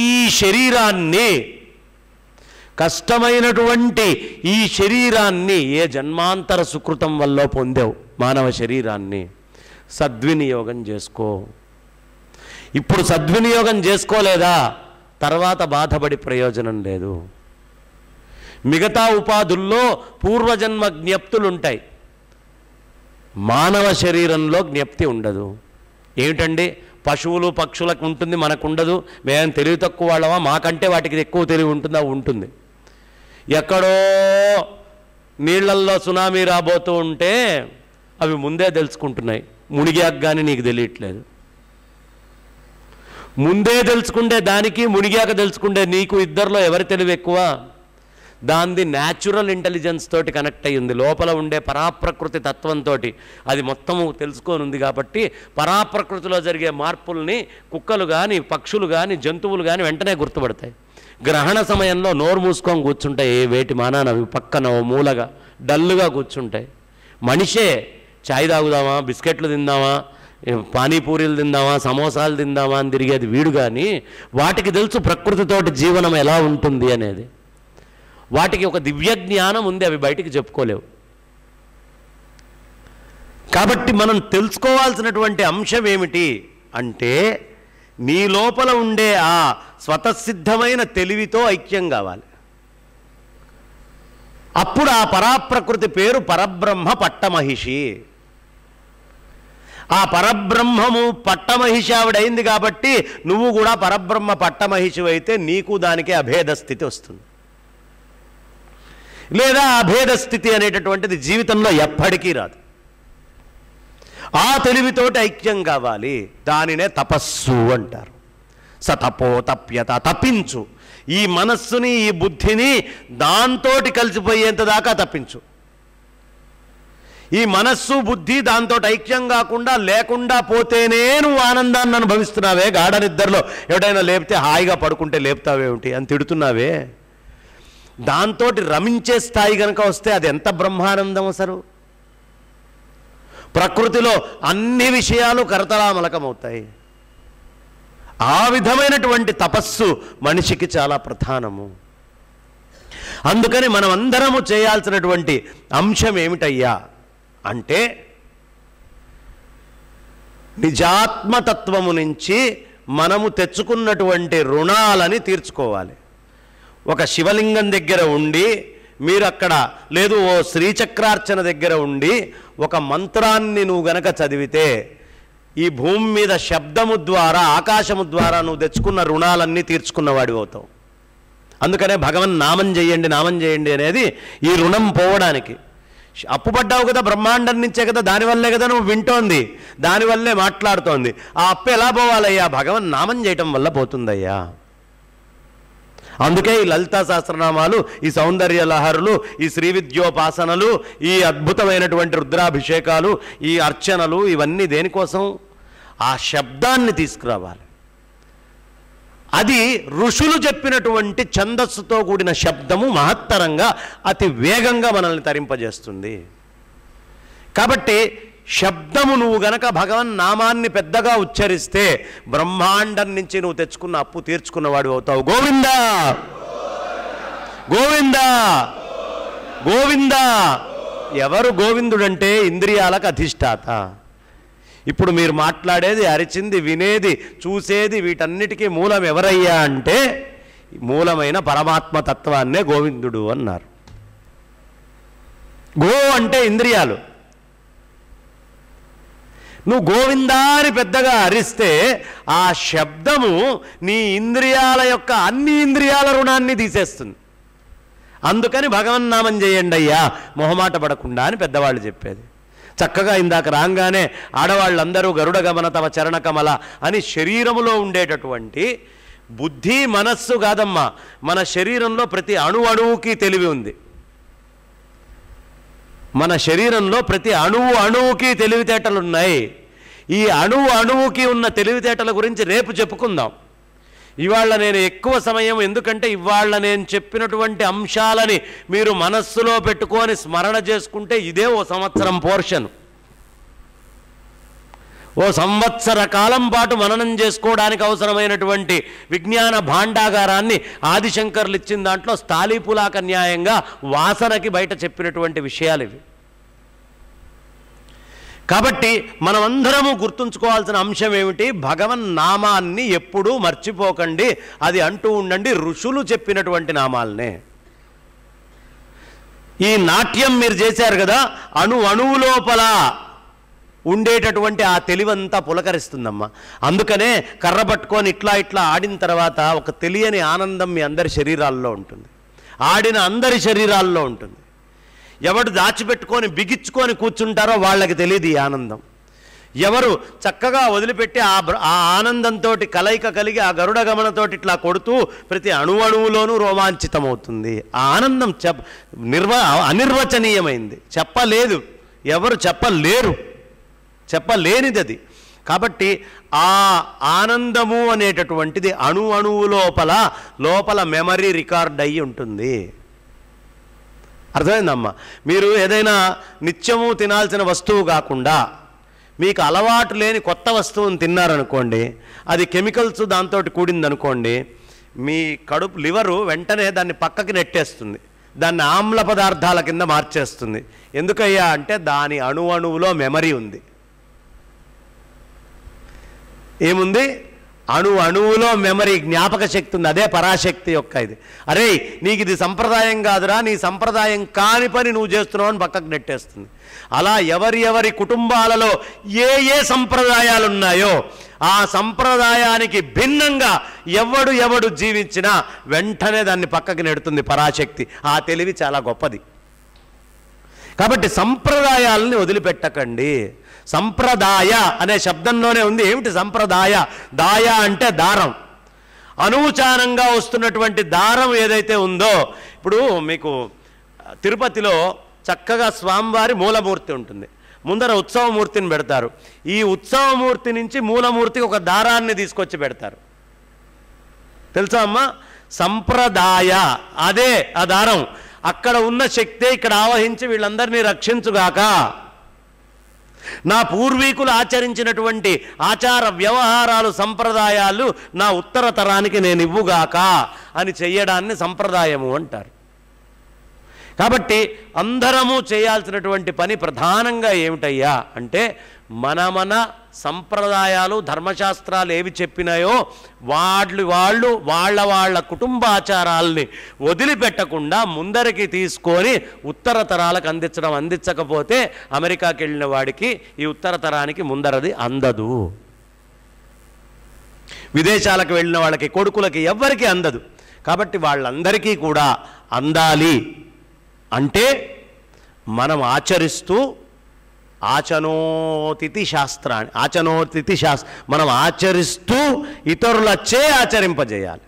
ఈ శరీరాన్ని ఏ జన్మాంతర సుకృతం వల్ల పొందావు మానవ శరీరాన్ని, సద్వినియోగం చేసుకో. ఇప్పుడు సద్వినియోగం చేసుకోలేదా, తర్వాత బాధపడి ప్రయోజనం లేదు. మిగతా ఉపాధుల్లో పూర్వజన్మ జ్ఞప్తులుంటాయి, మానవ శరీరంలో జ్ఞప్తి ఉండదు. ఏమిటండి, పశువులు పక్షులకు ఉంటుంది, మనకు ఉండదు. మేము తెలివి తక్కువ వాళ్ళమా? మాకంటే వాటికి ఎక్కువ తెలివి ఉంటుందా? ఉంటుంది. ఎక్కడో నీళ్లల్లో సునామీ రాబోతూ ఉంటే అవి ముందే తెలుసుకుంటున్నాయి. మునిగాక కానీ నీకు తెలియట్లేదు. ముందే తెలుసుకుంటే దానికి, మునిగాక తెలుసుకుంటే నీకు, ఇద్దరిలో ఎవరి తెలివి ఎక్కువ? దానిది న్యాచురల్ ఇంటెలిజెన్స్ తోటి కనెక్ట్ అయ్యింది. లోపల ఉండే పరాప్రకృతి తత్వంతో అది మొత్తము తెలుసుకోనుంది. కాబట్టి పరాప్రకృతిలో జరిగే మార్పుల్ని కుక్కలు కానీ, పక్షులు కానీ, జంతువులు కానీ వెంటనే గుర్తుపడతాయి. గ్రహణ సమయంలో నోరు మూసుకొని కూర్చుంటాయి, వేటి మానాన పక్కన ఓ మూలగా డల్లుగా కూర్చుంటాయి. మనిషే చాయ్ తాగుదామా, బిస్కెట్లు తిందామా, పానీపూరీలు తిందామా, సమోసాలు తిందామా అని తిరిగేది వీడు. కానీ వాటికి తెలుసు ప్రకృతితోటి జీవనం ఎలా ఉంటుంది అనేది. వాటికి ఒక దివ్య జ్ఞానం ఉంది, అవి బయటికి చెప్పుకోలేవు. కాబట్టి మనం తెలుసుకోవాల్సినటువంటి అంశం ఏమిటి అంటే, నీ లోపల ఉండే ఆ స్వతసిద్ధమైన తెలివితో ఐక్యం కావాలి. అప్పుడు ఆ పరాప్రకృతి పేరు పరబ్రహ్మ పట్టమహిషి. ఆ పరబ్రహ్మము పట్టమహిషి ఆవిడైంది కాబట్టి నువ్వు కూడా పరబ్రహ్మ పట్టమహిషి అయితే నీకు దానికి అభేద స్థితి వస్తుంది. లేదా అభేద స్థితి అనేటటువంటిది జీవితంలో ఎప్పటికీ రాదు. ఆ తెలివితోటి ఐక్యం కావాలి. దానినే తపస్సు అంటారు. సతపో తప్యత, తప్పించు. ఈ మనస్సుని, ఈ బుద్ధిని దాంతోటి కలిసిపోయేంత దాకా తప్పించు. ఈ మనస్సు బుద్ధి దాంతో ఐక్యం కాకుండా లేకుండా పోతేనే నువ్వు ఆనందాన్ని అనుభవిస్తున్నావే. గాఢ నిద్రలో ఎవడైనా లేపితే హాయిగా పడుకుంటే లేపుతావేమిటి అని తిడుతున్నావే. దాంతో రమించే స్థాయి కనుక వస్తే అది ఎంత బ్రహ్మానందం అసలు. ప్రకృతిలో అన్ని విషయాలు కరతలామలకమవుతాయి. ఆ విధమైనటువంటి తపస్సు మనిషికి చాలా ప్రధానము. అందుకని మనమందరము చేయాల్సినటువంటి అంశం ఏమిటయ్యా అంటే, నిజాత్మతత్వము నుంచి మనము తెచ్చుకున్నటువంటి రుణాలని తీర్చుకోవాలి. ఒక శివలింగం దగ్గర ఉండి మీరు అక్కడ, లేదు ఓ శ్రీచక్రార్చన దగ్గర ఉండి ఒక మంత్రాన్ని నువ్వు గనక చదివితే ఈ భూమి మీద శబ్దము ద్వారా, ఆకాశము ద్వారా నువ్వు తెచ్చుకున్న రుణాలన్నీ తీర్చుకున్నవాడి అవుతావు. అందుకనే భగవన్ నామం చేయండి, నామం చేయండి అనేది ఈ రుణం పోవడానికి. అప్పు పడ్డావు కదా బ్రహ్మాండం నుంచే కదా, దానివల్లే కదా నువ్వు వింటోంది, దానివల్లే మాట్లాడుతోంది. ఆ అప్పు ఎలా పోవాలయ్యా? భగవన్ నామం చేయటం వల్ల పోతుందయ్యా. అందుకే ఈ లలితా సహస్రనామాలు, ఈ సౌందర్య లహరులు, ఈ శ్రీ విద్యోపాసనలు, ఈ అద్భుతమైనటువంటి రుద్రాభిషేకాలు, ఈ అర్చనలు, ఇవన్నీ దేనికోసం? ఆ శబ్దాన్ని తీసుకురావాలి. అది ఋషులు చెప్పినటువంటి ఛందస్సుతో కూడిన శబ్దము మహత్తరంగా అతి వేగంగా మనల్ని తరింపజేస్తుంది. కాబట్టి శబ్దము నువ్వు గనక భగవన్ నామాన్ని పెద్దగా ఉచ్చరిస్తే బ్రహ్మాండం నుంచి నువ్వు తెచ్చుకున్న అప్పు తీర్చుకున్నవాడు అవుతావు. గోవిందా గోవిందా గోవిందా. ఎవరు గోవిందుడంటే ఇంద్రియాలకు అధిష్టాత. ఇప్పుడు మీరు మాట్లాడేది, అరిచింది, వినేది, చూసేది, వీటన్నిటికీ మూలం ఎవరయ్యా అంటే మూలమైన పరమాత్మ తత్వాన్నే గోవిందుడు అన్నారు. గో అంటే ఇంద్రియాలు. నువ్వు గోవిందా అని పెద్దగా అరిస్తే ఆ శబ్దము నీ ఇంద్రియాల యొక్క అన్ని ఇంద్రియాల రుణాన్ని తీసేస్తుంది. అందుకని భగవన్నామం చేయండి అయ్యా మొహమాట పడకుండా అని పెద్దవాళ్ళు చెప్పేది. చక్కగా ఇందాక రాగానే ఆడవాళ్ళందరూ గరుడ గమన తమ చరణ కమల అని శరీరములో ఉండేటటువంటి బుద్ధి, మనస్సు కాదమ్మా, మన శరీరంలో ప్రతి అణువుకి తెలివి ఉంది. మన శరీరంలో ప్రతి అణువుకి తెలివితేటలున్నాయి. ఈ అణువుకి ఉన్న తెలివితేటల గురించి రేపు చెప్పుకుందాం. ఇవాళ నేను ఎక్కువ సమయం, ఎందుకంటే ఇవాళ నేను చెప్పినటువంటి అంశాలని మీరు మనస్సులో పెట్టుకొని స్మరణ చేసుకుంటే ఇదే ఓ సంవత్సరం పోర్షన్. ఓ సంవత్సర కాలం పాటు మననం చేసుకోవడానికి అవసరమైనటువంటి విజ్ఞాన భాండాగారాన్ని ఆదిశంకర్లు ఇచ్చిన దాంట్లో స్థాళీపులాక న్యాయంగా వాసనకి బయట చెప్పినటువంటి విషయాలు ఇవి. కాబట్టి మనమందరము గుర్తుంచుకోవాల్సిన అంశం ఏమిటి? భగవన్ నామాన్ని ఎప్పుడూ మర్చిపోకండి, అది అంటూ ఉండండి. ఋషులు చెప్పినటువంటి నామాలనే. ఈ నాట్యం మీరు చేశారు కదా, అణువు లోపల ఉండేటటువంటి ఆ తెలివంతా పులకరిస్తుందమ్మా. అందుకనే కర్ర పట్టుకొని ఇట్లా ఆడిన తర్వాత ఒక తెలియని ఆనందం మీ అందరి శరీరాల్లో ఉంటుంది, ఆడిన అందరి శరీరాల్లో ఉంటుంది. ఎవడు దాచిపెట్టుకొని బిగించుకొని కూర్చుంటారో వాళ్ళకి తెలియదు ఈ ఆనందం. ఎవరు చక్కగా వదిలిపెట్టి ఆ ఆనందంతో కలయిక కలిగి ఆ గరుడ గమనతోటి ఇట్లా కొడుతూ ప్రతి అణువులోనూ రోమాంచితమవుతుంది. ఆ ఆనందం అనిర్వచనీయమైంది, చెప్పలేదు, ఎవరు చెప్పలేనిది అది. కాబట్టి ఆ ఆనందము అనేటటువంటిది అణువు లోపల మెమరీ రికార్డ్ అయ్యి ఉంటుంది. అర్థమైందమ్మా? మీరు ఏదైనా నిత్యము తినాల్సిన వస్తువు కాకుండా మీకు అలవాటు లేని కొత్త వస్తువుని తిన్నారనుకోండి, అది కెమికల్స్ దాంతో కూడిందనుకోండి, మీ కడుపు లివరు వెంటనే దాన్ని పక్కకి నెట్టేస్తుంది, దాన్ని ఆమ్ల పదార్థాల కింద మార్చేస్తుంది. ఎందుకయ్యా అంటే దాని అణువులో మెమరీ ఉంది. ఏముంది? అణువులో మెమరీ, జ్ఞాపక శక్తి ఉంది. అదే పరాశక్తి యొక్క ఇది. అరే నీకు ఇది సంప్రదాయం కాదురా, నీ సంప్రదాయం కాని పని నువ్వు చేస్తున్నావు అని పక్కకు నెట్టేస్తుంది. అలా ఎవరి కుటుంబాలలో ఏ సంప్రదాయాలు ఉన్నాయో ఆ సంప్రదాయానికి భిన్నంగా ఎవడు జీవించినా వెంటనే దాన్ని పక్కకి నెడుతుంది పరాశక్తి. ఆ తెలివి చాలా గొప్పది. కాబట్టి సంప్రదాయాలని వదిలిపెట్టకండి. సంప్రదాయ అనే శబ్దంలోనే ఉంది. ఏమిటి సంప్రదాయ? దాయ అంటే దారం. అనూచానంగా వస్తున్నటువంటి దారం ఏదైతే ఉందో, ఇప్పుడు మీకు తిరుపతిలో చక్కగా స్వామివారి మూలమూర్తి ఉంటుంది, ముందర ఉత్సవమూర్తిని పెడతారు. ఈ ఉత్సవమూర్తి నుంచి మూలమూర్తికి ఒక దారాన్ని తీసుకొచ్చి పెడతారు. తెలుసా అమ్మా? సంప్రదాయ అదే ఆ దారం. అక్కడ ఉన్న శక్తే ఇక్కడ ఆవహించి వీళ్ళందరినీ రక్షించుగాక, నా పూర్వీకులు ఆచరించినటువంటి ఆచార వ్యవహారాలు సంప్రదాయాలు నా ఉత్తర తరానికి నేను ఇవ్వుగాక అని చెయ్యడాన్ని సంప్రదాయము అంటారు. కాబట్టి అందరము చేయాల్సినటువంటి పని ప్రధానంగా ఏమిటయ్యా అంటే, మన సంప్రదాయాలు ధర్మశాస్త్రాలు ఏవి చెప్పినాయో వాళ్ళ కుటుంబాచారాల్ని వదిలిపెట్టకుండా ముందరికి తీసుకొని ఉత్తర తరాలకు అందించకపోతే అమెరికాకి వెళ్ళిన వాడికి ఈ ఉత్తర తరానికి ముందరది అందదు. విదేశాలకు వెళ్ళిన వాళ్ళకి, కొడుకులకి ఎవ్వరికీ అందదు. కాబట్టి వాళ్ళందరికీ కూడా అందాలి అంటే మనం ఆచరిస్తూ ఆచనోతిథి శాస్త్రాన్ని మనం ఆచరిస్తూ ఇతరులచే ఆచరింపజేయాలి.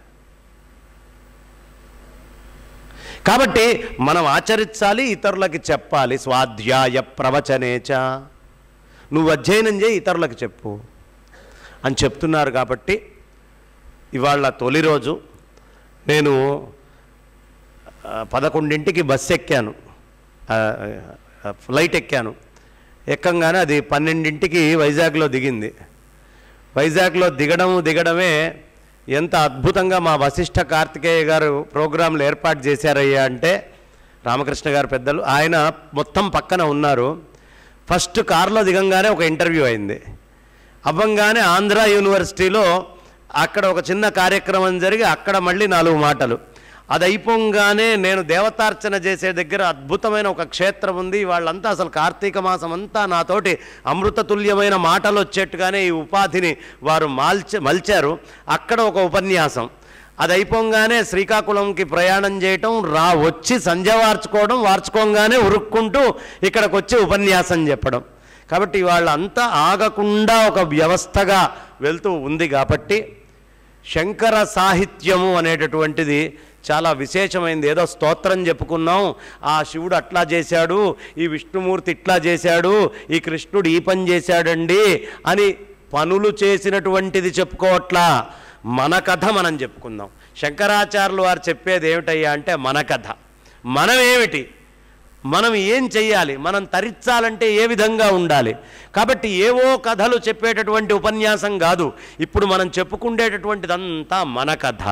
కాబట్టి మనం ఆచరించాలి, ఇతరులకి చెప్పాలి. స్వాధ్యాయ ప్రవచనేచ, నువ్వు అధ్యయనం చేయి, ఇతరులకు చెప్పు అని చెప్తున్నారు. కాబట్టి ఇవాళ తొలి రోజు నేను 11ంటికి బస్సు ఎక్కాను, ఫ్లైట్ ఎక్కాను. ఎక్కంగానే అది 12ంటికి వైజాగ్లో దిగింది. వైజాగ్లో దిగడమే ఎంత అద్భుతంగా మా వశిష్ఠ కార్తికేయ గారు ప్రోగ్రాంలు ఏర్పాటు చేశారయ్యా అంటే, రామకృష్ణ గారు పెద్దలు, ఆయన మొత్తం పక్కన ఉన్నారు. ఫస్ట్ కారులో దిగంగానే ఒక ఇంటర్వ్యూ అయింది. అవ్వంగానే ఆంధ్ర యూనివర్సిటీలో అక్కడ ఒక చిన్న కార్యక్రమం జరిగి అక్కడ మళ్ళీ 4 మాటలు. అది అయిపోగానే నేను దేవతార్చన చేసే దగ్గర అద్భుతమైన ఒక క్షేత్రం ఉంది. వాళ్ళంతా అసలు కార్తీక మాసం అంతా నాతోటి అమృతతుల్యమైన మాటలు వచ్చేట్టుగానే ఈ ఉపాధిని వారు మలిచారు. అక్కడ ఒక ఉపన్యాసం. అది అయిపోగానే శ్రీకాకుళంకి ప్రయాణం చేయటం, వచ్చి సంధ్య వార్చుకోగానే ఉరుక్కుంటూ ఇక్కడికి వచ్చి ఉపన్యాసం చెప్పడం. కాబట్టి వాళ్ళంతా ఆగకుండా ఒక వ్యవస్థగా వెళ్తూ ఉంది. కాబట్టి శంకర సాహిత్యము అనేటటువంటిది చాలా విశేషమైంది. ఏదో స్తోత్రం చెప్పుకున్నాం, ఆ శివుడు అట్లా చేశాడు, ఈ విష్ణుమూర్తి ఇట్లా చేశాడు, ఈ కృష్ణుడు ఈ పని చేశాడండి అని పనులు చేసినటువంటిది చెప్పుకోవట్లా. మన కథ మనం చెప్పుకుందాం. శంకరాచార్యులు వారు చెప్పేది ఏమిటయ్యా అంటే మన కథ. మనం ఏమిటి, మనం ఏం చెయ్యాలి, మనం తరించాలంటే ఏ విధంగా ఉండాలి. కాబట్టి ఏవో కథలు చెప్పేటటువంటి ఉపన్యాసం కాదు. ఇప్పుడు మనం చెప్పుకునేటటువంటిదంతా మన కథ.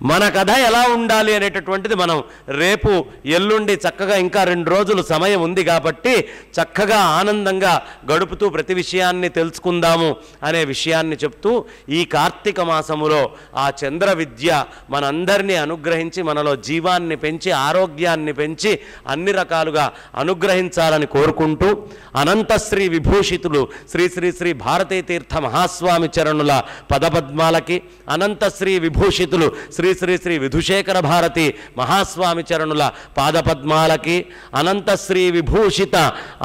మన కథ ఎలా ఉండాలి అనేటటువంటిది మనం రేపు ఎల్లుండి చక్కగా ఇంకా 2 రోజులు సమయం ఉంది కాబట్టి చక్కగా ఆనందంగా గడుపుతూ ప్రతి విషయాన్ని తెలుసుకుందాము అనే విషయాన్ని చెప్తూ, ఈ కార్తీక మాసములో ఆ చంద్ర విద్య మనందరినీ అనుగ్రహించి మనలో జీవాన్ని పెంచి ఆరోగ్యాన్ని పెంచి అన్ని రకాలుగా అనుగ్రహించాలని కోరుకుంటూ, అనంతశ్రీ విభూషితులు శ్రీ శ్రీ శ్రీ భారతీ తీర్థ మహాస్వామి చరణుల పదపద్మాలకి, అనంతశ్రీ విభూషితులు శ్రీ శ్రీ శ్రీ విధుశేఖర భారతి మహాస్వామి చరణుల పాదపద్మాలకి, అనంతశ్రీ విభూషిత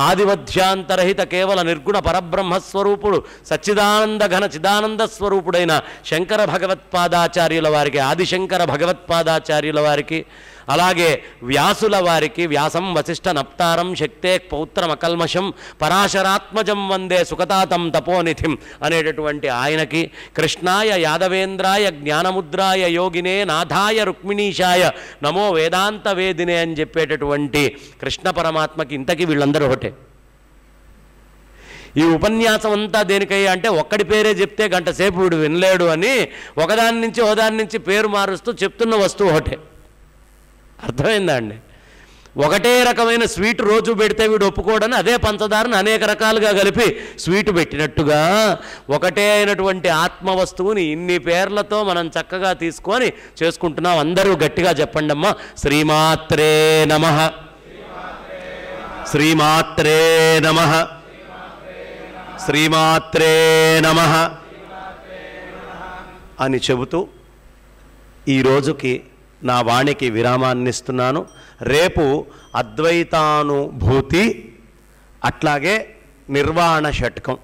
ఆదిమధ్యాంతరహిత కేవల నిర్గుణ పరబ్రహ్మస్వరూపుడు సచ్చిదానంద ఘన చిదానంద స్వరూపుడైన శంకర భగవత్పాదాచార్యుల వారికి, ఆదిశంకర భగవత్పాదాచార్యుల వారికి, అలాగే వ్యాసుల వారికి, వ్యాసం వశిష్ఠ నప్తారం శక్తే పౌత్రమకల్మషం పరాశరాత్మజం వందే సుఖతాతం తపోనిధిం అనేటటువంటి ఆయనకి, కృష్ణాయ యాదవేంద్రాయ జ్ఞానముద్రాయ యోగినే నాథాయ రుక్మిణీశాయ నమో వేదాంత వేదినే అని చెప్పేటటువంటి కృష్ణ పరమాత్మకి, ఇంతకీ వీళ్ళందరూ ఒకటే. ఈ ఉపన్యాసం అంతా దేనికయ్యా అంటే ఒక్కడి పేరే చెప్తే గంట సేపు వీడు వినలేడు అని ఒకదాని నుంచి పేరు మారుస్తూ చెప్తున్న వస్తువు ఒకటే. అర్థమైందా అండి? ఒకటే రకమైన స్వీట్ రోజు పెడితే వీడు ఒప్పుకోడని అదే పంచదారను అనేక రకాలుగా కలిపి స్వీటు పెట్టినట్టుగా ఒకటే అయినటువంటి ఆత్మ వస్తువుని ఇన్ని పేర్లతో మనం చక్కగా తీసుకొని చేసుకుంటున్నాం. అందరూ గట్టిగా చెప్పండి అమ్మా. శ్రీమాత్రే నమః, శ్రీమాత్రే నమః, శ్రీమాత్రే నమః అని చెబుతూ ఈ రోజుకి నా వాణికి విరామాన్నిస్తున్నాను. రేపు అద్వైతానుభూతి అట్లాగే నిర్వాణ షట్కం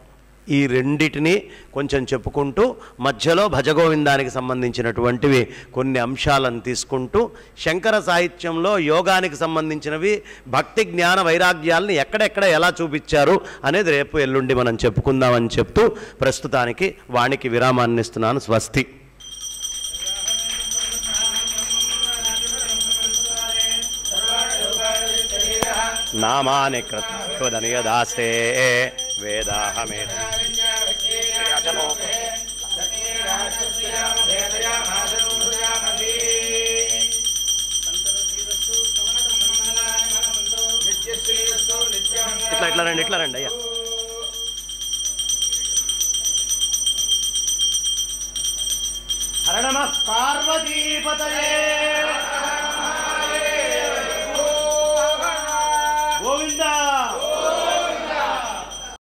ఈ రెండిటిని కొంచెం చెప్పుకుంటూ మధ్యలో భజగోవిందానికి సంబంధించినటువంటివి కొన్ని అంశాలను తీసుకుంటూ శంకర సాహిత్యంలో యోగానికి సంబంధించినవి భక్తి జ్ఞాన వైరాగ్యాలను ఎక్కడెక్కడ ఎలా చూపించారు అనేది రేపు ఎల్లుండి మనం చెప్పుకుందామని చెప్తూ ప్రస్తుతానికి వాణికి విరామాన్నిస్తున్నాను. స్వస్తి. నామాని కృతనియదాస్తే వేదాహమే ఇట్లా రండి అయ్యా. హర నమః పార్వతీపతయే.